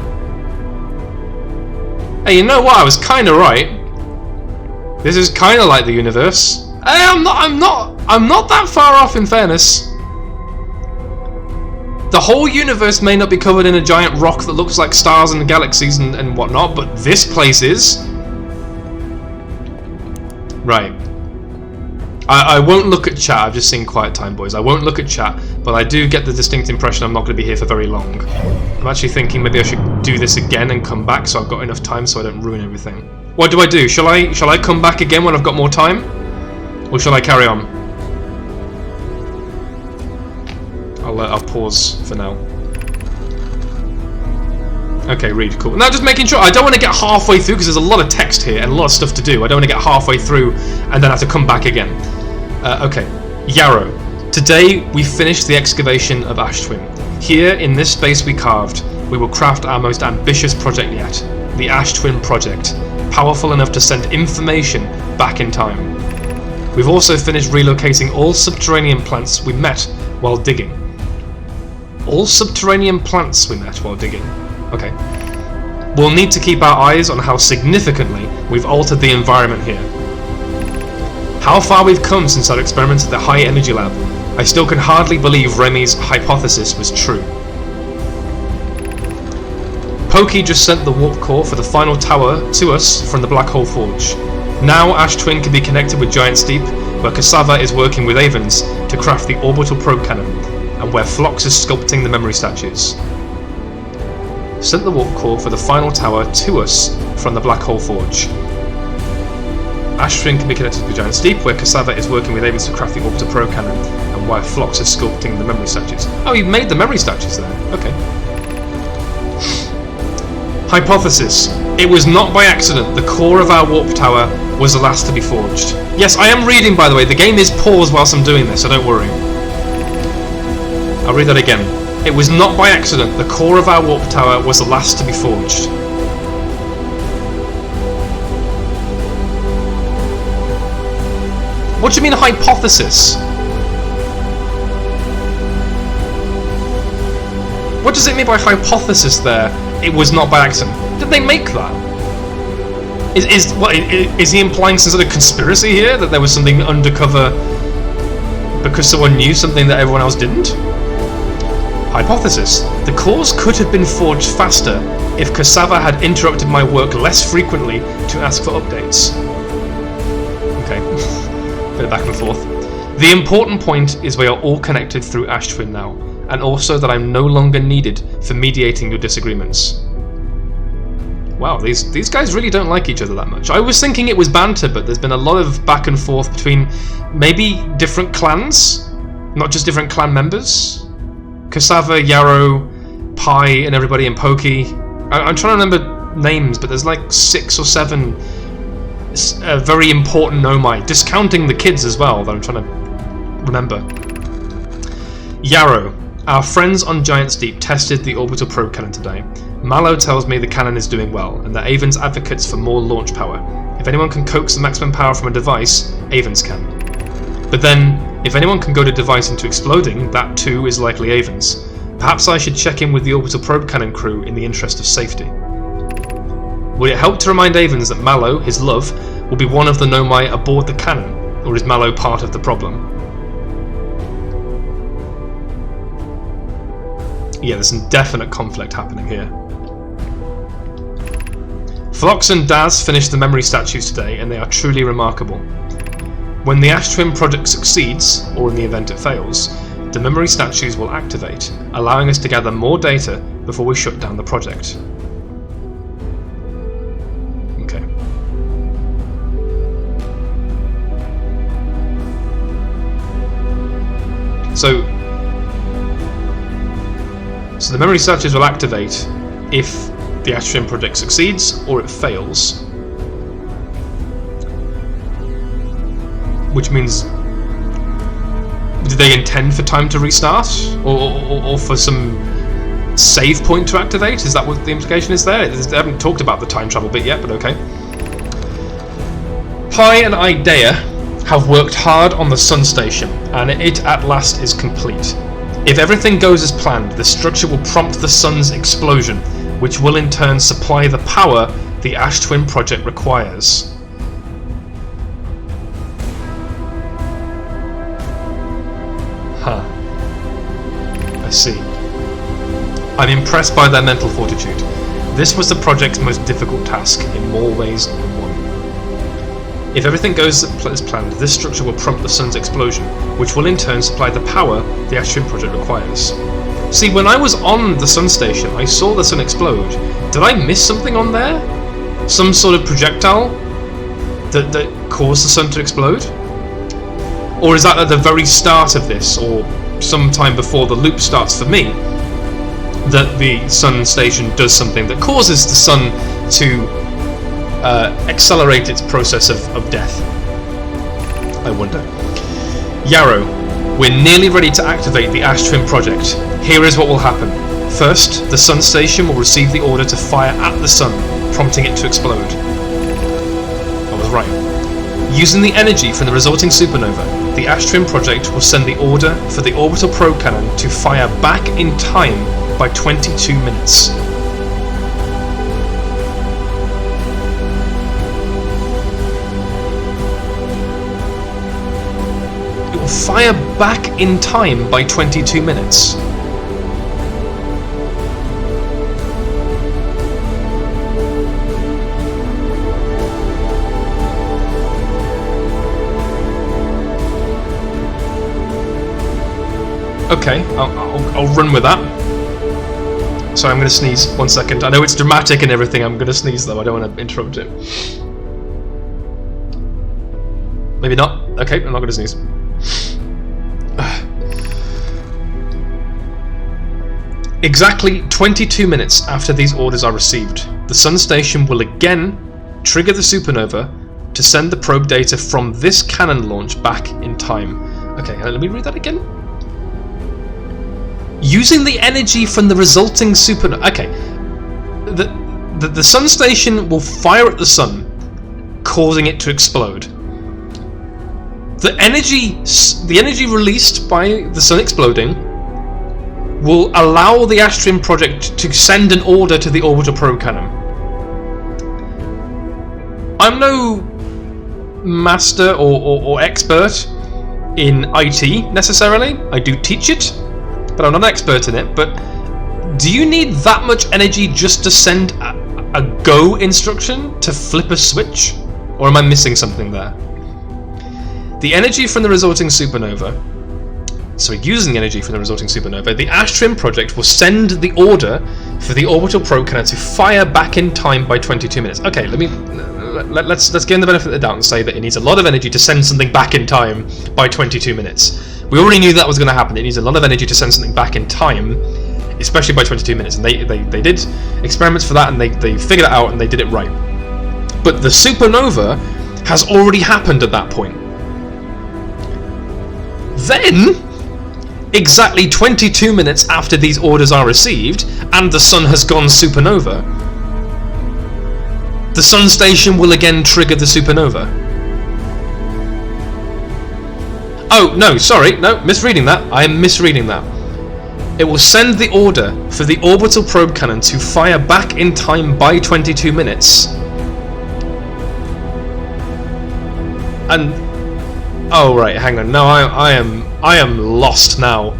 Hey, you know what? I was kinda right. This is kinda like the universe. Hey, I'm not... I'm not that far off, in fairness. The whole universe may not be covered in a giant rock that looks like stars and galaxies and whatnot, but this place is. Right. I won't look at chat. I've just seen Quiet Time Boys. I won't look at chat, but I do get the distinct impression I'm not going to be here for very long. I'm actually thinking maybe I should do this again and come back so I've got enough time so I don't ruin everything. What do I do? Shall I come back again when I've got more time? Or shall I carry on? I'll pause for now. Okay, read, cool. Now just making sure, I don't want to get halfway through because there's a lot of text here and a lot of stuff to do. I don't want to get halfway through and then have to come back again. Okay, Yarrow. Today we finished the excavation of Ash Twin. Here, in this space we carved, we will craft our most ambitious project yet. The Ash Twin Project. Powerful enough to send information back in time. We've also finished relocating all subterranean plants we met while digging. All subterranean plants we met while digging. Okay. We'll need to keep our eyes on how significantly we've altered the environment here. How far we've come since our experiments at the High Energy Lab. I still can hardly believe Remy's hypothesis was true. Pokey just sent the warp core for the final tower to us from the Black Hole Forge. Now Ash Twin can be connected with Giant Steep, where Cassava is working with Avens to craft the orbital probe cannon, and where Phlox is sculpting the memory statues. Sent the warp core for the final tower to us from the Black Hole Forge. Ash Twin can be connected with Giant Steep, where Cassava is working with Avens to craft the orbital probe cannon, and where Phlox is sculpting the memory statues. Oh, he made the memory statues there. Okay. Hypothesis. It was not by accident. The core of our warp tower was the last to be forged. Yes, I am reading, by the way. The game is paused whilst I'm doing this, so don't worry. I'll read that again. It was not by accident. The core of our warp tower was the last to be forged. What do you mean hypothesis? What does it mean by hypothesis there? It was not by accident. Did they make that? Is he implying some sort of conspiracy here? That there was something undercover because someone knew something that everyone else didn't? Hypothesis. The cores could have been forged faster if Cassava had interrupted my work less frequently to ask for updates. Okay. Bit of back and forth. The important point is we are all connected through Ash Twin now, and also that I'm no longer needed for mediating your disagreements. Wow, these guys really don't like each other that much. I was thinking it was banter, but there's been a lot of back and forth between maybe different clans, not just different clan members. Cassava, Yarrow, Pi, and everybody in Pokey. I'm trying to remember names, but there's like 6 or 7 very important Nomai, discounting the kids as well, that I'm trying to remember. Yarrow. Our friends on Giant Steep tested the orbital probe cannon today. Mallow tells me the cannon is doing well, and that Avens advocates for more launch power. If anyone can coax the maximum power from a device, Avens can. But then, if anyone can goad a device into exploding, that too is likely Avens. Perhaps I should check in with the orbital probe cannon crew in the interest of safety. Would it help to remind Avens that Mallow, his love, will be one of the Nomai aboard the cannon, or is Mallow part of the problem? Yeah, there's some definite conflict happening here. Phlox and Daz finished the memory statues today, and they are truly remarkable. When the Ash Twin project succeeds, or in the event it fails, the memory statues will activate, allowing us to gather more data before we shut down the project. Okay. So the memory statues will activate if the Ash Twin project succeeds or it fails. Which means, did they intend for time to restart? Or for some save point to activate? Is that what the implication is there? They haven't talked about the time travel bit yet, but okay. Pi and Idea have worked hard on the Sun Station, and it at last is complete. If everything goes as planned, the structure will prompt the Sun's explosion, which will in turn supply the power the Ash Twin project requires. Huh. I see. I'm impressed by their mental fortitude. This was the project's most difficult task, in more ways than one. If everything goes as planned, this structure will prompt the sun's explosion, which will in turn supply the power the Astrium project requires. See, when I was on the sun station, I saw the sun explode. Did I miss something on there? Some sort of projectile that caused the sun to explode? Or is that at the very start of this, or sometime before the loop starts for me, that the sun station does something that causes the sun to accelerate its process of death? I wonder. Yarrow, we're nearly ready to activate the Astrium project. Here is what will happen. First, the sun station will receive the order to fire at the sun, prompting it to explode. I was right. Using the energy from the resulting supernova, the Astrium project will send the order for the orbital probe cannon to fire back in time by 22 minutes. It will fire back in time by 22 minutes. Okay, I'll run with that. Sorry, I'm going to sneeze. 1 second. I know it's dramatic and everything. I'm going to sneeze though. I don't want to interrupt it. Maybe not. Okay, I'm not going to sneeze. Exactly 22 minutes after these orders are received, the sun station will again trigger the supernova to send the probe data from this cannon launch back in time. Okay, let me read that again. Using the energy from the resulting supernova. Okay, the sun station will fire at the sun, causing it to explode. The energy released by the sun exploding will allow the Astrium project to send an order to the orbital probe cannon. I'm no master or expert in IT necessarily. I do teach it, but I'm not an expert in it. But do you need that much energy just to send a go instruction to flip a switch? Or am I missing something there? The energy from the resulting supernova, using the energy from the resulting supernova, the Astrium project will send the order for the orbital probe cannon to fire back in time by 22 minutes. Okay, let's give him the benefit of the doubt and say that it needs a lot of energy to send something back in time by 22 minutes. We already knew that was going to happen. It needs a lot of energy to send something back in time, especially by 22 minutes. And they did experiments for that, and they figured it out, and they did it right. But the supernova has already happened at that point. Then, exactly 22 minutes after these orders are received, and the sun has gone supernova, the sun station will again trigger the supernova. Oh, no, sorry, no, misreading that. I am misreading that. It will send the order for the orbital probe cannon to fire back in time by 22 minutes. And oh right, hang on. No, I am lost now.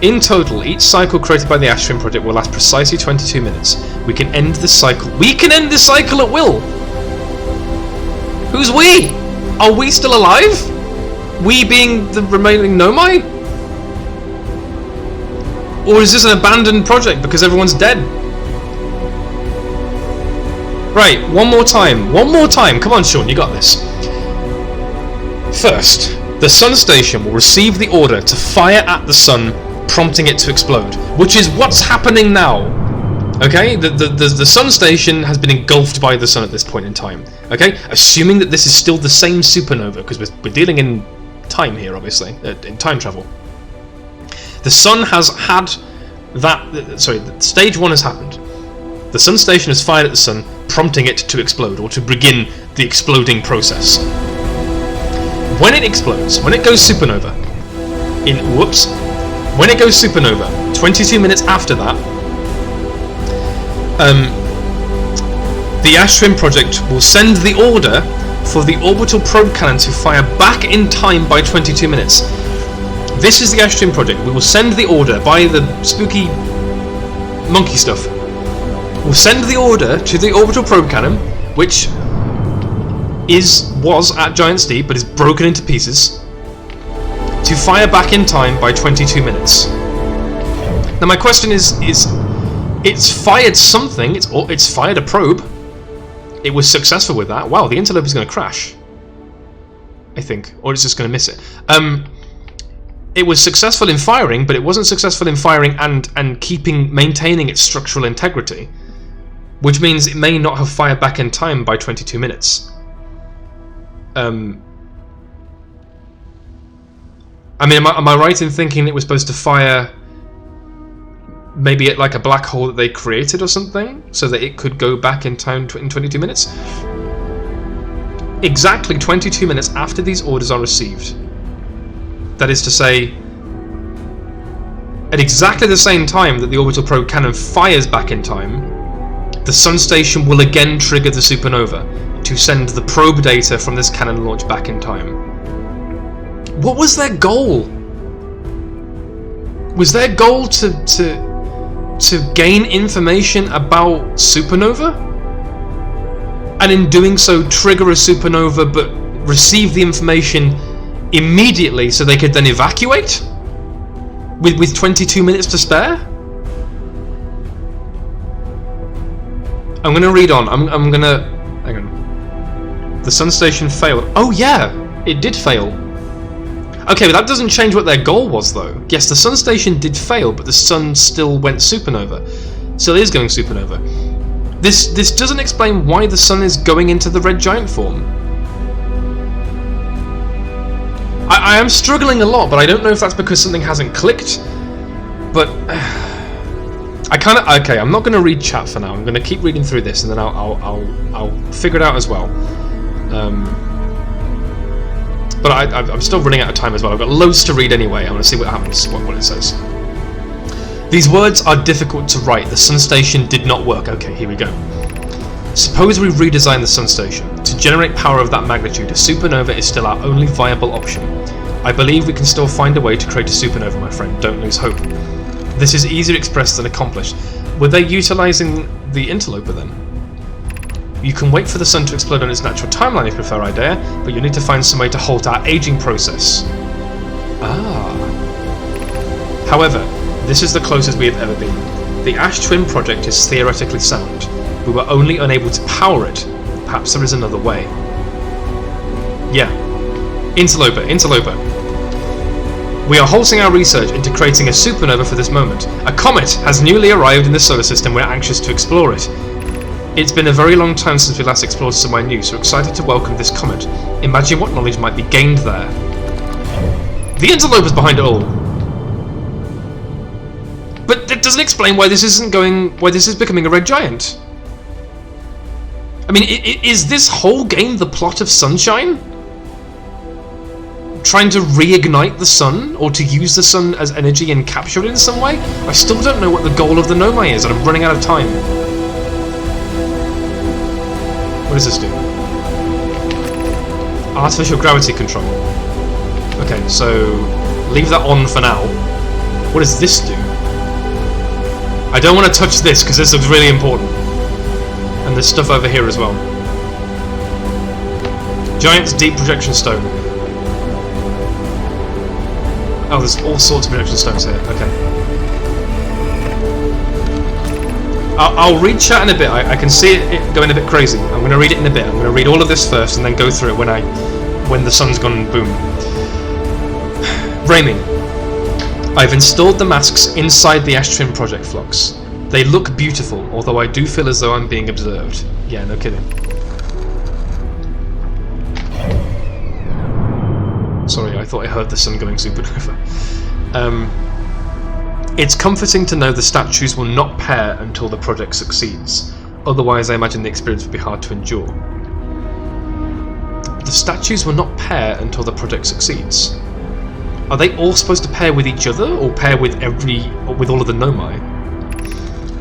In total, each cycle created by the Astrium project will last precisely 22 minutes. We can end this cycle. We can end this cycle at will. Who's we? Are we still alive? We being the remaining Nomai? Or is this an abandoned project because everyone's dead? Right, one more time. Come on, Sean, you got this. First, the sun station will receive the order to fire at the sun, prompting it to explode, which is what's happening now. Okay, the sun station has been engulfed by the sun at this point in time. Okay, assuming that this is still the same supernova, because we're dealing in time here, obviously, in time travel. The sun has had that. Stage 1 has happened. The sun station has fired at the sun, prompting it to explode, or to begin the exploding process. When it explodes, when it goes supernova, when it goes supernova, 22 minutes after that, the Astrium project will send the order for the orbital probe cannon to fire back in time by 22 minutes. This is the Ash Twin project. We will send the order by the spooky monkey stuff. We'll send the order to the orbital probe cannon, which was at Giant's Deep but is broken into pieces, to fire back in time by 22 minutes. Now my question is it's fired something, it's fired a probe. It was successful with that. Wow, the Interloper is going to crash, I think, or it's just going to miss it. It was successful in firing, but it wasn't successful in firing and maintaining its structural integrity, which means it may not have fired back in time by 22 minutes. I mean, am I right in thinking it was supposed to fire maybe at like a black hole that they created or something, so that it could go back in time in 22 minutes? Exactly 22 minutes after these orders are received. That is to say, at exactly the same time that the orbital probe cannon fires back in time, the Sun Station will again trigger the supernova to send the probe data from this cannon launch back in time. What was their goal? Was their goal to gain information about supernova? And in doing so trigger a supernova but receive the information immediately so they could then evacuate? With 22 minutes to spare? I'm gonna read on. I'm gonna... hang on. The Sun Station failed. Oh yeah! It did fail. Okay, but that doesn't change what their goal was, though. Yes, the Sun Station did fail, but the Sun still went supernova. Still is going supernova. This doesn't explain why the Sun is going into the red giant form. I am struggling a lot, but I don't know if that's because something hasn't clicked. But I kind of... okay, I'm not going to read chat for now. I'm going to keep reading through this, and then I'll figure it out as well. But I'm still running out of time as well. I've got loads to read anyway. I want to see what happens, what it says. These words are difficult to write. The Sun Station did not work. Okay, here we go. Suppose we redesign the Sun Station. To generate power of that magnitude, a supernova is still our only viable option. I believe we can still find a way to create a supernova, my friend. Don't lose hope. This is easier expressed than accomplished. Were they utilizing the Interloper then? You can wait for the Sun to explode on its natural timeline if you prefer, Idea, but you need to find some way to halt our aging process. Ah. However, this is the closest we have ever been. The Ash Twin project is theoretically sound. We were only unable to power it. Perhaps there is another way. Yeah. Interloper. We are halting our research into creating a supernova for this moment. A comet has newly arrived in the solar system. We're anxious to explore it. It's been a very long time since we last explored somewhere new, so excited to welcome this comet. Imagine what knowledge might be gained there. The Interloper's behind it all. But it doesn't explain why this is becoming a red giant. I mean, is this whole game the plot of Sunshine? Trying to reignite the sun, or to use the sun as energy and capture it in some way? I still don't know what the goal of the Nomai is, and I'm running out of time. What does this do? Artificial gravity control. Okay, so leave that on for now. What does this do? I don't want to touch this because this looks really important. And there's stuff over here as well. Giant's Deep projection stone. Oh, there's all sorts of projection stones here. Okay. I'll read chat in a bit. I can see it going a bit crazy. I'm going to read it in a bit. I'm going to read all of this first and then go through it when the sun's gone boom. Raimi. I've installed the masks inside the Ash Twin project flux. They look beautiful, although I do feel as though I'm being observed. Yeah, no kidding. Sorry, I thought I heard the sun going supernova. It's comforting to know the statues will not pair until the project succeeds. Otherwise, I imagine the experience would be hard to endure. The statues will not pair until the project succeeds. Are they all supposed to pair with each other, or pair with all of the Nomai?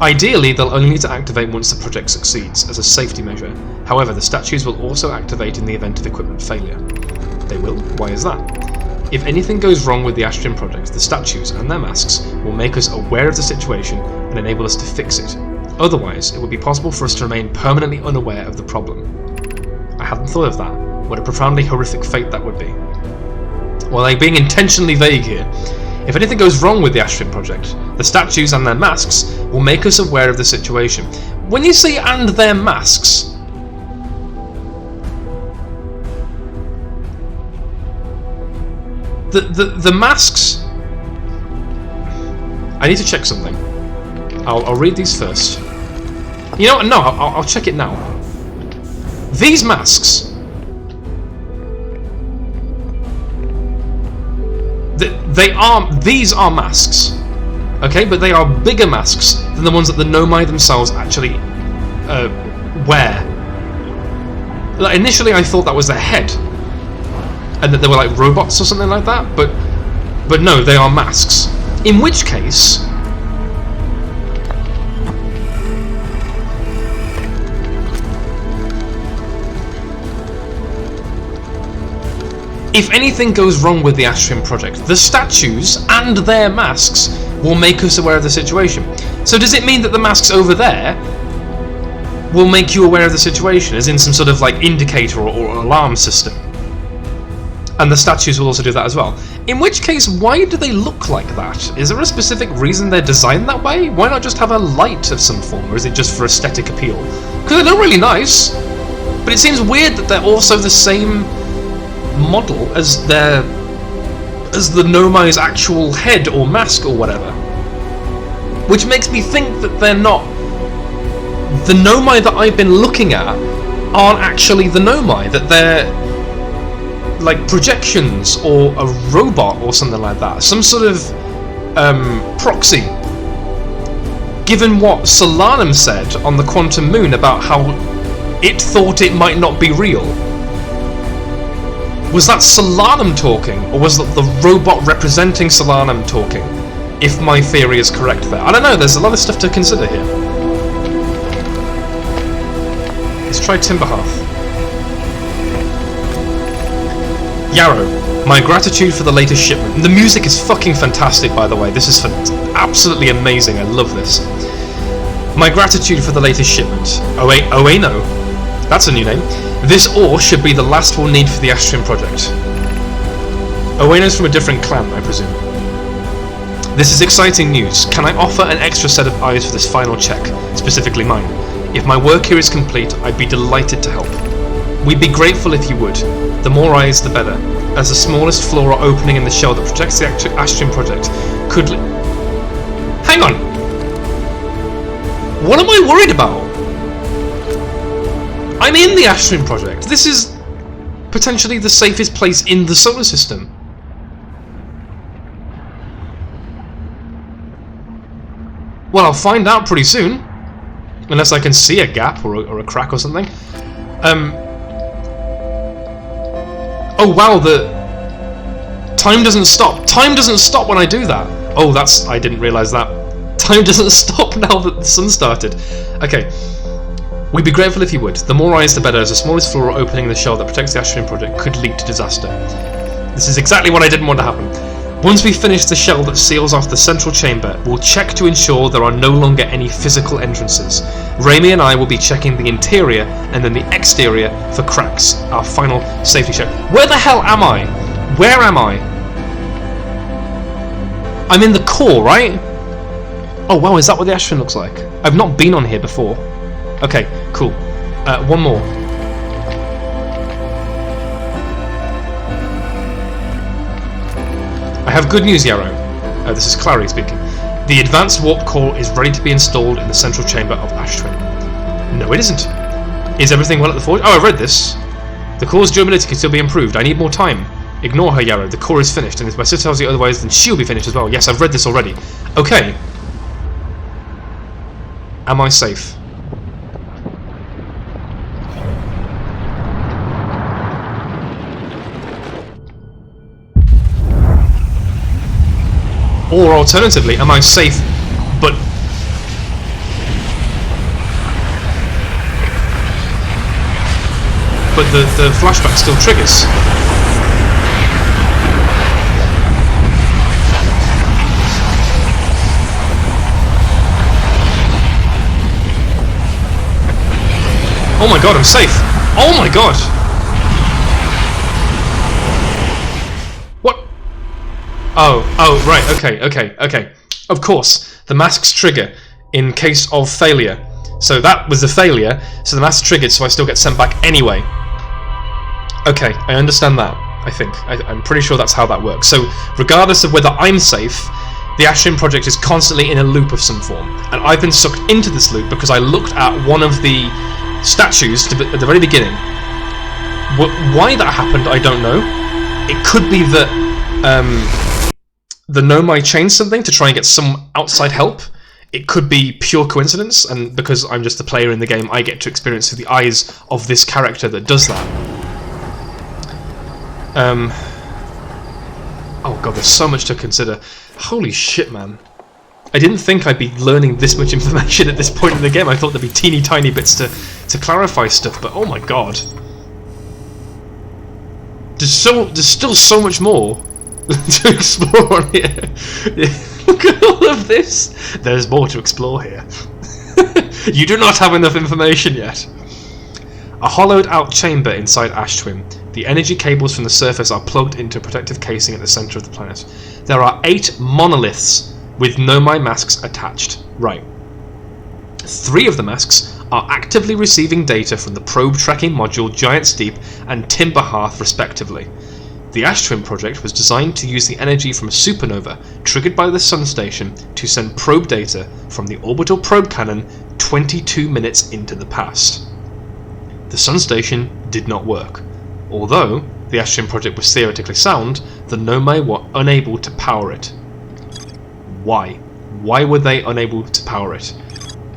Ideally, they'll only need to activate once the project succeeds, as a safety measure. However, the statues will also activate in the event of equipment failure. They will? Why is that? If anything goes wrong with the Astrium project, the statues and their masks will make us aware of the situation and enable us to fix it. Otherwise, it would be possible for us to remain permanently unaware of the problem. I hadn't thought of that. What a profoundly horrific fate that would be. Well, they're being intentionally vague here. If anything goes wrong with the Astrium project, the statues and their masks will make us aware of the situation. When you say "and their masks", the masks... I need to check something. I'll read these first. You know what? No, I'll check it now. These masks... These are masks, okay, but they are bigger masks than the ones that the Nomai themselves actually wear. Like, initially, I thought that was their head, and that they were like robots or something like that. But no, they are masks. In which case, if anything goes wrong with the Astrium project, the statues and their masks will make us aware of the situation. So does it mean that the masks over there will make you aware of the situation, as in some sort of like indicator or alarm system? And the statues will also do that as well. In which case, why do they look like that? Is there a specific reason they're designed that way? Why not just have a light of some form, or is it just for aesthetic appeal? Because they look really nice, but it seems weird that they're also the same model as the Nomai's actual head or mask or whatever, which makes me think that they're not the Nomai that I've been looking at. Aren't actually the Nomai, that they're like projections or a robot or something like that, some sort of proxy, given what Solanum said on the Quantum Moon about how it thought it might not be real. Was that Solanum talking, or was that the robot representing Solanum talking? If my theory is correct there. I don't know, there's a lot of stuff to consider here. Let's try Timberhearth. Yarrow, my gratitude for the latest shipment. The music is fucking fantastic, by the way. This is absolutely amazing, I love this. My gratitude for the latest shipment. Oeno. That's a new name. This ore should be the last we'll need for the Astrium project. Oeno's from a different clan, I presume. This is exciting news. Can I offer an extra set of eyes for this final check, specifically mine? If my work here is complete, I'd be delighted to help. We'd be grateful if you would. The more eyes, the better, as the smallest flaw or opening in the shell that protects the Astrium project could... Hang on! What am I worried about? I'm in the Astrium project. This is potentially the safest place in the solar system. Well, I'll find out pretty soon. Unless I can see a gap or a crack or something. Oh wow, the time doesn't stop. Time doesn't stop when I do that. Oh, I didn't realise that. Time doesn't stop now that the sun started. Okay. We'd be grateful if you would. The more eyes, the better, as the smallest flaw or opening in the shell that protects the Astrium project could lead to disaster. This is exactly what I didn't want to happen. Once we finish the shell that seals off the central chamber, we'll check to ensure there are no longer any physical entrances. Raimi and I will be checking the interior and then the exterior for cracks, our final safety check. Where the hell am I? Where am I? I'm in the core, right? Oh wow, is that what the Astrium looks like? I've not been on here before. Okay, cool. One more. I have good news, Yarrow. This is Clary speaking. The advanced warp core is ready to be installed in the central chamber of Ash Twin. No, it isn't. Is everything well at the forge? Oh, I read this. The core's durability can still be improved. I need more time. Ignore her, Yarrow. The core is finished, and if my sister tells you otherwise, then she'll be finished as well. Yes, I've read this already. Okay. Am I safe? Or alternatively, am I safe, but but the flashback still triggers. Oh my god, I'm safe! Oh my god! What? Oh, right, okay. Of course, the masks trigger in case of failure. So that was the failure, so the mask triggered, so I still get sent back anyway. Okay, I understand that, I think. I'm pretty sure that's how that works. So, regardless of whether I'm safe, the Ashtrim project is constantly in a loop of some form. And I've been sucked into this loop because I looked at one of the statues at the very beginning. Why that happened, I don't know. It could be that the Nomai changed something to try and get some outside help. It could be pure coincidence, and because I'm just a player in the game, I get to experience through the eyes of this character that does that. Oh god, there's so much to consider. Holy shit, man. I didn't think I'd be learning this much information at this point in the game. I thought there'd be teeny tiny bits to clarify stuff, but oh my god. There's still so much more to explore on here. Look at all of this. There's more to explore here. You do not have enough information yet. A hollowed out chamber inside Ashtrim. The energy cables from the surface are plugged into a protective casing at the center of the planet. There are 8 monoliths with Nomai masks attached. Right. 3 of the masks are actively receiving data from the probe tracking module Giant's Deep and Timber Hearth respectively. The Ashtrim project was designed to use the energy from a supernova triggered by the Sun Station to send probe data from the orbital probe cannon 22 minutes into the past. The Sun Station did not work. Although the Ashtrim project was theoretically sound, the Nomai were unable to power it. Why? Why were they unable to power it?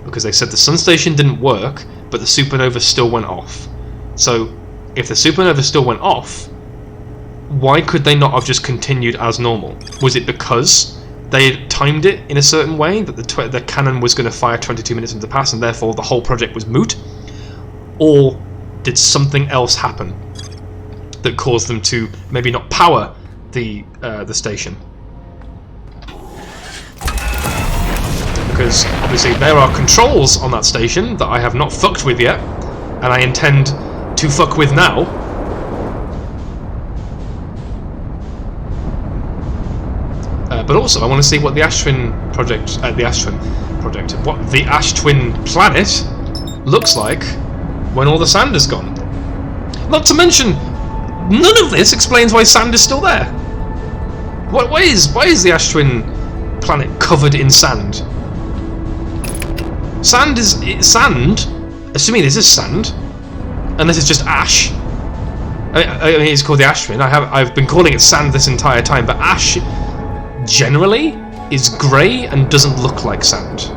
Because they said the Sun Station didn't work, but the supernova still went off. So, if the supernova still went off, why could they not have just continued as normal? Was it because they had timed it in a certain way, that the cannon was going to fire 22 minutes into the past and therefore the whole project was moot? Or did something else happen that caused them to maybe not power the station? Because obviously there are controls on that station that I have not fucked with yet, and I intend to fuck with now. But also I want to see what the Ashtrim project, what the Ashtwin planet looks like when all the sand is gone. Not to mention, none of this explains why sand is still there. Why is the Ashtwin planet covered in sand? Sand, assuming this is sand, unless it's just ash. I mean, it's called the Ashtwin. I've been calling it sand this entire time, but ash generally is grey and doesn't look like sand.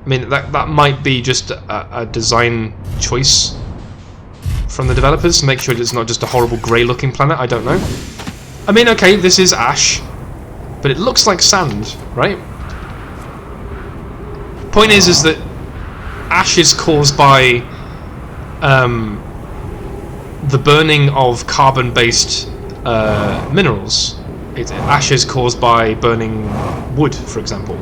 I mean, that might be just a design choice from the developers to make sure it's not just a horrible grey-looking planet. I don't know. I mean, okay, this is ash, but it looks like sand, right? Point is that ash is caused by the burning of carbon-based minerals. Ash is caused by burning wood, for example.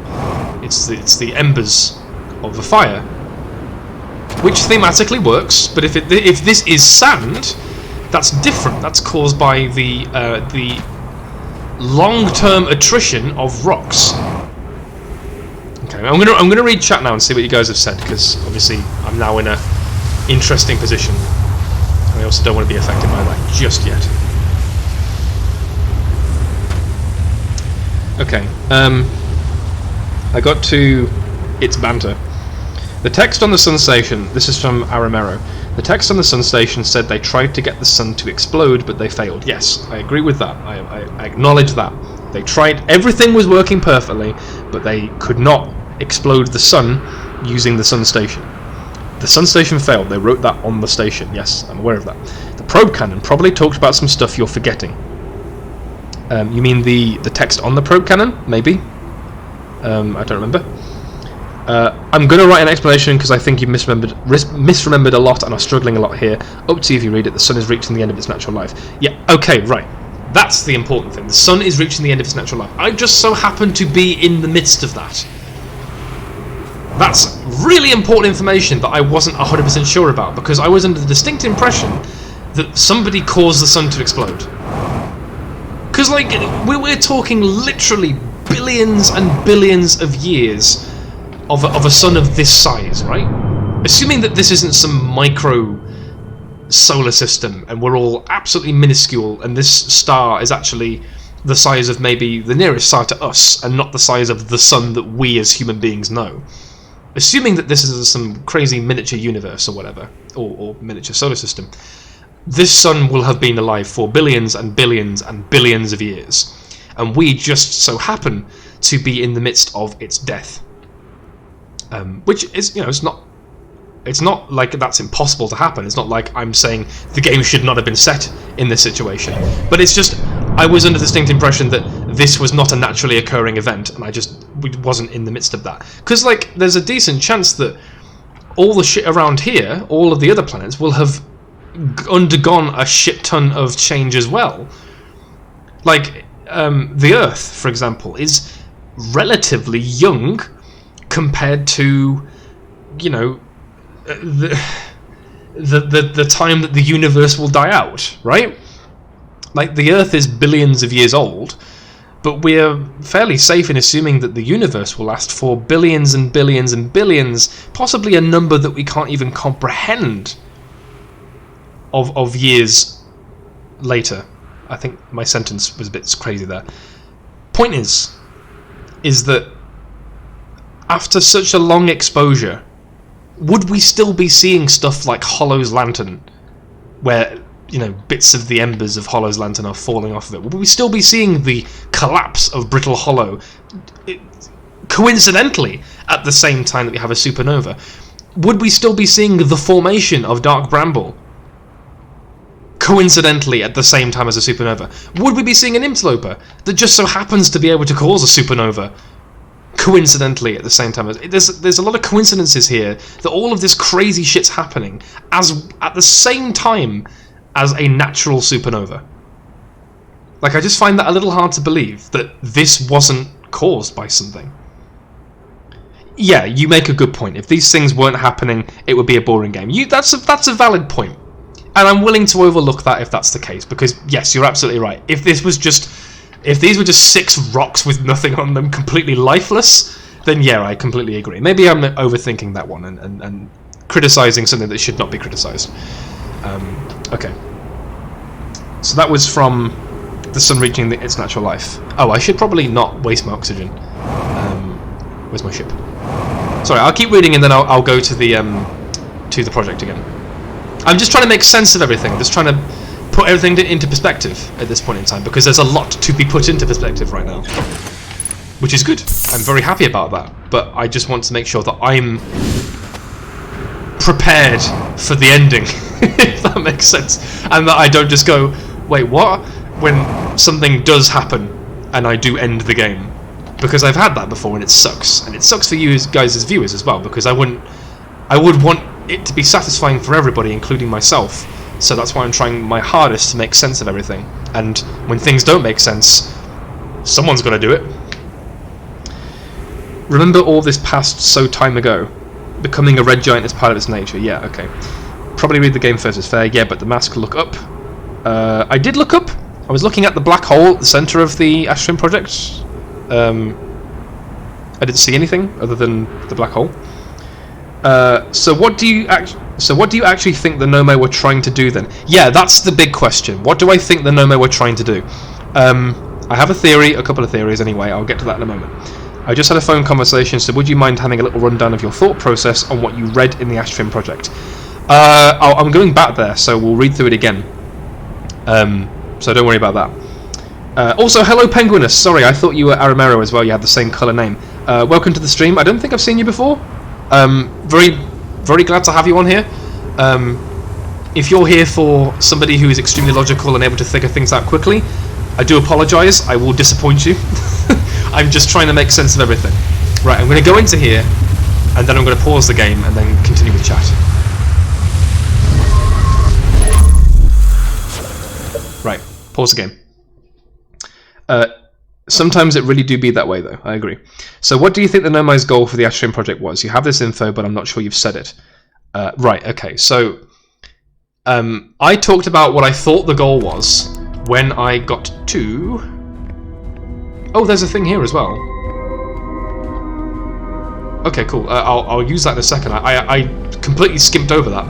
It's the embers of a fire, which thematically works. But if this is sand, that's different. That's caused by the long-term attrition of rocks. Okay, I'm gonna read chat now and see what you guys have said, because obviously I'm now in a interesting position. I also don't want to be affected by that just yet. Okay, I got to its banter. The text on the Sun Station, this is from Aramero. The text on the Sun Station said they tried to get the sun to explode, but they failed. Yes, I agree with that. I acknowledge that. They tried, everything was working perfectly, but they could not explode the sun using the Sun Station. The Sun Station failed. They wrote that on the station. Yes, I'm aware of that. The probe cannon probably talked about some stuff you're forgetting. You mean the text on the probe cannon? Maybe. I don't remember. I'm going to write an explanation because I think you misremembered a lot and are struggling a lot here. Up to you if you read it. The sun is reaching the end of its natural life. Yeah, okay, right. That's the important thing. The sun is reaching the end of its natural life. I just so happen to be in the midst of that. That's really important information that I wasn't 100% sure about, because I was under the distinct impression that somebody caused the sun to explode. Because, like, we're talking literally billions and billions of years of a sun of this size, right? Assuming that this isn't some micro solar system and we're all absolutely minuscule and this star is actually the size of maybe the nearest star to us and not the size of the sun that we as human beings know. Assuming that this is some crazy miniature universe or whatever, or miniature solar system, this sun will have been alive for billions and billions and billions of years, and we just so happen to be in the midst of its death. Which is, you know, it's not like that's impossible to happen. It's not like I'm saying the game should not have been set in this situation. But it's just, I was under the distinct impression that this was not a naturally occurring event, and I just wasn't in the midst of that. Because, like, there's a decent chance that all the shit around here, all of the other planets, will have undergone a shit ton of change as well. Like, the Earth, for example, is relatively young compared to, you know, the time that the universe will die out, right? Like, the Earth is billions of years old, but we're fairly safe in assuming that the universe will last for billions and billions and billions, possibly a number that we can't even comprehend of years later. I think my sentence was a bit crazy there. Point is that after such a long exposure, would we still be seeing stuff like Hollow's lantern, where, you know, bits of the embers of Hollow's lantern are falling off of it? Would we still be seeing the collapse of Brittle Hollow, coincidentally, at the same time that we have a supernova? Would we still be seeing the formation of Dark Bramble, coincidentally at the same time as a supernova? Would we be seeing an interloper that just so happens to be able to cause a supernova, coincidentally at the same time? There's a lot of coincidences here that all of this crazy shit's happening at the same time as a natural supernova. Like, I just find that a little hard to believe that this wasn't caused by something. Yeah, you make a good point. If these things weren't happening, it would be a boring game. That's a valid point, and I'm willing to overlook that if that's the case, because yes, you're absolutely right. If these were just 6 rocks with nothing on them, completely lifeless, then yeah, I completely agree. Maybe I'm overthinking that one and criticizing something that should not be criticized. Okay. So that was from the sun reaching its natural life. Oh, I should probably not waste my oxygen. Where's my ship? Sorry, I'll keep reading and then I'll go to the project again. I'm just trying to make sense of everything. I'm just trying to put everything into perspective at this point in time, because there's a lot to be put into perspective right now, which is good. I'm very happy about that, but I just want to make sure that I'm prepared for the ending, if that makes sense, and that I don't just go, wait, what? When something does happen and I do end the game, because I've had that before and it sucks, and it sucks for you guys as viewers as well, because I would want it to be satisfying for everybody, including myself. So that's why I'm trying my hardest to make sense of everything. And when things don't make sense, someone's got to do it. Remember all this passed so time ago. Becoming a red giant is part of its nature. Yeah, okay. Probably read the game first is fair. Yeah, but the mask look up. I did look up. I was looking at the black hole at the centre of the Ashtrim project. I didn't see anything other than the black hole. So what do you actually think the Nomai were trying to do then? Yeah, that's the big question. What do I think the Nomai were trying to do? I have a couple of theories anyway. I'll get to that in a moment. I just had a phone conversation, so would you mind having a little rundown of your thought process on what you read in the Ashtrim project? I'm going back there, so we'll read through it again. So don't worry about that. Also, hello Penguinus. Sorry, I thought you were Aramero as well. You had the same colour name. Welcome to the stream. I don't think I've seen you before. Very, very glad to have you on here. If you're here for somebody who is extremely logical and able to figure things out quickly, I do apologise. I will disappoint you. I'm just trying to make sense of everything. Right, I'm going to go into here, and then I'm going to pause the game and then continue with chat. Right, pause the game. Sometimes it really do be that way, though. I agree. So what do you think the Nomai's goal for the Astarion project was? You have this info, but I'm not sure you've said it. Right, okay. So I talked about what I thought the goal was when I got to... Oh, there's a thing here as well. Okay, cool. I'll use that in a second. I completely skipped over that.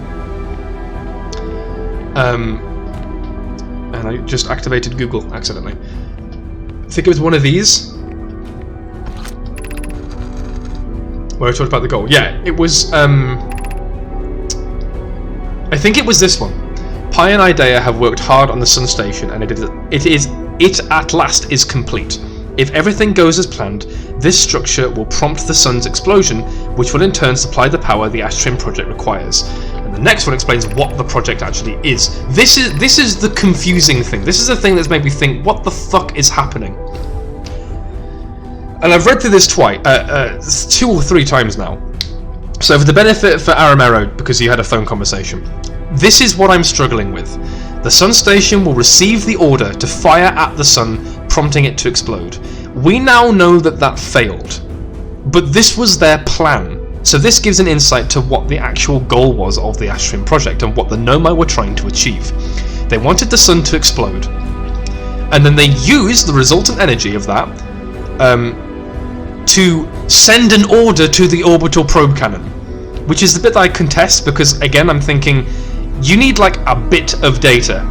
And I just activated Google accidentally. I think it was one of these where I talked about the goal. Yeah, it was. I think it was this one. Pi and Idea have worked hard on the Sun Station, and it at last is complete. If everything goes as planned, this structure will prompt the Sun's explosion, which will in turn supply the power the Astarion project requires. And the next one explains what the project actually is. This is the confusing thing. This is the thing that's made me think, what the fuck is happening? And I've read through this twice, 2 or 3 times now. So for the benefit for Aramero, because you had a phone conversation, this is what I'm struggling with. The Sun Station will receive the order to fire at the Sun, prompting it to explode. We now know that that failed, but this was their plan. So this gives an insight to what the actual goal was of the Astarion project and what the Nomai were trying to achieve. They wanted the Sun to explode, and then they used the resultant energy of that to send an order to the orbital probe cannon, which is the bit that I contest, because again I'm thinking you need like a bit of data,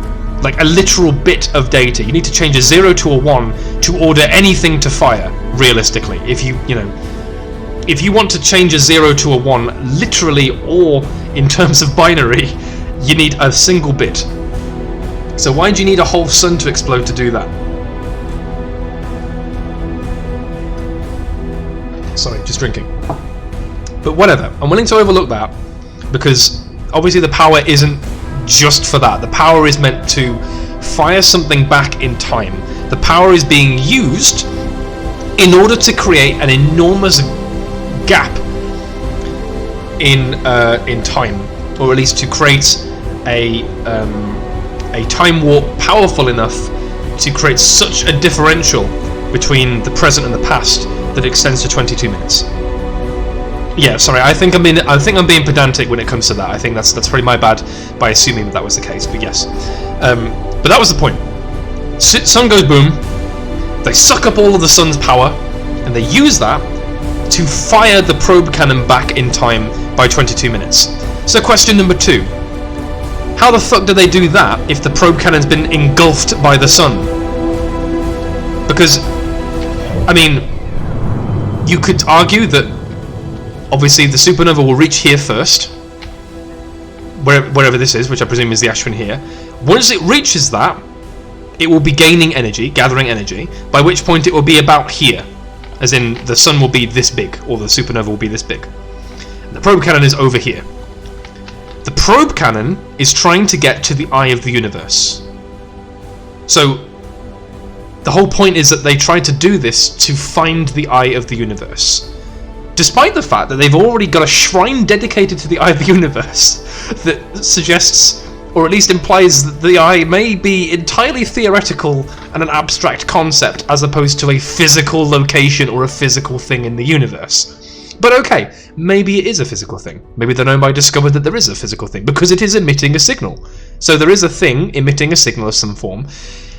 like a literal bit of data. You need to change a 0 to a 1 to order anything to fire, realistically. If you want to change a 0 to a 1 literally, or in terms of binary, you need a single bit. So why do you need a whole Sun to explode to do that? Sorry, just drinking. But whatever, I'm willing to overlook that, because obviously the power isn't just for that. The power is meant to fire something back in time. The power is being used in order to create an enormous gap in time, or at least to create a time warp powerful enough to create such a differential between the present and the past that it extends to 22 minutes. Yeah, sorry. I think I'm being pedantic when it comes to that. I think that's probably my bad by assuming that was the case. But yes, but that was the point. Sun goes boom. They suck up all of the Sun's power, and they use that to fire the probe cannon back in time by 22 minutes. So question number 2: how the fuck do they do that if the probe cannon's been engulfed by the Sun? Because, I mean, you could argue that obviously the supernova will reach here first, wherever this is, which I presume is the Astarion here. Once it reaches that, it will be gaining energy, gathering energy, by which point it will be about here. As in, the Sun will be this big, or the supernova will be this big. The probe cannon is over here. The probe cannon is trying to get to the eye of the universe. So, the whole point is that they tried to do this to find the eye of the universe. Despite the fact that they've already got a shrine dedicated to the eye of the universe that suggests, or at least implies, that the eye may be entirely theoretical and an abstract concept as opposed to a physical location or a physical thing in the universe. But okay, maybe it is a physical thing. Maybe the Nomai discovered that there is a physical thing, because it is emitting a signal. So there is a thing emitting a signal of some form.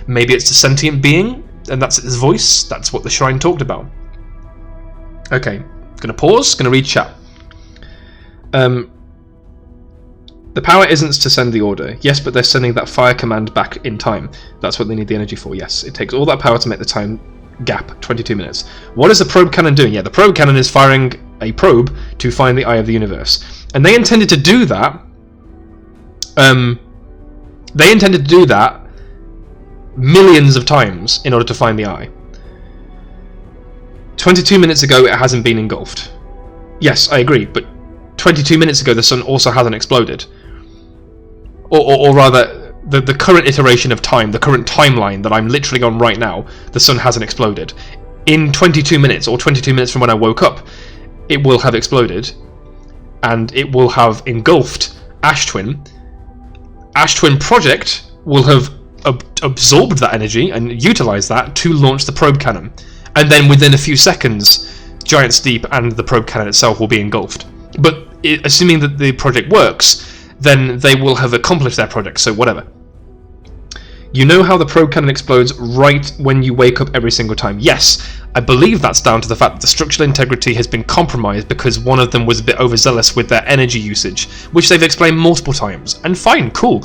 Maybe it's a sentient being, and that's its voice. That's what the shrine talked about. Okay. Gonna pause, gonna read chat. The power isn't to send the order. Yes, but they're sending that fire command back in time. That's what they need the energy for, yes. It takes all that power to make the time gap, 22 minutes. What is the probe cannon doing? Yeah, the probe cannon is firing a probe to find the eye of the universe. And they intended to do that... millions of times in order to find the eye. 22 minutes ago, it hasn't been engulfed. Yes, I agree, but 22 minutes ago, the Sun also hasn't exploded. Or rather, the current iteration of time, the current timeline that I'm literally on right now, the Sun hasn't exploded. In 22 minutes, or 22 minutes from when I woke up, it will have exploded. and it will have engulfed Ash Twin. Ash Twin Project will have absorbed that energy and utilized that to launch the probe cannon, and then within a few seconds, Giant's Deep and the probe cannon itself will be engulfed. But assuming that the project works, then they will have accomplished their project, so whatever. You know how the probe cannon explodes right when you wake up every single time? Yes, I believe that's down to the fact that the structural integrity has been compromised because one of them was a bit overzealous with their energy usage, which they've explained multiple times. And fine, cool.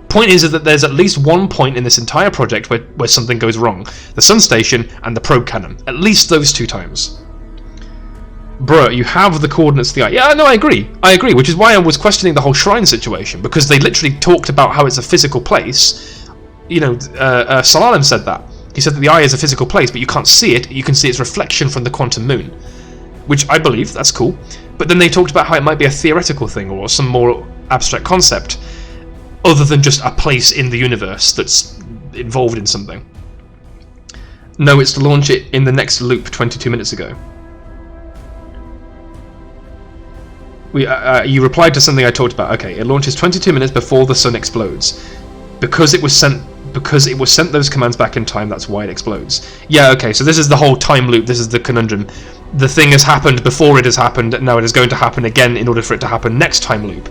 Point is that there's at least one point in this entire project where something goes wrong. The Sun Station and the probe cannon. At least those 2 times. Bruh, you have the coordinates to the eye. Yeah, no, I agree, which is why I was questioning the whole shrine situation, because they literally talked about how it's a physical place. You know, Salalim said that. He said that the eye is a physical place, but you can't see it, you can see its reflection from the quantum moon. Which I believe, that's cool. But then they talked about how it might be a theoretical thing, or some more abstract concept, other than just a place in the universe that's involved in something. No, it's to launch it in the next loop 22 minutes ago. You replied to something I talked about. Okay, it launches 22 minutes before the sun explodes. Because it was sent those commands back in time, that's why it explodes. Yeah, okay, so this is the whole time loop, this is the conundrum. The thing has happened before it has happened, and now it is going to happen again in order for it to happen next time loop.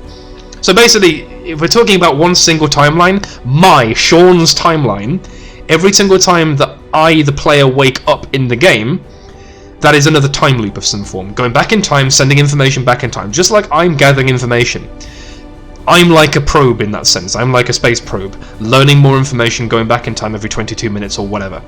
So basically, if we're talking about one single timeline, Sean's timeline, every single time that I, the player, wake up in the game, that is another time loop of some form. Going back in time, sending information back in time, just like I'm gathering information. I'm like a probe in that sense. I'm like a space probe, learning more information, going back in time every 22 minutes or whatever.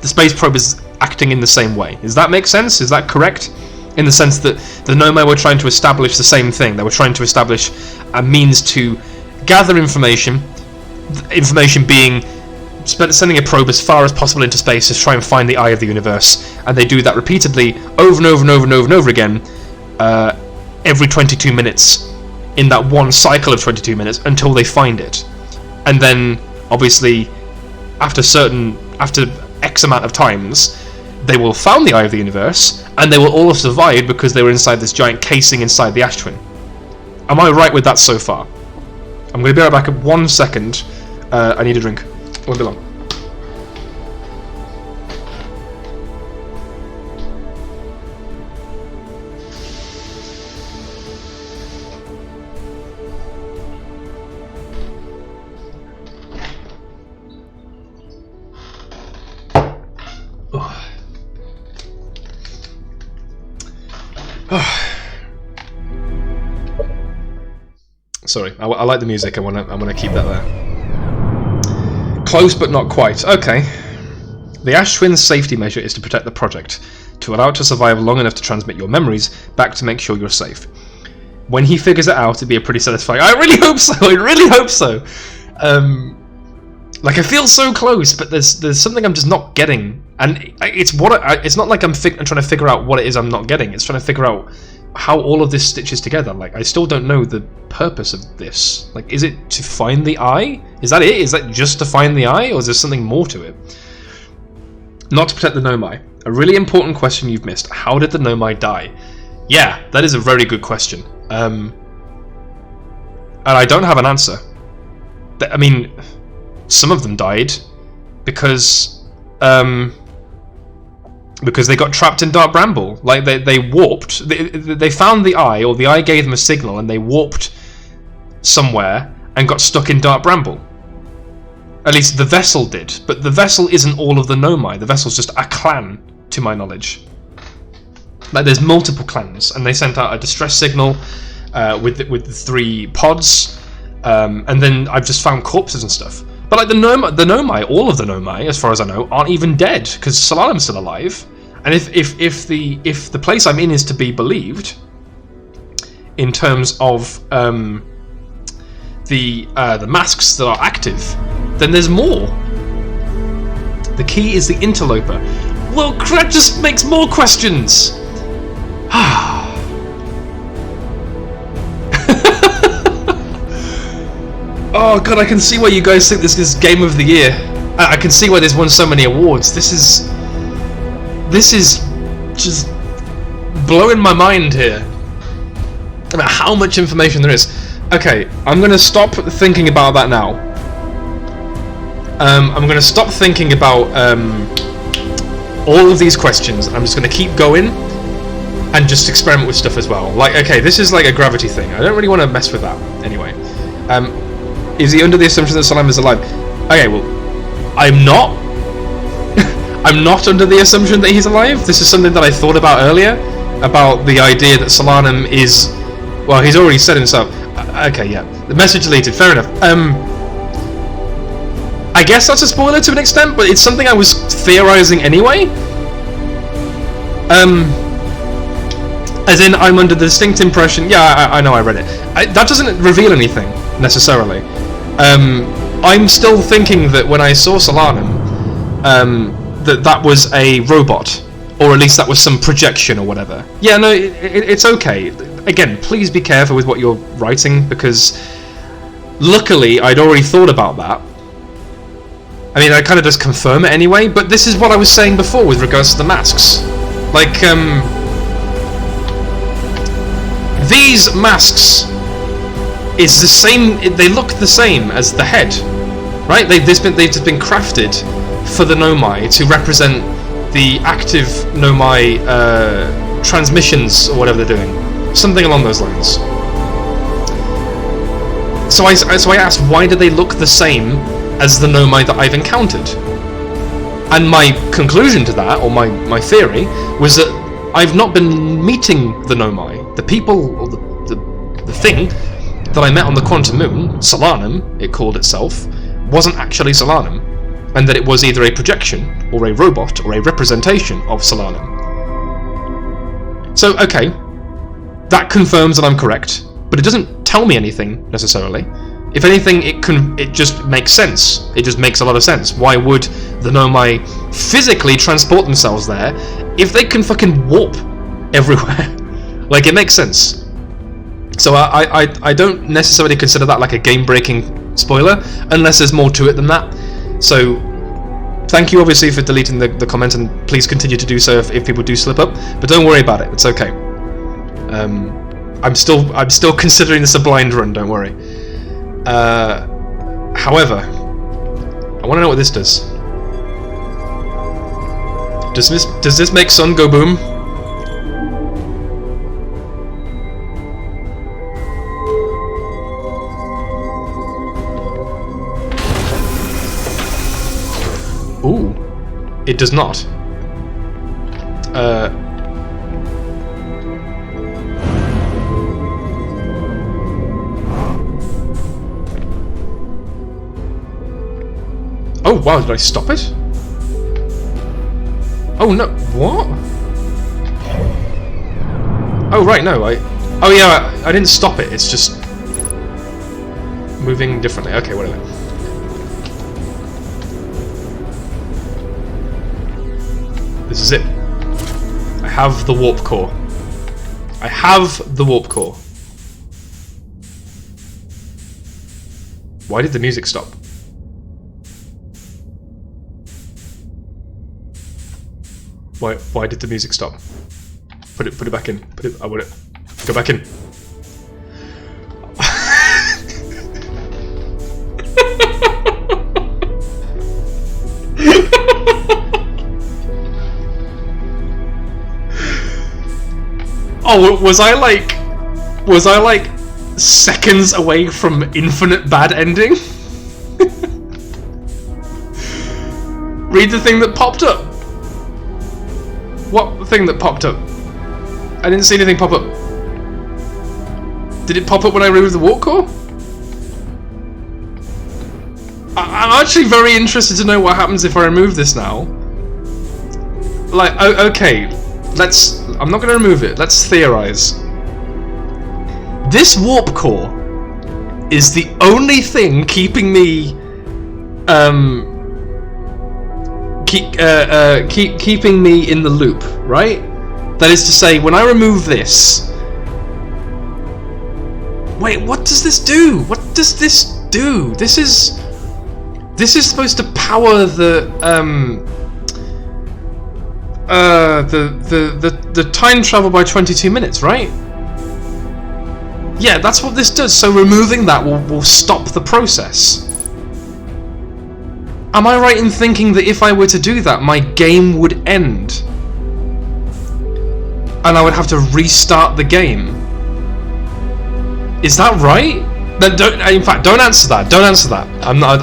The space probe is acting in the same way. Does that make sense? Is that correct? In the sense that the Nomai were trying to establish the same thing. They were trying to establish a means to gather information, information being sending a probe as far as possible into space to try and find the eye of the universe, and they do that repeatedly over and over and over and over and over again every 22 minutes in that one cycle of 22 minutes until they find it. And then obviously after X amount of times they will found the eye of the universe, and they will all have survived because they were inside this giant casing inside the Ash Twin. Am I right with that so far? I'm going to be right back in 1 second. I need a drink. Won't be long. Sorry, I like the music. I want to keep that there. Close but not quite. Okay. The Ash Twin's safety measure is to protect the project, to allow it to survive long enough to transmit your memories back to make sure you're safe. When he figures it out, it'd be a pretty satisfying. I really hope so. I really hope so. Like I feel so close, but there's something I'm just not getting, and it's not like I'm trying to figure out what it is I'm not getting. It's trying to figure out how all of this stitches together. Like, I still don't know the purpose of this. Like, is it to find the eye? Is that it? Is that just to find the eye, or is there something more to it? Not to protect the Nomai. A really important question you've missed. How did the Nomai die? Yeah, that is a very good question. And I don't have an answer. I mean, some of them died because they got trapped in Dark Bramble. Like, they warped. They found the eye, or the eye gave them a signal, and they warped somewhere and got stuck in Dark Bramble. At least the vessel did. But the vessel isn't all of the Nomai. The vessel's just a clan, to my knowledge. Like, there's multiple clans, and they sent out a distress signal with the 3 pods, and then I've just found corpses and stuff. But like the Nomai, all of the Nomai, as far as I know, aren't even dead, because Salalim's still alive. And if the place I'm in is to be believed, in terms of the masks that are active, then there's more. The key is the interloper. Well, that just makes more questions. Oh god, I can see why you guys think this is Game of the Year. I can see why this won so many awards. This is just blowing my mind here. about how much information there is. Okay, I'm going to stop thinking about that now. I'm going to stop thinking about all of these questions. I'm just going to keep going and just experiment with stuff as well. Like, okay, this is like a gravity thing. I don't really want to mess with that. Anyway, is he under the assumption that Salam is alive? Okay, well, I'm not. I'm not under the assumption that he's alive. This is something that I thought about earlier, about the idea that Solanum is... Well, he's already said himself. Okay, yeah. The message deleted. Fair enough. I guess that's a spoiler to an extent, but it's something I was theorizing anyway. As in, I'm under the distinct impression... Yeah, I know I read it. That doesn't reveal anything, necessarily. I'm still thinking that when I saw Solanum, that was a robot. Or at least that was some projection or whatever. Yeah, no, it's okay. Again, please be careful with what you're writing, because luckily I'd already thought about that. I mean, that kind of does confirm it anyway, but this is what I was saying before with regards to the masks. Like, these masks is the same, they look the same as the head, right? They've just been crafted for the Nomai to represent the active Nomai transmissions or whatever they're doing. Something along those lines. So I asked, why do they look the same as the Nomai that I've encountered? And my conclusion to that, or my theory, was that I've not been meeting the Nomai. The people, or the thing that I met on the Quantum Moon, Solanum, it called itself, wasn't actually Solanum. And that it was either a projection, or a robot, or a representation of Solanum. So, okay, that confirms that I'm correct, but it doesn't tell me anything, necessarily. If anything, it just makes sense. It just makes a lot of sense. Why would the Nomai physically transport themselves there if they can fucking warp everywhere? Like, it makes sense. So I don't necessarily consider that like a game-breaking spoiler, unless there's more to it than that. So, thank you obviously for deleting the comment, and please continue to do so if people do slip up. But don't worry about it; it's okay. I'm still considering this a blind run. Don't worry. However, I want to know what this does. Does this make Sun go boom? Ooh, it does not. Oh wow, did I stop it? Oh no, what? Oh right, no, oh yeah, I didn't stop it, it's just moving differently. Okay, whatever. This is it. I have the warp core. I have the warp core. Why did the music stop? Why did the music stop? Put it back in. I want it. Go back in. Oh, was I like seconds away from infinite bad ending? Read the thing that popped up. What thing that popped up? I didn't see anything pop up. Did it pop up when I removed the warp core? I'm actually very interested to know what happens if I remove this now. Like, okay, I'm not going to remove it. Let's theorize. This warp core is the only thing keeping me, keeping me in the loop, right? That is to say, when I remove this... Wait, what does this do? What does this do? This is supposed to power the time travel by 22 minutes, right? Yeah, that's what this does. So removing that will stop the process. Am I right in thinking that if I were to do that, my game would end? And I would have to restart the game? Is that right? No, in fact, don't answer that. Don't answer that. I'm not.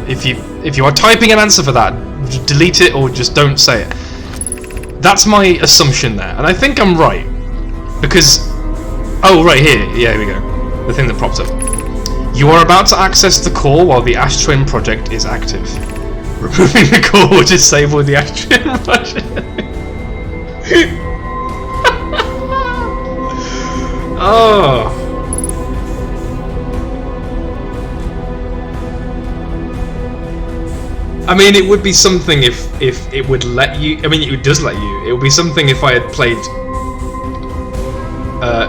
If you are typing an answer for that, delete it or just don't say it. That's my assumption there, and I think I'm right because. Oh, right here. Yeah, here we go. The thing that propped up. You are about to access the core while the Ash Twin project is active. Removing the core will disable the Ash Twin project. Oh. I mean, it would be something if it would let you. I mean, it does let you. It would be something if I had played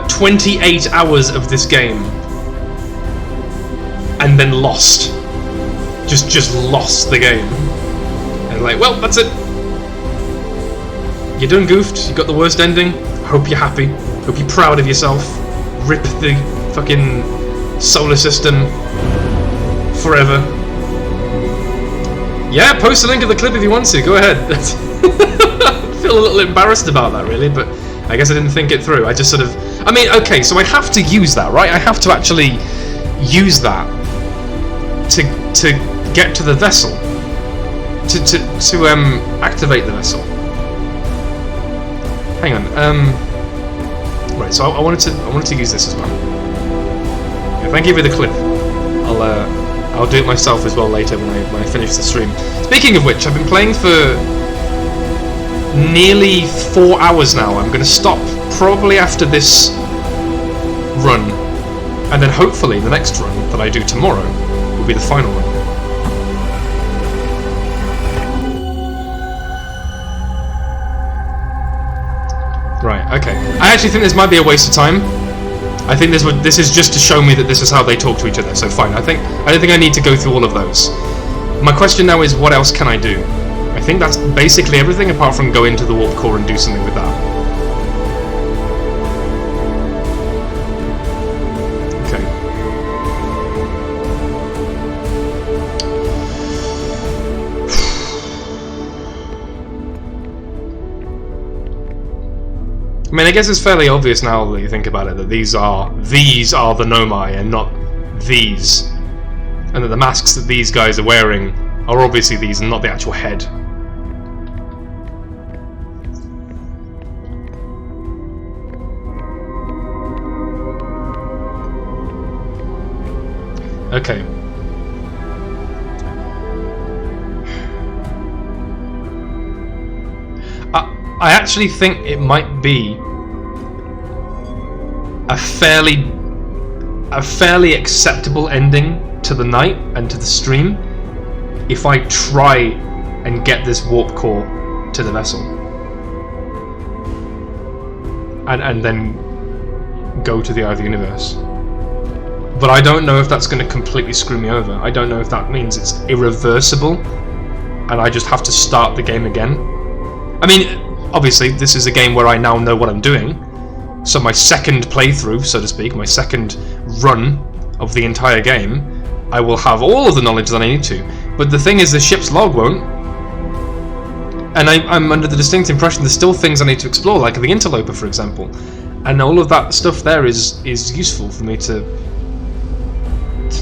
28 hours of this game and then lost. Just lost the game. And like, well, that's it. You done goofed. You got the worst ending. Hope you're happy. Hope you're proud of yourself. Rip the fucking solar system forever. Yeah, post a link of the clip if you want to. Go ahead. I feel a little embarrassed about that, really, but I guess I didn't think it through. I just sort of... I mean, okay, so I have to use that, right? I have to actually use that to get to the vessel. To activate the vessel. Hang on. Right, so I wanted to use this as well. Yeah, thank you for the clip. I'll do it myself as well later when I finish the stream. Speaking of which, I've been playing for nearly 4 hours now. I'm going to stop probably after this run, and then hopefully the next run that I do tomorrow will be the final one. Right, okay. I actually think this might be a waste of time. I think this is just to show me that this is how they talk to each other, so fine. I don't think I need to go through all of those. My question now is, what else can I do? I think that's basically everything apart from go into the warp core and do something with that. Okay. I mean, I guess it's fairly obvious now that you think about it that these are the Nomai and not these, and that the masks that these guys are wearing are obviously these and not the actual head. Okay. I actually think it might be a fairly acceptable ending to the night and to the stream if I try and get this warp core to the vessel and then go to the Eye of the Universe. But I don't know if that's going to completely screw me over. I don't know if that means it's irreversible and I just have to start the game again. I mean, obviously this is a game where I now know what I'm doing, so my second playthrough, so to speak, my second run of the entire game, I will have all of the knowledge that I need to. But the thing is, the ship's log won't. And I'm under the distinct impression there's still things I need to explore, like the interloper, for example. And all of that stuff there is useful for me to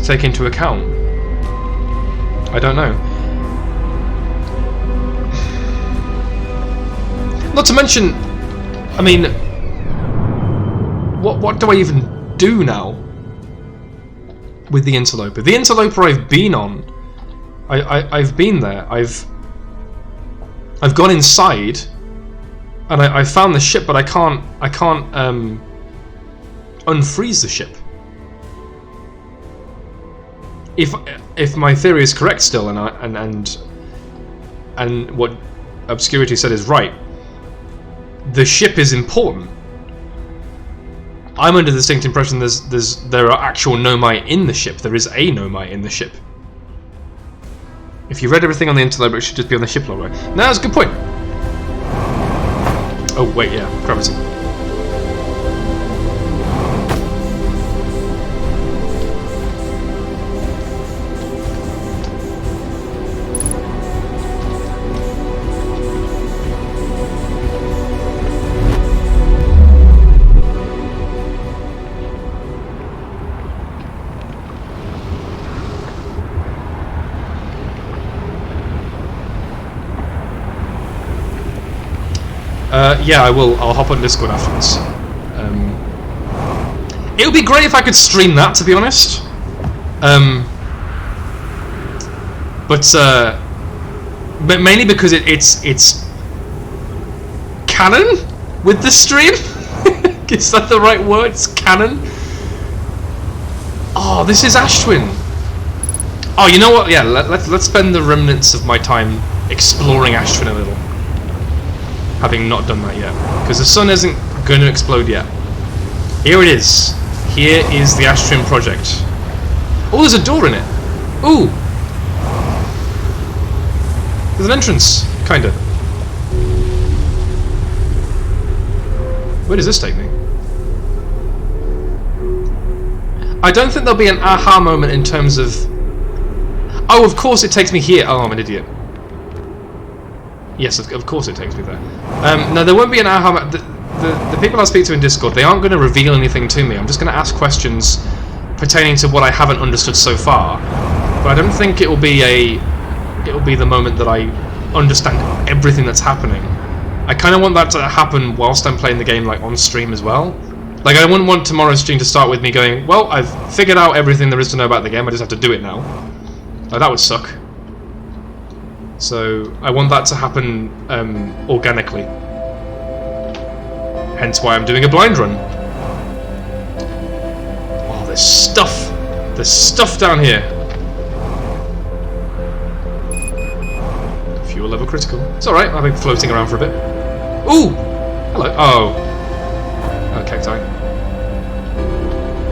take into account. I don't know. Not to mention, I mean, what do I even do now with the interloper? The interloper I've been on, I've been there. I've gone inside, and I found the ship, but I can't unfreeze the ship. If my theory is correct still, and what Obscurity said is right, the ship is important. I'm under the distinct impression there are actual Nomai in the ship. There is a Nomai in the ship. If you read everything on the interloper, it should just be on the ship log, right? No, that's a good point. Oh wait, yeah, gravity. Yeah, I will. I'll hop on Discord afterwards. It would be great if I could stream that, to be honest. But mainly because it's canon with the stream. Is that the right word? It's canon. Oh, this is Ashtwin. Oh, you know what? Yeah, let's spend the remnants of my time exploring Ashtwin a little. Having not done that yet, because the sun isn't going to explode yet. Here it is. Here is the Ashtwin project. Oh, there's a door in it. Ooh. There's an entrance, kinda. Where does this take me? I don't think there'll be an aha moment in terms of... Oh, of course it takes me here. Oh, I'm an idiot. Yes, of course it takes me there. No, there won't be an aha moment. The people I speak to in Discord, they aren't going to reveal anything to me. I'm just going to ask questions pertaining to what I haven't understood so far. But I don't think it will be the moment that I understand everything that's happening. I kind of want that to happen whilst I'm playing the game, like on stream as well. Like, I wouldn't want tomorrow's stream to start with me going, well, I've figured out everything there is to know about the game, I just have to do it now. Like, that would suck. So, I want that to happen organically. Hence why I'm doing a blind run. Oh, there's stuff! There's stuff down here! Fuel level critical. It's alright, I've been floating around for a bit. Ooh! Hello. Oh. Oh, cacti.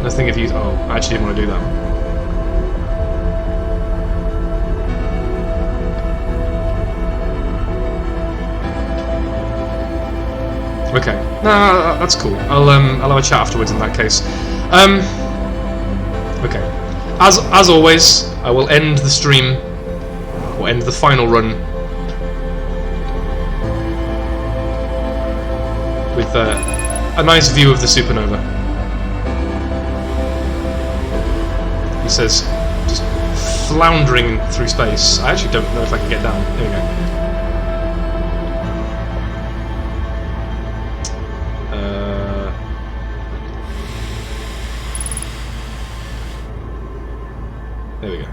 Nothing if you... Oh, I actually didn't want to do that. Okay. No, that's cool. I'll have a chat afterwards in that case. Okay. As always, I will end the stream, or end the final run, with a nice view of the supernova. He says, just floundering through space. I actually don't know if I can get down. Here we go. There we go.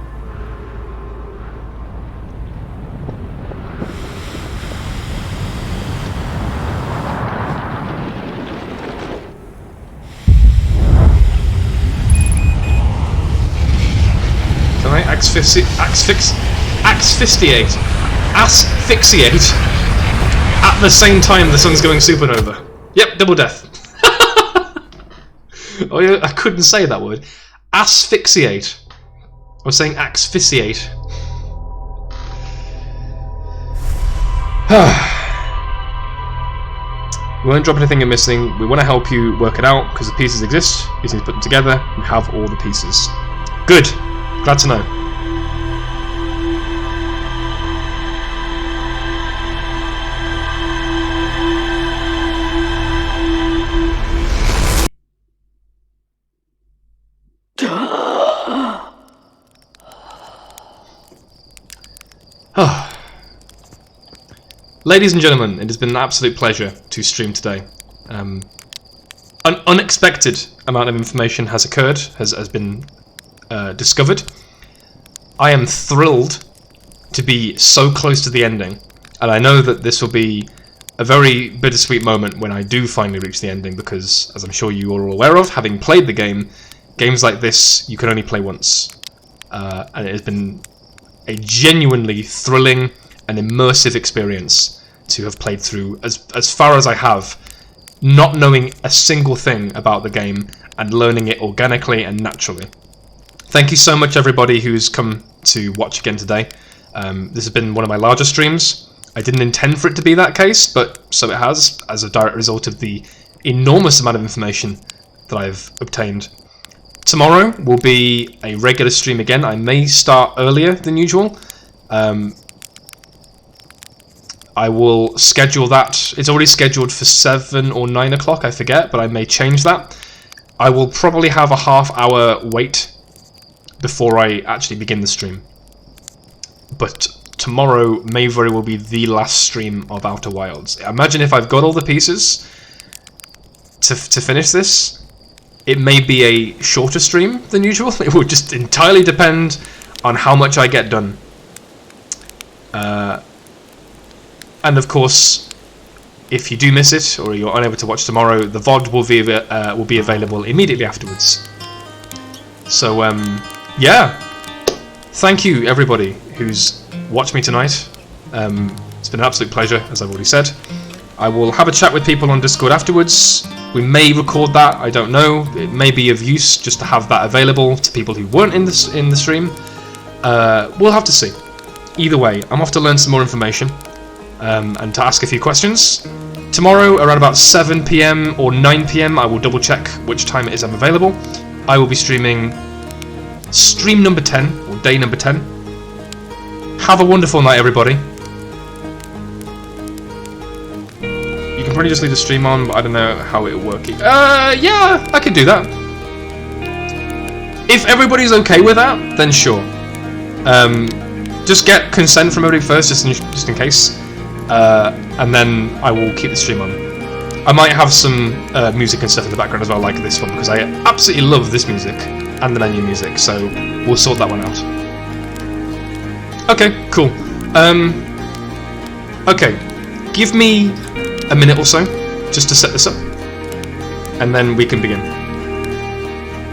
Can I asphyxiate at the same time the sun's going supernova? Yep, double death. Oh, yeah, I couldn't say that word. Asphyxiate. I was saying asphyxiate. We won't drop anything you're missing. We want to help you work it out because the pieces exist. You just need to put them together. We have all the pieces. Good. Glad to know. Ladies and gentlemen, it has been an absolute pleasure to stream today. An unexpected amount of information has occurred, has been discovered. I am thrilled to be so close to the ending, and I know that this will be a very bittersweet moment when I do finally reach the ending, because, as I'm sure you are all aware of, having played the game, games like this you can only play once. And it has been a genuinely thrilling and immersive experience to have played through as far as I have, not knowing a single thing about the game and learning it organically and naturally. Thank you so much everybody who's come to watch again today. This has been one of my larger streams. I didn't intend for it to be that case, but so it has, as a direct result of the enormous amount of information that I've obtained. Tomorrow will be a regular stream again. I may start earlier than usual. I will schedule that. It's already scheduled for 7 or 9 o'clock, I forget, but I may change that. I will probably have a half-hour wait before I actually begin the stream. But tomorrow may very well be the last stream of Outer Wilds. Imagine if I've got all the pieces to finish this. It may be a shorter stream than usual. It will just entirely depend on how much I get done. And of course, if you do miss it or you're unable to watch tomorrow, the VOD will be available immediately afterwards. So yeah, thank you everybody who's watched me tonight. It's been an absolute pleasure, as I've already said. I will have a chat with people on Discord afterwards. We may record that, I don't know. It may be of use just to have that available to people who weren't in the stream. We'll have to see. Either way, I'm off to learn some more information and to ask a few questions. Tomorrow, around about 7 PM or 9 PM, I will double check which time it is I'm available. I will be streaming stream number 10, or day number 10. Have a wonderful night, everybody. You can probably just leave the stream on, but I don't know how it will work. Yeah, I could do that. If everybody's okay with that, then sure. Just get consent from everybody first, just in case. And then I will keep the stream on. I might have some music and stuff in the background as well, like this one, because I absolutely love this music and the menu music, so we'll sort that one out. Okay, cool. Okay, give me a minute or so just to set this up, and then we can begin.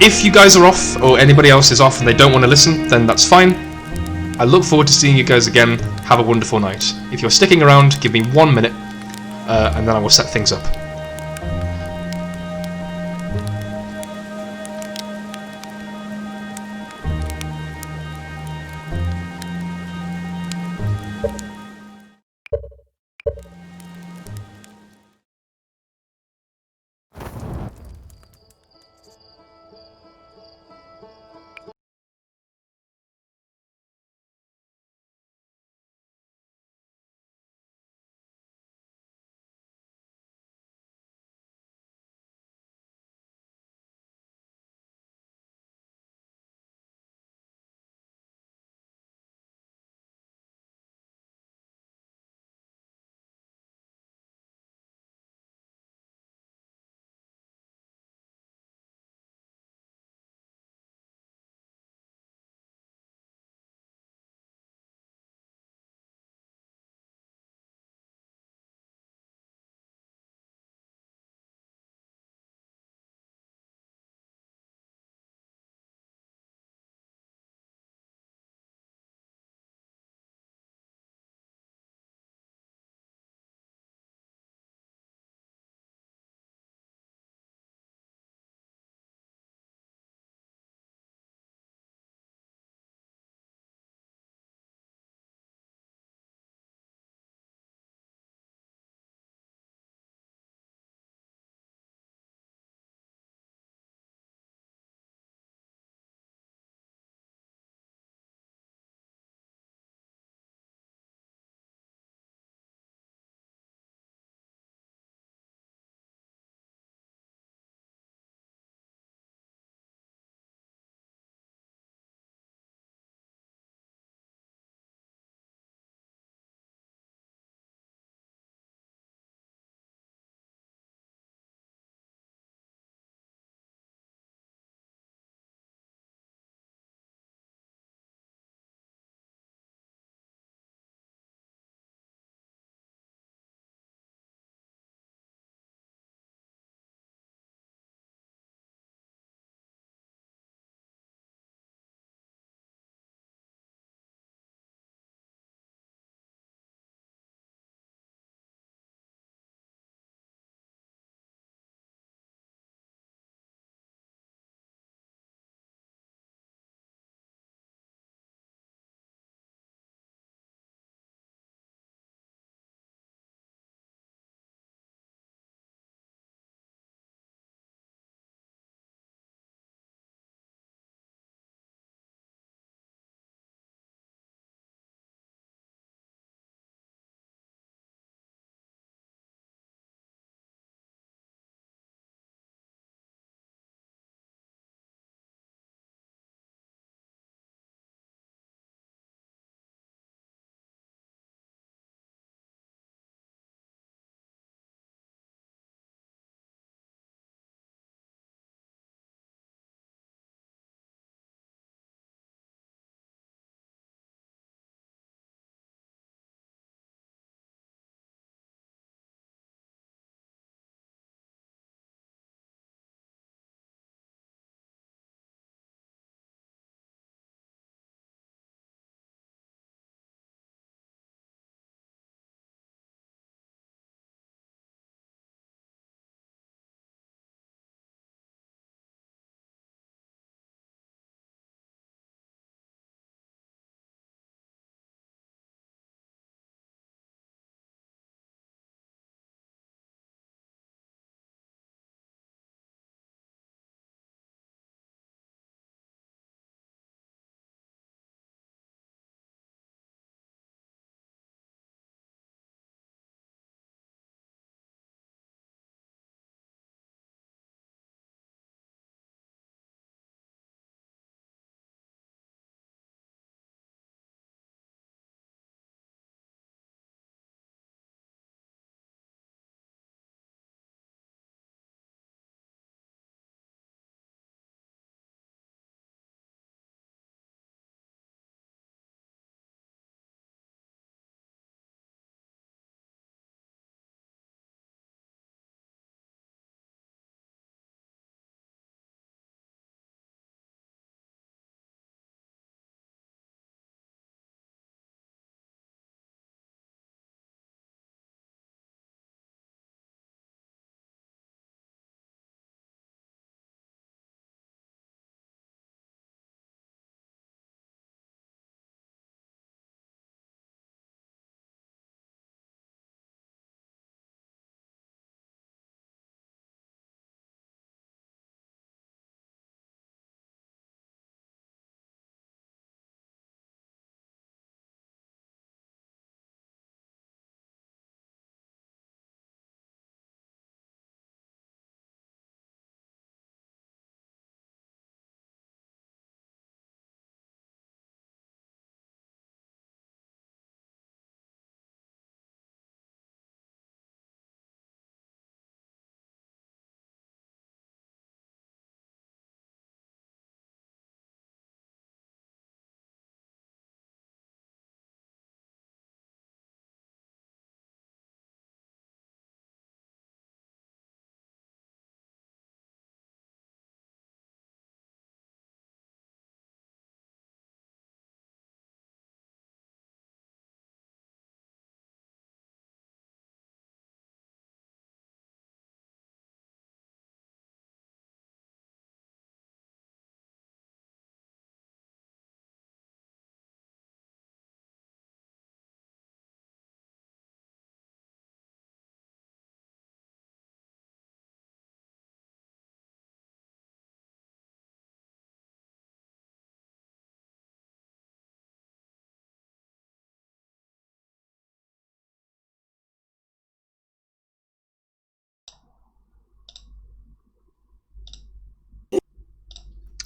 If you guys are off, or anybody else is off and they don't want to listen, then that's fine. I look forward to seeing you guys again. Have a wonderful night. If you're sticking around, give me 1 minute, and then I will set things up.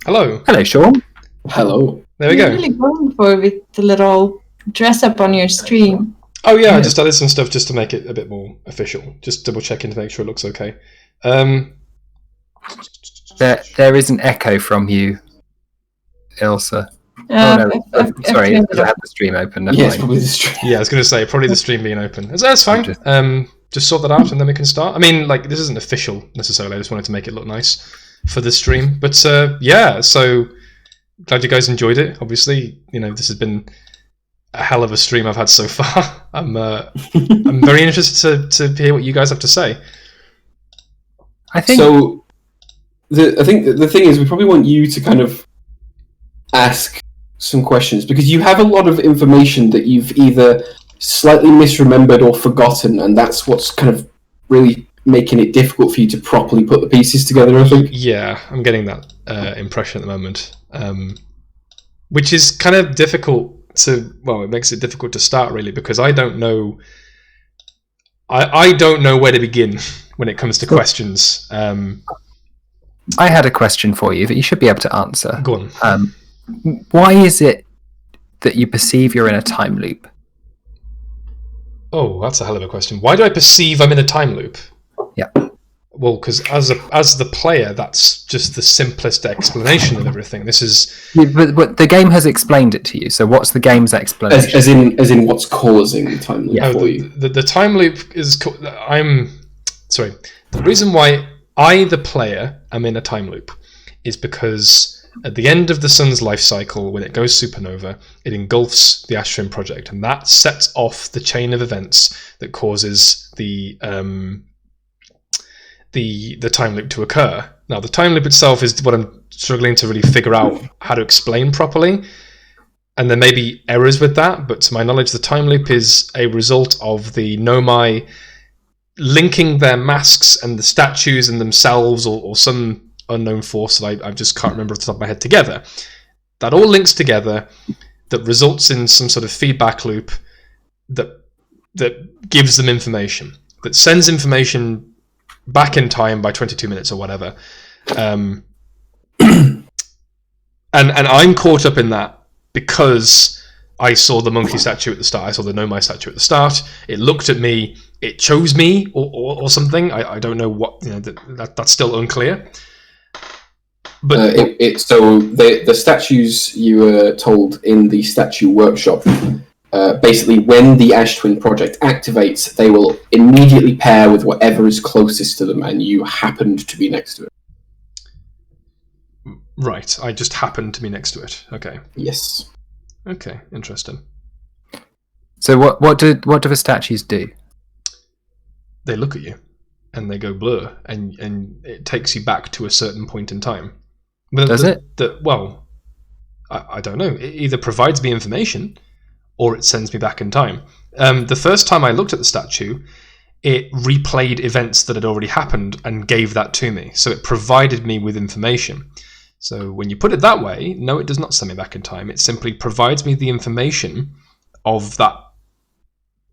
Hello. Hello, Sean. Hello. There we You're go. really going for it with the little dress up on your stream. Oh yeah, I just added some stuff just to make it a bit more official. Just double checking to make sure it looks okay. There is an echo from you, Ilsa. Sorry, it's because I have the stream open. Never Yes, mind. probably the stream. Yeah, I was going to say probably the stream being open. That's fine. Just sort that out and then we can start. I mean, like this isn't official necessarily. I just wanted to make it look nice for the stream. But yeah, so glad you guys enjoyed it. Obviously, this has been a hell of a stream I've had so far. I'm very interested to hear what you guys have to say. I think So, I think the thing is, we probably want you to kind of ask some questions because you have a lot of information that you've either slightly misremembered or forgotten, and that's what's kind of really making it difficult for you to properly put the pieces together, I think. Yeah, I'm getting that impression at the moment, which is kind of difficult it makes it difficult to start really because I don't know where to begin when it comes to questions. I had a question for you that you should be able to answer. Go on. Why is it that you perceive you're in a time loop? Oh, that's a hell of a question. Why do I perceive I'm in a time loop? Yeah. Well, because as the player, that's just the simplest explanation of everything. This is But the game has explained it to you. So what's the game's explanation? As in what's causing the time loop for you. the time loop is. Sorry. The reason why I, the player, am in a time loop is because at the end of the sun's life cycle, when it goes supernova, it engulfs the Ash Twin project, and that sets off the chain of events that causes the time loop to occur. Now, the time loop itself is what I'm struggling to really figure out how to explain properly, and there may be errors with that, but to my knowledge, the time loop is a result of the Nomai linking their masks and the statues and themselves, or some unknown force that I just can't remember off the top of my head together. That all links together, that results in some sort of feedback loop that gives them information, that sends information back in time by 22 minutes or whatever. And I'm caught up in that because I saw the monkey statue at the start. I saw the Nomai statue at the start. It looked at me. It chose me or something. I don't know what. That's still unclear. But So the statues you were told in the statue workshop, basically when the Ash Twin project activates, they will immediately pair with whatever is closest to them, and you happened to be next to it. Right, I just happened to be next to it. Okay. Yes. Okay, interesting. So what do the statues do? They look at you, and they go blur, and it takes you back to a certain point in time. Does it? Well, I don't know. It either provides me information, or it sends me back in time. The first time I looked at the statue, it replayed events that had already happened and gave that to me. So it provided me with information. So when you put it that way, no, it does not send me back in time. It simply provides me the information of that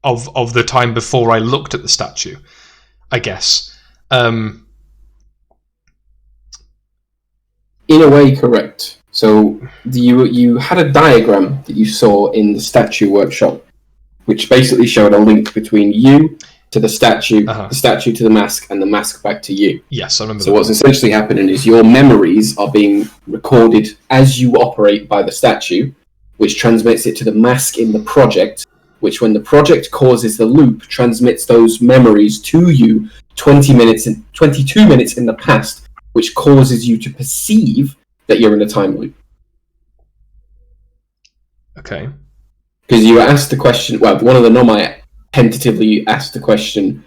of the time before I looked at the statue, I guess. In a way, correct. So you had a diagram that you saw in the statue workshop, which basically showed a link between you to the statue, the statue to the mask, and the mask back to you. Yes, I remember. So what's essentially happening is your memories are being recorded as you operate by the statue, which transmits it to the mask in the project, which when the project causes the loop, transmits those memories to you 22 minutes in the past, which causes you to perceive that you're in a time loop. Okay. Because you were asked the question, well, one of the Nomai tentatively asked the question,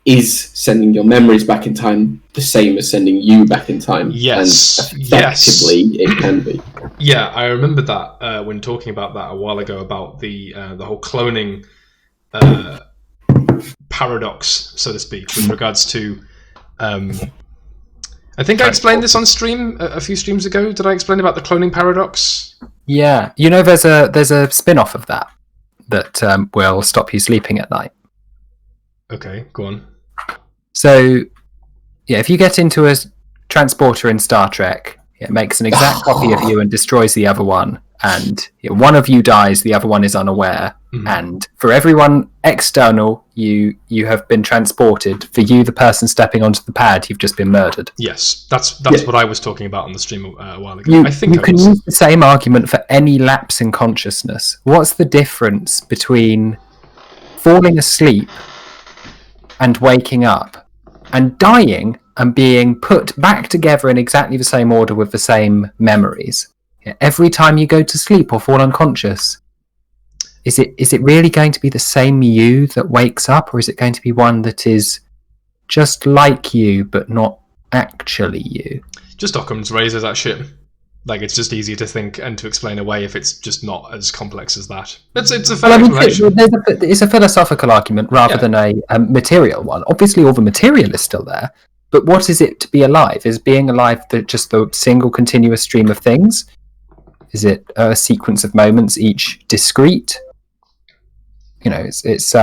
is sending your memories back in time the same as sending you back in time? Yes. And effectively, it can be. Yeah, I remember that when talking about that a while ago, about the whole cloning paradox, so to speak, with regards to... I think I explained this on stream a few streams ago. Did I explain about the cloning paradox? Yeah, there's a spin-off of that will stop you sleeping at night. Okay, go on. So, yeah, if you get into a transporter in Star Trek, It makes an exact copy of you and destroys the other one. And one of you dies, the other one is unaware. And for everyone external, you have been transported. For you, the person stepping onto the pad, you've just been murdered. Yes, that's what I was talking about on the stream a while ago. You, I think you can use the same argument for any lapse in consciousness. What's the difference between falling asleep and waking up and dying and being put back together in exactly the same order with the same memories? Every time you go to sleep or fall unconscious, is it really going to be the same you that wakes up, or is it going to be one that is just like you but not actually you? Just Occam's razor, that shit. Like, it's just easier to think and to explain away if it's just not as complex as that. It's a fair explanation. It's a philosophical argument rather than a material one. Obviously, all the material is still there, but what is it to be alive? Is being alive just the single continuous stream of things? Is it a sequence of moments, each discrete? It's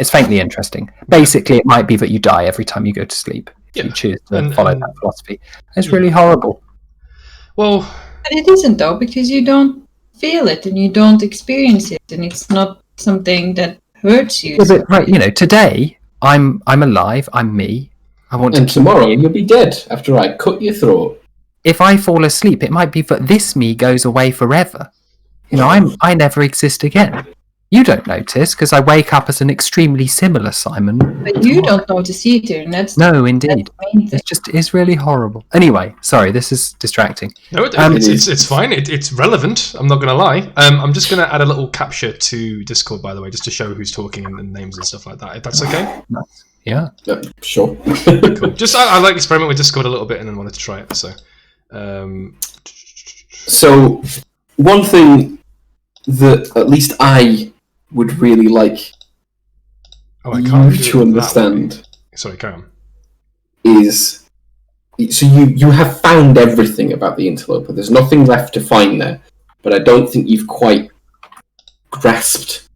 faintly interesting. Basically, it might be that you die every time you go to sleep if you choose to follow that philosophy. It's really horrible. Well, but it isn't though, because you don't feel it and you don't experience it, and it's not something that hurts you. Yeah, but, right, today I'm alive. I'm me. And tomorrow you'll be dead after I cut your throat. If I fall asleep, it might be that this me goes away forever. I never exist again. You don't notice, because I wake up as an extremely similar Simon. But you don't notice either, and that's... No, indeed. It's really horrible. Anyway, sorry, this is distracting. No, it's fine. It's relevant, I'm not going to lie. I'm just going to add a little capture to Discord, by the way, just to show who's talking and names and stuff like that, if that's okay? Nice. Yeah. Sure. Cool. Just, I like to experiment with Discord a little bit and then wanted to try it, so... So, one thing that at least I would really like you to understand. Sorry, carry on. Is so you have found everything about the interloper. There's nothing left to find there, but I don't think you've quite grasped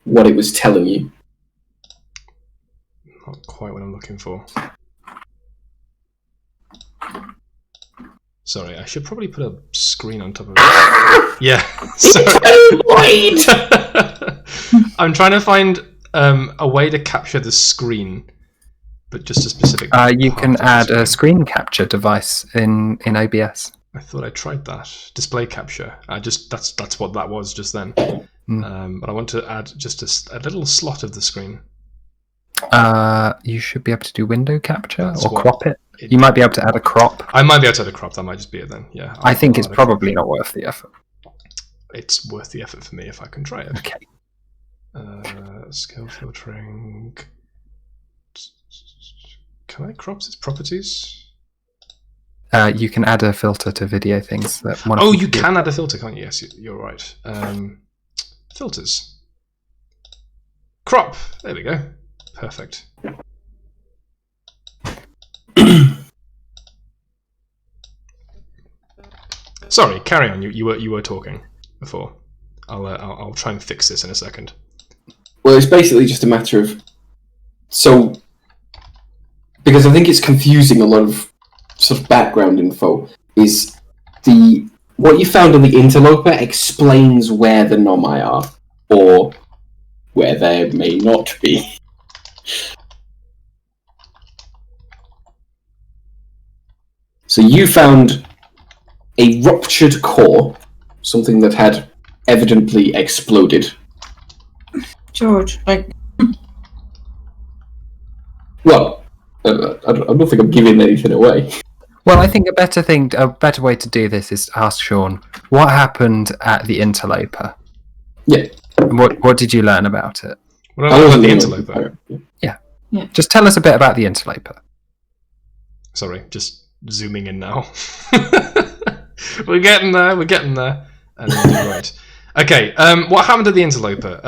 what it was telling you. Not quite what I'm looking for. Sorry, I should probably put a screen on top of it. Yeah. Sorry. I'm trying to find a way to capture the screen, but just a specific. You can add a screen capture device in OBS. I thought I tried that display capture. That's what that was just then. But I want to add just a little slot of the screen. You should be able to do window capture or crop it. You might be able to add a crop. I might be able to add a crop. That might just be it then. Yeah. I think it's probably not worth the effort. It's worth the effort for me if I can try it. Okay. Scale filtering. Can I crop its properties? You can add a filter to video things. You can add a filter, can't you? Yes, you're right. Filters. Crop. There we go. Perfect. Sorry, carry on. You were talking before. I'll try and fix this in a second. Well, it's basically just a matter of because I think it's confusing a lot of sort of background info. Is what you found on the interloper explains where the Nomai are, or where they may not be. So you found a ruptured core, something that had evidently exploded. George, Well, I don't think I'm giving anything away. Well, I think a better way to do this is to ask Sean, what happened at the interloper? Yeah. What did you learn about it? What about the interloper? Yeah. Just tell us a bit about the interloper. Sorry, just zooming in now. We're getting there. And then, right. Okay, what happened at the interloper?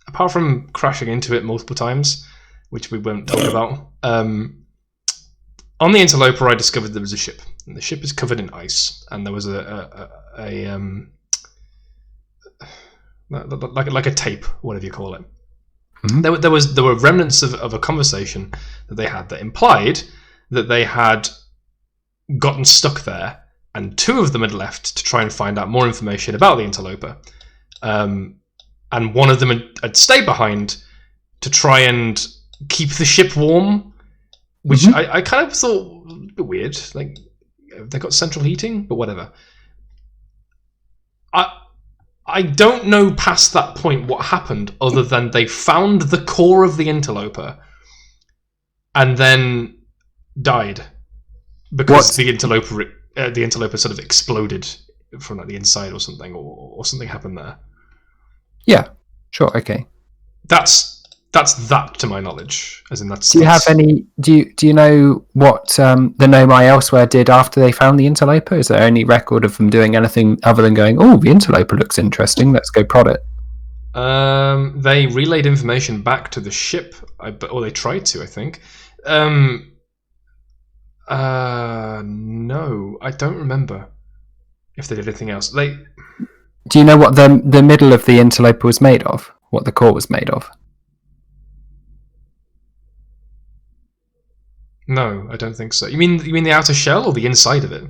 Apart from crashing into it multiple times, which we won't talk about, on the interloper I discovered there was a ship. And the ship is covered in ice, and there was like a tape, whatever you call it. Mm-hmm. There were remnants of a conversation that they had that implied that they had gotten stuck there, and 2 of them had left to try and find out more information about the interloper. And one of them had stayed behind to try and keep the ship warm, which I kind of thought a bit weird. Like, they got central heating, but whatever. I don't know past that point what happened, other than they found the core of the interloper and then died because the interloper sort of exploded from like the inside or something, or something happened there. Yeah, sure, okay. That's that to my knowledge. As in, that's. Do you have any? Do you know what the Nomai elsewhere did after they found the interloper? Is there any record of them doing anything other than going, "Oh, the interloper looks interesting. Let's go prod it"? They relayed information back to the ship, or they tried to, I think. No, I don't remember if they did anything else. Do you know what the middle of the interloper was made of? What the core was made of? No, I don't think so. You mean the outer shell or the inside of it?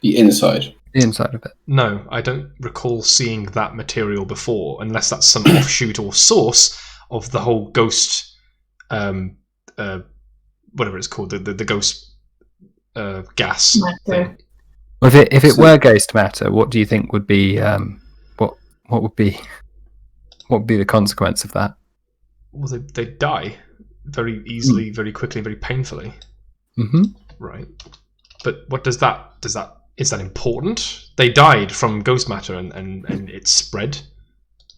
The inside. The inside of it. No, I don't recall seeing that material before, unless that's some offshoot or source of the whole ghost, whatever it's called, the ghost gas thing. Well, if it were ghost matter, what do you think would be what would be the consequence of that? Well, they die very easily, very quickly, very painfully. Mm-hmm. Right. But what does that is that important? They died from ghost matter and it spread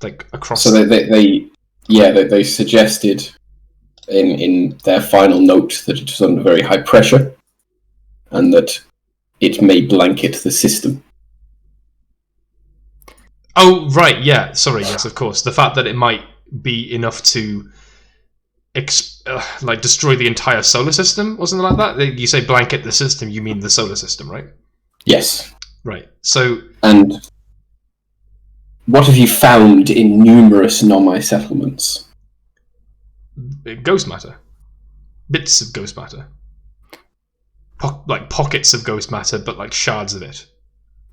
like across. So they suggested in their final note that it was under very high pressure and that it may blanket the system. Oh, right, yeah. Sorry, yes, of course. The fact that it might be enough to destroy the entire solar system or something like that. You say blanket the system, you mean the solar system, right? Yes. Right. So. And what have you found in numerous Nomai settlements? Ghost matter. Bits of ghost matter. Like pockets of ghost matter, but like shards of it.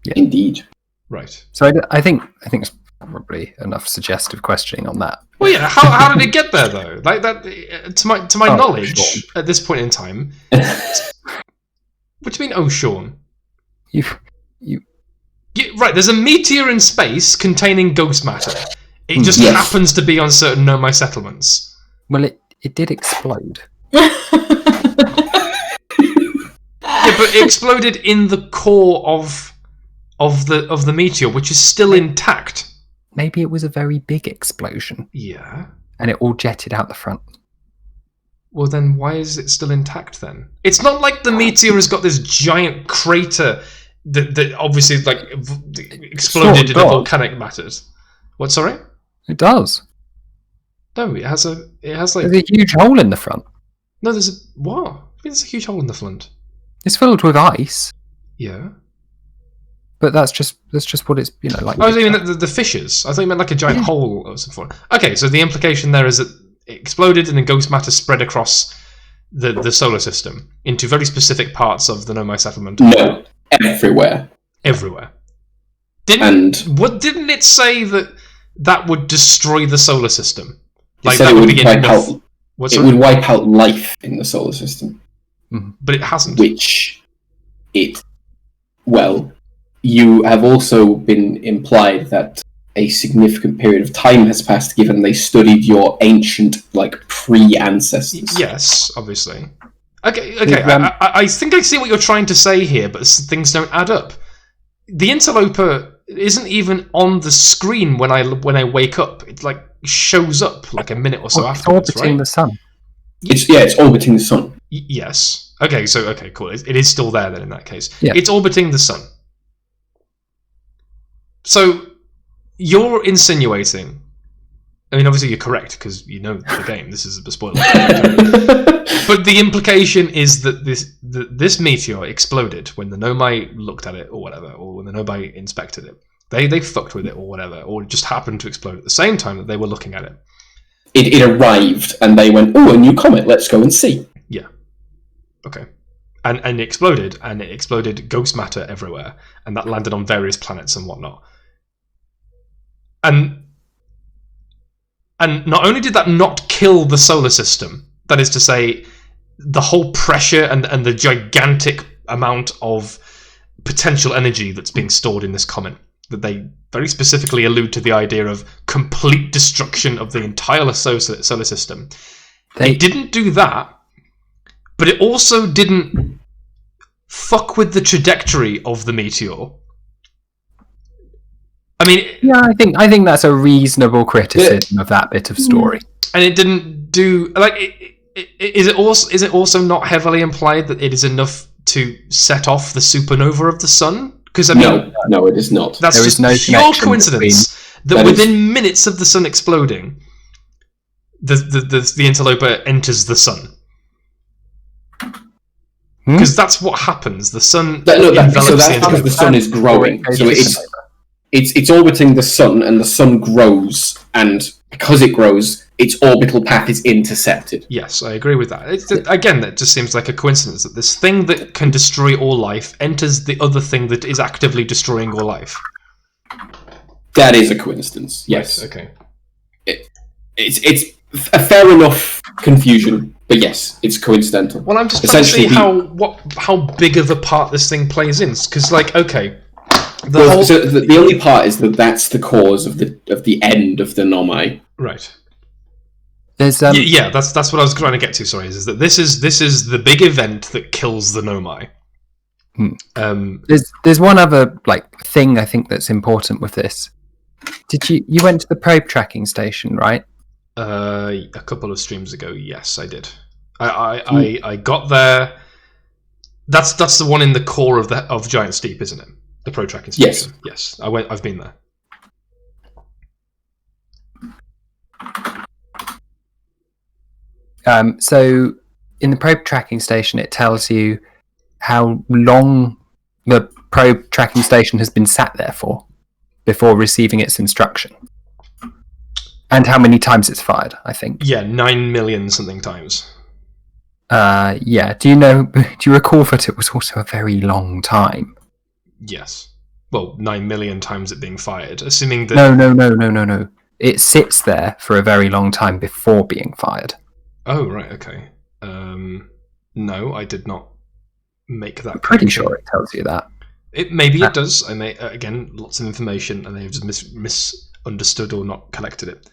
Yeah. Indeed. Right. So I think it's probably enough suggestive questioning on that. Well, yeah. How did it get there though? Like that, to my knowledge, Sean. At this point in time. What do you mean, oh, Sean? You. Yeah, right. There's a meteor in space containing ghost matter. It just happens to be on certain Nomai settlements. Well, it did explode. Yeah, but it exploded in the core of the meteor, which is still intact. Maybe it was a very big explosion. Yeah. And it all jetted out the front. Well, then why is it still intact then? It's not like the meteor has got this giant crater that obviously exploded in the volcanic matters. What? Sorry? It does. No, it has like. There's a huge hole in the front. No, what? There's a huge hole in the front. It's filled with ice. Yeah. But that's just what it's like. Oh, you mean the fissures? I thought you meant like a giant hole of some form. Okay, so the implication there is that it exploded and the ghost matter spread across the solar system into very specific parts of the Nomai settlement. No, everywhere. Everywhere. Didn't it say that would destroy the solar system? Like that would be enough. It would wipe out life in the solar system. But it hasn't. You have also been implied that a significant period of time has passed given they studied your ancient, pre-ancestors. Yes, obviously. Okay. I think I see what you're trying to say here, but things don't add up. The interloper isn't even on the screen when I wake up. It shows up like a minute or so afterwards, it's orbiting the sun. It's orbiting the sun. Yes. Okay, cool. It is still there then in that case. Yeah. It's orbiting the sun. So, you're insinuating... I mean, obviously you're correct, because you know the game. This is a spoiler. But the implication is that this meteor exploded when the Nomai looked at it, or whatever, or when the Nomai inspected it. They fucked with it, or whatever, or it just happened to explode at the same time that they were looking at it. It arrived, and they went, "Oh, a new comet, let's go and see." Yeah. Okay. and it exploded ghost matter everywhere, and that landed on various planets and whatnot. And not only did that not kill the solar system, that is to say, the whole pressure and the gigantic amount of potential energy that's being stored in this comet, that they very specifically allude to the idea of complete destruction of the entire solar system. It didn't do that, but it also didn't fuck with the trajectory of the meteor. I mean, yeah, I think that's a reasonable criticism of that bit of story. And it didn't do is it also not heavily implied that it is enough to set off the supernova of the sun? Because I mean, no, it is not. That's just pure coincidence that within minutes of the sun exploding, the interloper enters the sun. Because that's what happens. The sun envelops that's because the sun is growing. So it's orbiting the sun, and the sun grows, and because it grows, its orbital path is intercepted. Yes, I agree with that. Again, that just seems like a coincidence that this thing that can destroy all life enters the other thing that is actively destroying all life. That is a coincidence. Yes. Right, okay. It's a fair enough confusion, but yes, it's coincidental. Well, I'm just trying to see how big of a part this thing plays in, because, like, okay. The only part is that's the cause of the end of the Nomai. Right. There's yeah, that's what I was trying to get to. Sorry, is that this is the big event that kills the Nomai. There's one other thing I think that's important with this. Did you went to the probe tracking station, right? A couple of streams ago, yes, I did. I got there. That's the one in the core of Giant Steep, isn't it? The probe tracking station. Yes. I've been there. So in the probe tracking station, it tells you how long the probe tracking station has been sat there for before receiving its instruction, and how many times it's fired. I think. Yeah, 9 million something times. Yeah. Do you recall that it was also a very long time? Yes. Well, 9 million times it being fired, assuming that... No. It sits there for a very long time before being fired. Oh, right, okay. No, I did not make that... I'm pretty sure it tells you that. Maybe it does. I may, again, lots of information, and they've just misunderstood or not collected it.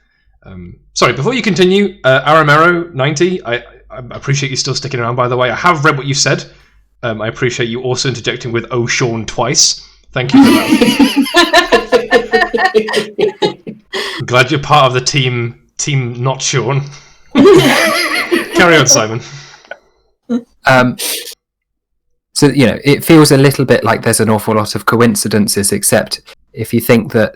Sorry, before you continue, Aramero90, I appreciate you still sticking around, by the way. I have read what you said. I appreciate you also interjecting with "Oh, Sean" twice. Thank you for that. I'm glad you're part of the team not Sean. Carry on, Simon. So, it feels a little bit like there's an awful lot of coincidences, except if you think that,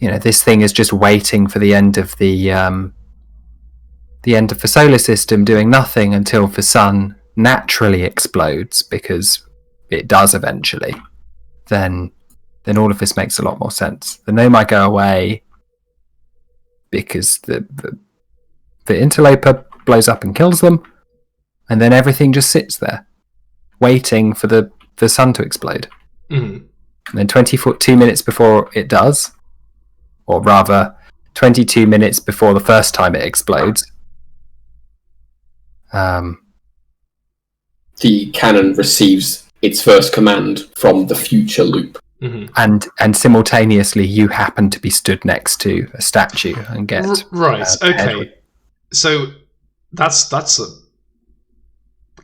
this thing is just waiting for the end of the solar system, doing nothing until the sun naturally explodes, because it does eventually, then all of this makes a lot more sense. The Nomai go away because the interloper blows up and kills them, and then everything just sits there waiting for the sun to explode. And then 22 minutes before it does, or rather 22 minutes before the first time it explodes, the cannon receives its first command from the future loop. And simultaneously you happen to be stood next to a statue and get okay. So that's a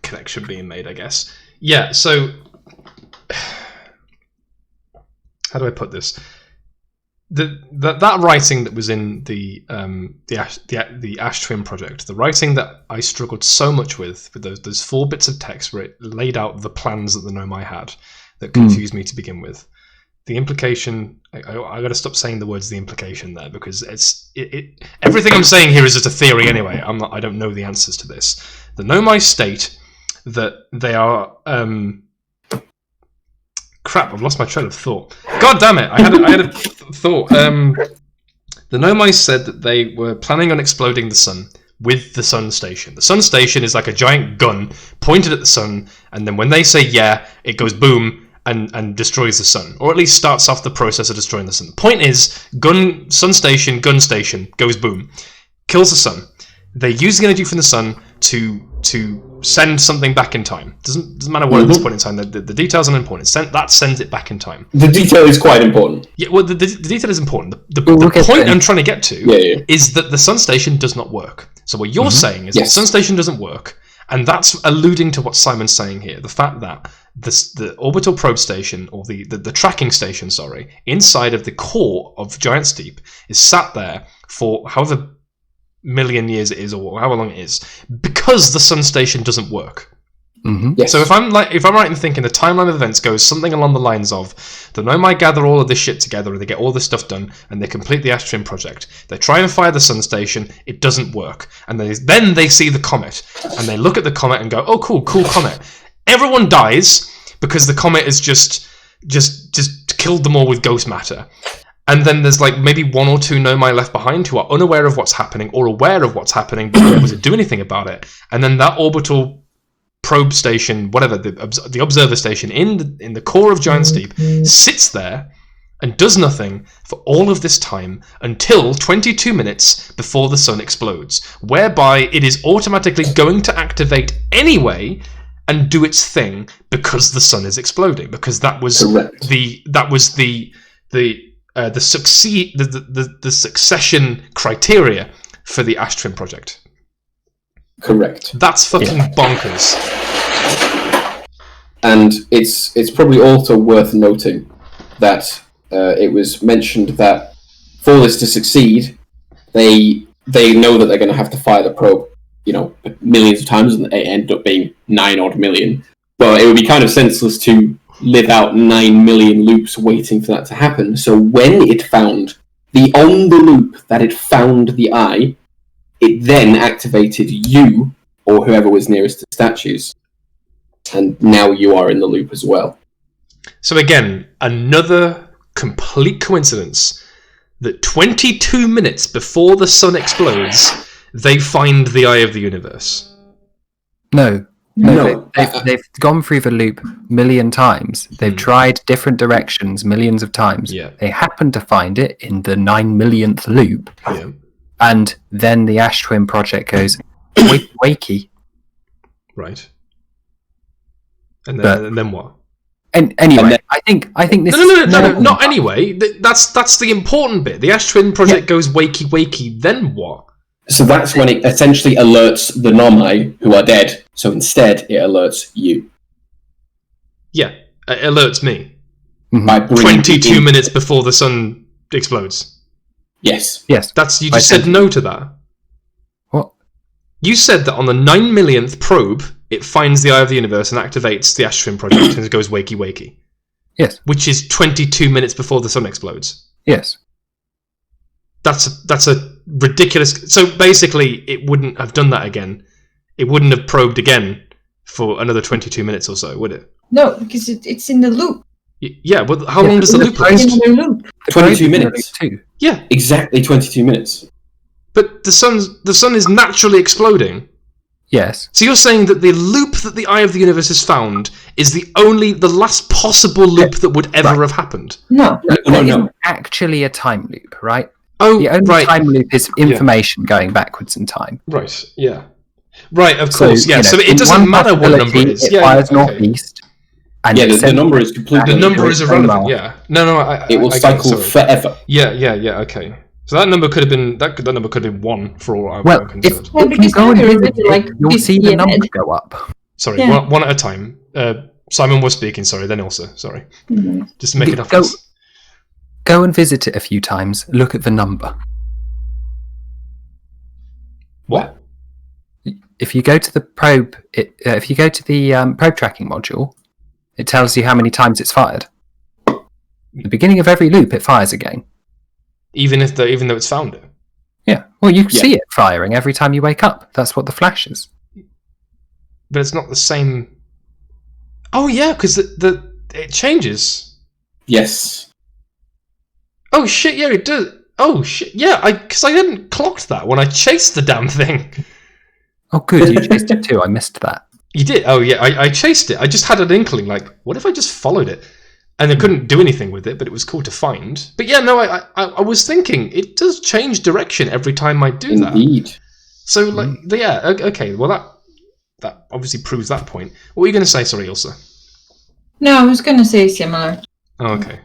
connection being made, I guess. Yeah, so how do I put this? That writing that was in the Ash Twin project, the writing that I struggled so much with those 4 bits of text where it laid out the plans that the Nomai had that confused me to begin with. The implication, I got to stop saying the words "the implication" there, because everything I'm saying here is just a theory anyway. I don't know the answers to this. The Nomai state that they are crap, I've lost my train of thought. God damn it! I had a thought. The Nomai said that they were planning on exploding the sun with the sun station. The sun station is like a giant gun pointed at the sun, and then when they say yeah, it goes boom and destroys the sun, or at least starts off the process of destroying the sun. The point is, gun station goes boom, kills the sun. They use the energy from the sun to send something back in time. Doesn't matter what at this point in time. The details are unimportant. That sends it back in time. The detail is quite important. Yeah, well, the detail is important. The point I'm trying to get to is that the sun station does not work. So what you're saying is that the sun station doesn't work, and that's alluding to what Simon's saying here. The fact that the orbital probe station, or the tracking station, inside of the core of Giant Steep is sat there for however million years it is, or however long it is, because the sun station doesn't work. Yes. So if I'm right in thinking the timeline of events goes something along the lines of the Nomai gather all of this shit together and they get all this stuff done and they complete the Astrim project. They try and fire the sun station, it doesn't work, and then they see the comet and they look at the comet and go, oh cool comet. Everyone dies because the comet has just killed them all with ghost matter. And then there's like maybe one or two Nomai left behind who are unaware of what's happening or aware of what's happening but not able to do anything about it. And then that orbital probe station, whatever, the observer station in the core of Giant Steep sits there and does nothing for all of this time until 22 minutes before the sun explodes, whereby it is automatically going to activate anyway and do its thing because the sun is exploding, because that was the succession criteria for the Astrim project. Correct. That's fucking bonkers. And it's probably also worth noting that it was mentioned that for this to succeed, they know that they're going to have to fire the probe, millions of times, and it ended up being 9 odd million. But it would be kind of senseless to live out 9 million loops waiting for that to happen. So when it found on the loop that it found the eye, it then activated you or whoever was nearest to statues. And now you are in the loop as well. So again, another complete coincidence that 22 minutes before the sun explodes, they find the eye of the universe. No. They've gone through the loop a million times. They've tried different directions millions of times. Yeah. They happen to find it in the 9 millionth loop. Yeah. And then the Ash Twin project goes, wakey. Right. And then what? And anyway, I think this. No, not anyway. That's the important bit. The Ash Twin project goes wakey. Then what? So that's when it essentially alerts the Nomai who are dead. So instead, it alerts you. Yeah, it alerts me. By 22 minutes before the sun explodes. Yes. Yes. You just said no to that. What? You said that on the 9 millionth probe, it finds the Eye of the Universe and activates the Ash Twin project and it goes wakey. Yes. Which is 22 minutes before the sun explodes. Yes. That's a ridiculous... So basically, it wouldn't have done that again. It wouldn't have probed again for another 22 minutes or so, would it? No, because it's in the loop. Yeah, but how long does the loop last? It's in the loop. 22 minutes. Too. Yeah. Exactly 22 minutes. But the sun is naturally exploding. Yes. So you're saying that the loop that the Eye of the Universe has found is the last possible loop that would ever have happened? No. It isn't actually a time loop, right? Oh, the only right. time loop is information going backwards in time. Right, yeah. Right, of course, yeah. So it in doesn't one matter what number it is. It fires northeast. And the number is completely... The number is irrelevant, yeah. No, it will cycle forever. Yeah, okay. So that number could have been that number could have been 1 for all I'm concerned. If you go and visit it, you'll see the number go up. Sorry, one at a time. Simon was speaking, sorry, then Ilsa, sorry. Mm-hmm. Just to make it up. Go and visit it a few times, look at the number. What? If you go to the probe, if you go to the probe tracking module, it tells you how many times it's fired. At the beginning of every loop, it fires again. Even though it's found it. Yeah. Well, you see it firing every time you wake up. That's what the flash is. But it's not the same. Oh yeah, because it changes. Yes. Oh shit! Yeah, it does. Oh shit! Yeah, because I hadn't clocked that when I chased the damn thing. Oh, good. You chased it too. I missed that. You did? Oh yeah, I chased it. I just had an inkling, like, what if I just followed it? And I couldn't do anything with it, but it was cool to find. But yeah, no, I was thinking it does change direction every time I do that. Indeed. So like, yeah, okay. Well, that obviously proves that point. What were you going to say? Sorry, Ilsa. No, I was going to say similar. Oh, okay.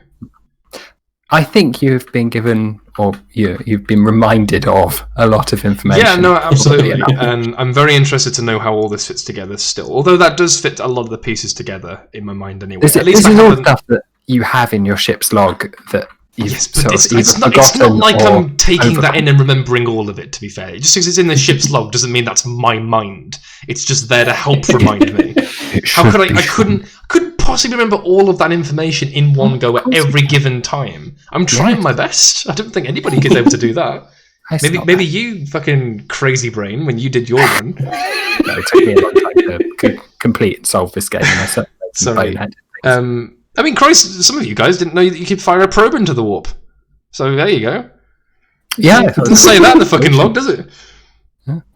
I think you've been given, or you've been reminded of a lot of information. Yeah, no, absolutely. And I'm very interested to know how all this fits together still. Although that does fit a lot of the pieces together in my mind anyway. This is all stuff that you have in your ship's log that you've Yes, but it's not like I'm taking that in and remembering all of it, to be fair. Just because it's in the ship's log doesn't mean that's my mind. It's just there to help remind me. How could I couldn't possibly remember all of that information in one go at every given time. I'm trying my best. I don't think anybody is able to do that. Maybe you fucking crazy brain when you did your run. No, it took me a long time to complete and solve this game. And Sorry. I mean, Christ, some of you guys didn't know that you could fire a probe into the warp. So there you go. Yeah, it doesn't say that in the fucking log, does it?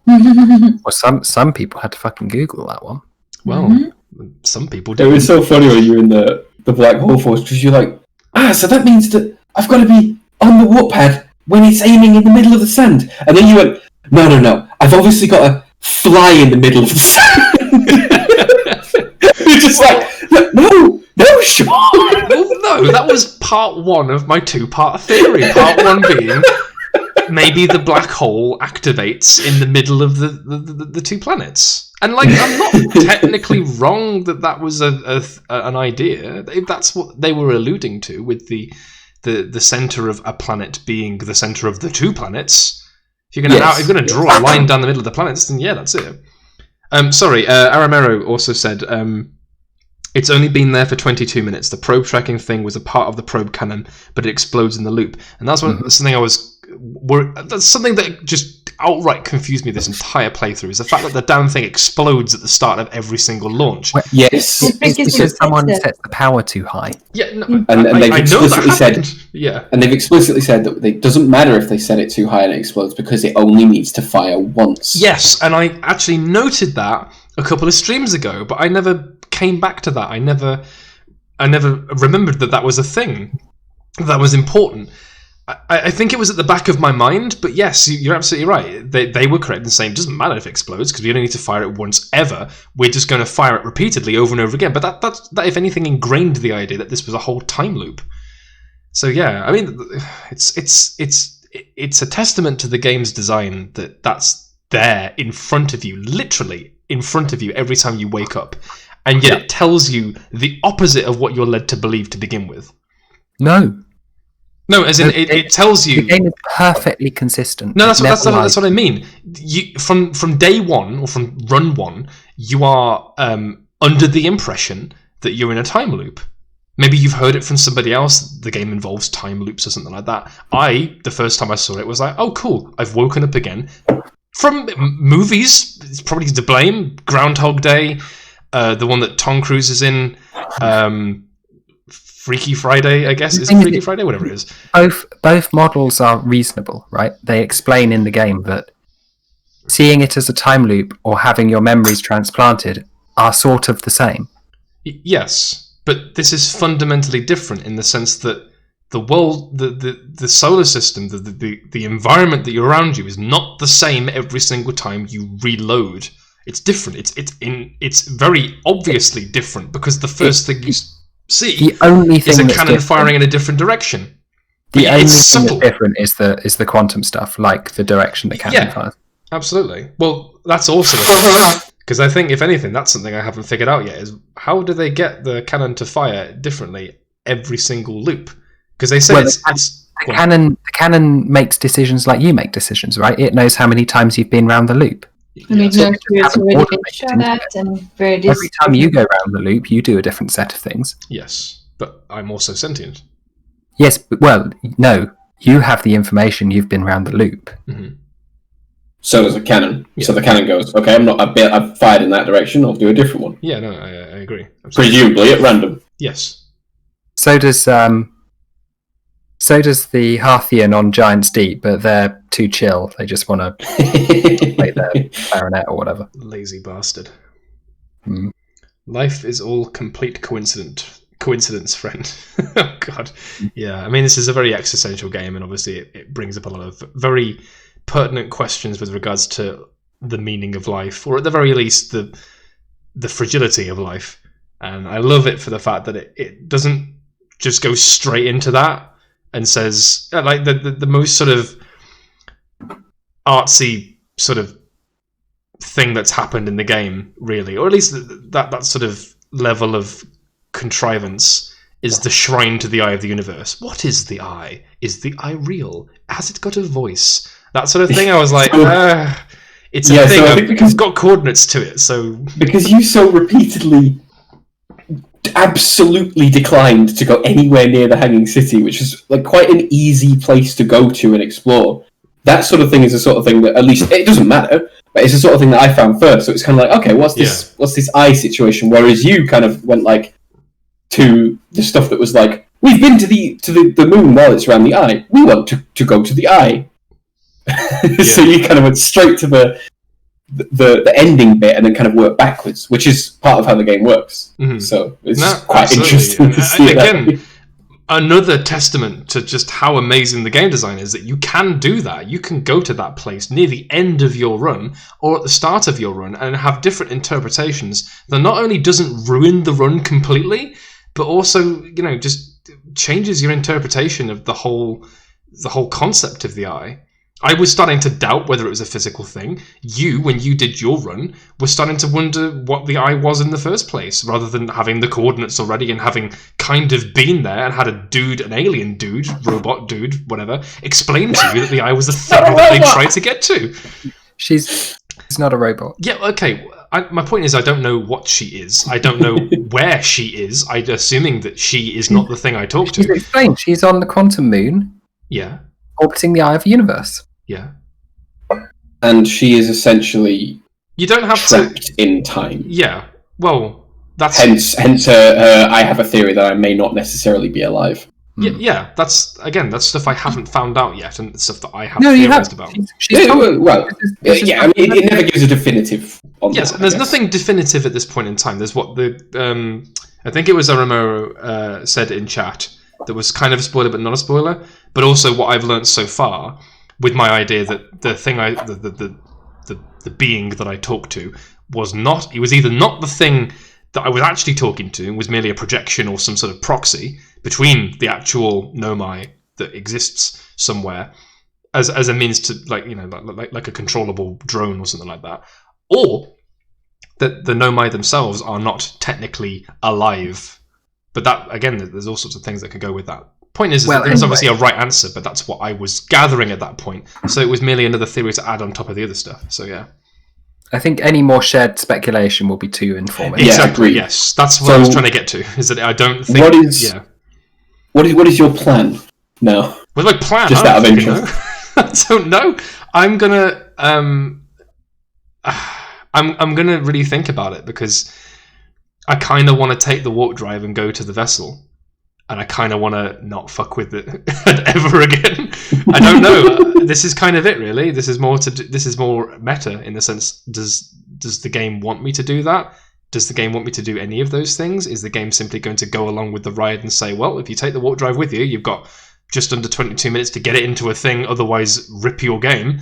Well, some people had to fucking Google that one. Well, some people did. It was so funny when you're in the black hole force because you're like, so that means that I've got to be on the warp pad when it's aiming in the middle of the sand. And then you went, no, I've obviously got to fly in the middle of the sand. You're just like, no, Sean. Well, no, that was part one of my two-part theory. Part one being maybe the black hole activates in the middle of the two planets. And like, I'm not technically wrong that was an idea. If that's what they were alluding to with the center of a planet being the center of the two planets. If you're gonna draw a line down the middle of the planets, then yeah, that's it. Sorry, Aramero also said it's only been there for 22 minutes. The probe tracking thing was a part of the probe cannon, but it explodes in the loop. And that's that's something that just outright confused me this entire playthrough, is the fact that the damn thing explodes at the start of every single launch. Well, yes, it's because someone sets the power too high. Yeah, no, and they've explicitly said, and they've explicitly said that it doesn't matter if they set it too high and it explodes because it only needs to fire once. Yes, and I actually noted that a couple of streams ago, but I never came back to that. I never remembered that was a thing that was important. I think it was at the back of my mind, but yes, you're absolutely right. They were correct in saying it doesn't matter if it explodes because we only need to fire it once ever. We're just going to fire it repeatedly over and over again. But that if anything, ingrained the idea that this was a whole time loop. So yeah, I mean, it's a testament to the game's design that that's there in front of you, literally in front of you every time you wake up, and yet it tells you the opposite of what you're led to believe to begin with. No, as in it tells you the game is perfectly consistent. No, that's what I mean. You from day one or from run one, you are under the impression that you're in a time loop. Maybe you've heard it from somebody else. The game involves time loops or something like that. The first time I saw it was like, oh cool, I've woken up again. From movies, it's probably to blame. Groundhog Day, the one that Tom Cruise is in. Freaky Friday, I guess. Is it Freaky Friday? Whatever it is. Both models are reasonable, right? They explain in the game that seeing it as a time loop or having your memories transplanted are sort of the same. Yes, but this is fundamentally different in the sense that the world, the solar system, the environment that you're around you is not the same every single time you reload. It's different. It's very obviously different because the first thing you see the only thing is a cannon firing in a different direction. The only thing that's different is the quantum stuff, like the direction the cannon fires. Absolutely. Well, that's also because I think, if anything, that's something I haven't figured out yet, is how do they get the cannon to fire differently every single loop? Because they say the cannon makes decisions like you make decisions, right? It knows how many times you've been around the loop. And it knows where it's already been shot at and where it is. Every time you go around the loop, you do a different set of things. Yes, but I'm also sentient. Yes, but, well, no. You have the information you've been around the loop. Mm-hmm. So does a cannon. Yeah. So the cannon goes, okay, I've fired in that direction, I'll do a different one. Yeah, no, I agree. Absolutely. Presumably at random. Yes. So does So does the Harthian on Giant's Deep, but they're too chill. They just want to play their clarinet or whatever. Lazy bastard. Hmm. Life is all complete coincidence, friend. Oh god. Yeah, I mean, this is a very existential game, and obviously it brings up a lot of very pertinent questions with regards to the meaning of life, or at the very least the fragility of life. And I love it for the fact that it doesn't just go straight into that and says, like, the most sort of artsy sort of thing that's happened in the game, really, or at least that sort of level of contrivance, is the shrine to the eye of the universe. What is the eye? Is the eye real? Has it got a voice? That sort of thing. I was like, it's a thing. So I think It's got coordinates to it. So because you so repeatedly absolutely declined to go anywhere near the Hanging City, which is like quite an easy place to go to and explore. That sort of thing is the sort of thing that, at least, it doesn't matter, but it's the sort of thing that I found first. So it's kind of like, okay, what's this eye situation? Whereas you kind of went like to the stuff that was like, we've been to the moon while it's around the eye. We want to go to the eye. So you kind of went straight to the ending bit and then kind of work backwards, which is part of how the game works. Mhm. So it's absolutely. quite interesting to see and that. again, another testament to just how amazing the game design is, that you can do that. You can go to that place near the end of your run or at the start of your run and have different interpretations that not only doesn't ruin the run completely, but also, you know, just changes your interpretation of the whole concept of the eye. I was starting to doubt whether it was a physical thing. You, when you did your run, were starting to wonder what the eye was in the first place, rather than having the coordinates already and having kind of been there and had an alien dude, robot dude, whatever, explain to you that the eye was the thing that they tried to get to. She's not a robot. Yeah, okay. My point is, I don't know what she is. I don't know where she is. I'm assuming that she is not the thing I talk She's to. explained. She's on the quantum moon, Yeah, orbiting the eye of the universe. yeah. And she is essentially You don't have to... trapped in time. Yeah, well, that's... Hence, I have a theory that I may not necessarily be alive. Yeah, that's stuff I haven't found out yet, and stuff that I have No, you theorized have. about. She's Yeah, told- well, This is- yeah, I mean, it never gives a definitive on Yes, that, and there's I guess. nothing definitive at this point in time. There's what the I think it was Aramo said in chat that was kind of a spoiler but not a spoiler, but also what I've learned so far with my idea that the thing the being that I talked to was not, it was either not the thing that I was actually talking to and was merely a projection or some sort of proxy between the actual Nomai that exists somewhere as a means to, like, you know, like a controllable drone or something like that, or that the Nomai themselves are not technically alive. But that, again, there's all sorts of things that could go with that. Point is Well, that there's anyway. obviously a right answer, but that's what I was gathering at that point. So it was merely another theory to add on top of the other stuff. So yeah. I think any more shared speculation will be too informative. Yeah, Exactly, agreed. yes. That's what I was So- trying to get to, is that I don't think... What is- Yeah. What is your plan now? What's my plan? Just I out of don't fucking interest. know. I don't know. I'm gonna I'm gonna really think about it, because I kind of want to take the warp drive and go to the vessel, and I kind of want to not fuck with it ever again. I don't know. This is kind of it, really. This is more meta in the sense. Does the game want me to do that? Does the game want me to do any of those things? Is the game simply going to go along with the ride and say, well, if you take the warp drive with you, you've got just under 22 minutes to get it into a thing, otherwise rip your game?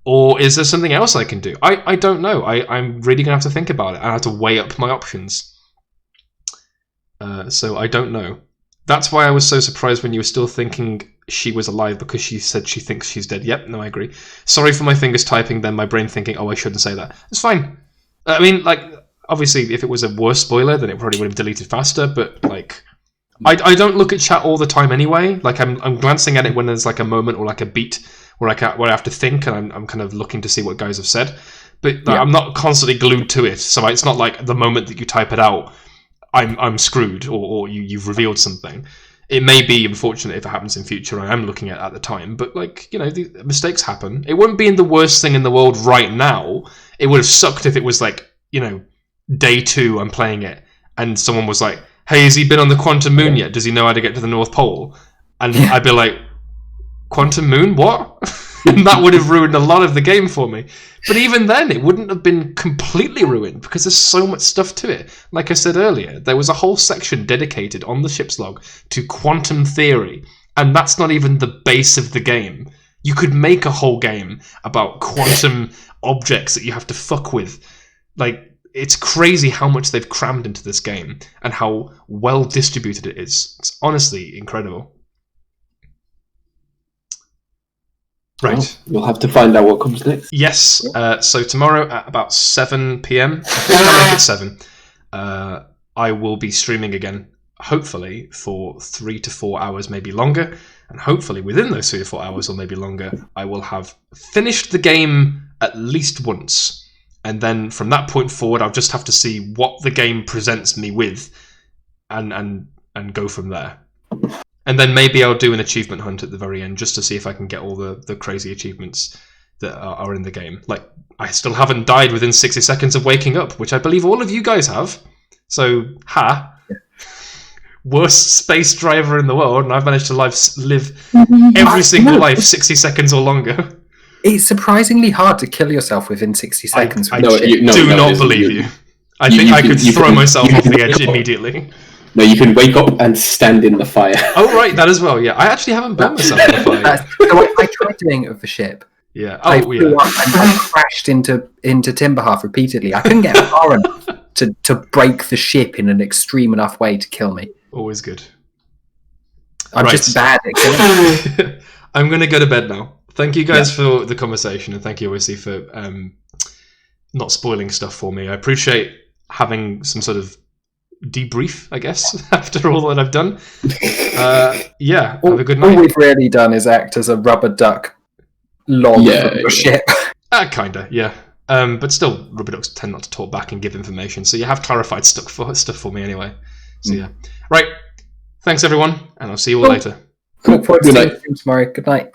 Or is there something else I can do? I don't know. I'm really going to have to think about it. I have to weigh up my options. So I don't know. That's why I was so surprised when you were still thinking she was alive, because she said she thinks she's dead. Yep, no, I agree. Sorry for my fingers typing, then my brain thinking, oh, I shouldn't say that. It's fine. I mean, like, obviously, if it was a worse spoiler, then it probably would have deleted faster, but, like, I don't look at chat all the time anyway. Like, I'm glancing at it when there's, like, a moment or, like, a beat where I have to think, and I'm kind of looking to see what guys have said. But like, I'm not constantly glued to it, so it's not like the moment that you type it out, I'm screwed, or you've revealed something. It may be unfortunate if it happens in future, I am looking at the time, but, like, you know, the mistakes happen. It wouldn't be the worst thing in the world right now. It would have sucked if it was, like, you know, day 2 I'm playing it, and someone was like, hey, has he been on the quantum moon yet? Does he know how to get to the North Pole? And I'd be like, Quantum Moon, what? And that would have ruined a lot of the game for me. But even then, it wouldn't have been completely ruined because there's so much stuff to it. Like I said earlier, there was a whole section dedicated on the ship's log to quantum theory, and that's not even the base of the game. You could make a whole game about quantum objects that you have to fuck with. Like, it's crazy how much they've crammed into this game and how well distributed it is. It's honestly incredible. Right. Well, we'll have to find out what comes next. Yes. So tomorrow at about 7 p.m, I think I'll make it 7. I will be streaming again, hopefully for 3 to 4 hours, maybe longer. And hopefully within those 3 to 4 hours, or maybe longer, I will have finished the game at least once. And then from that point forward, I'll just have to see what the game presents me with, and go from there. And then maybe I'll do an achievement hunt at the very end just to see if I can get all the crazy achievements that are in the game. Like, I still haven't died within 60 seconds of waking up, which I believe all of you guys have. So, worst space driver in the world, and I've managed to live every single life 60 seconds or longer. It's surprisingly hard to kill yourself within 60 seconds. I do not believe you. I think I could throw myself off the edge immediately. No, you can wake up and stand in the fire. Oh, right, that as well, yeah. I actually haven't burned myself in the fire. I tried doing it with the ship. Yeah. I flew up and I crashed into Timberhalf repeatedly. I couldn't get far enough to break the ship in an extreme enough way to kill me. Always good. I'm just bad at killing. I'm going to go to bed now. Thank you guys for the conversation, and thank you obviously for not spoiling stuff for me. I appreciate having some sort of debrief, I guess, after all that I've done. Have a good night. All we've really done is act as a rubber duck log of the ship. Kinda, yeah. But still, rubber ducks tend not to talk back and give information, so you have clarified stuff for me anyway. So yeah. Right. Thanks everyone, and I'll see you all later. Look forward to seeing you tomorrow. Good night.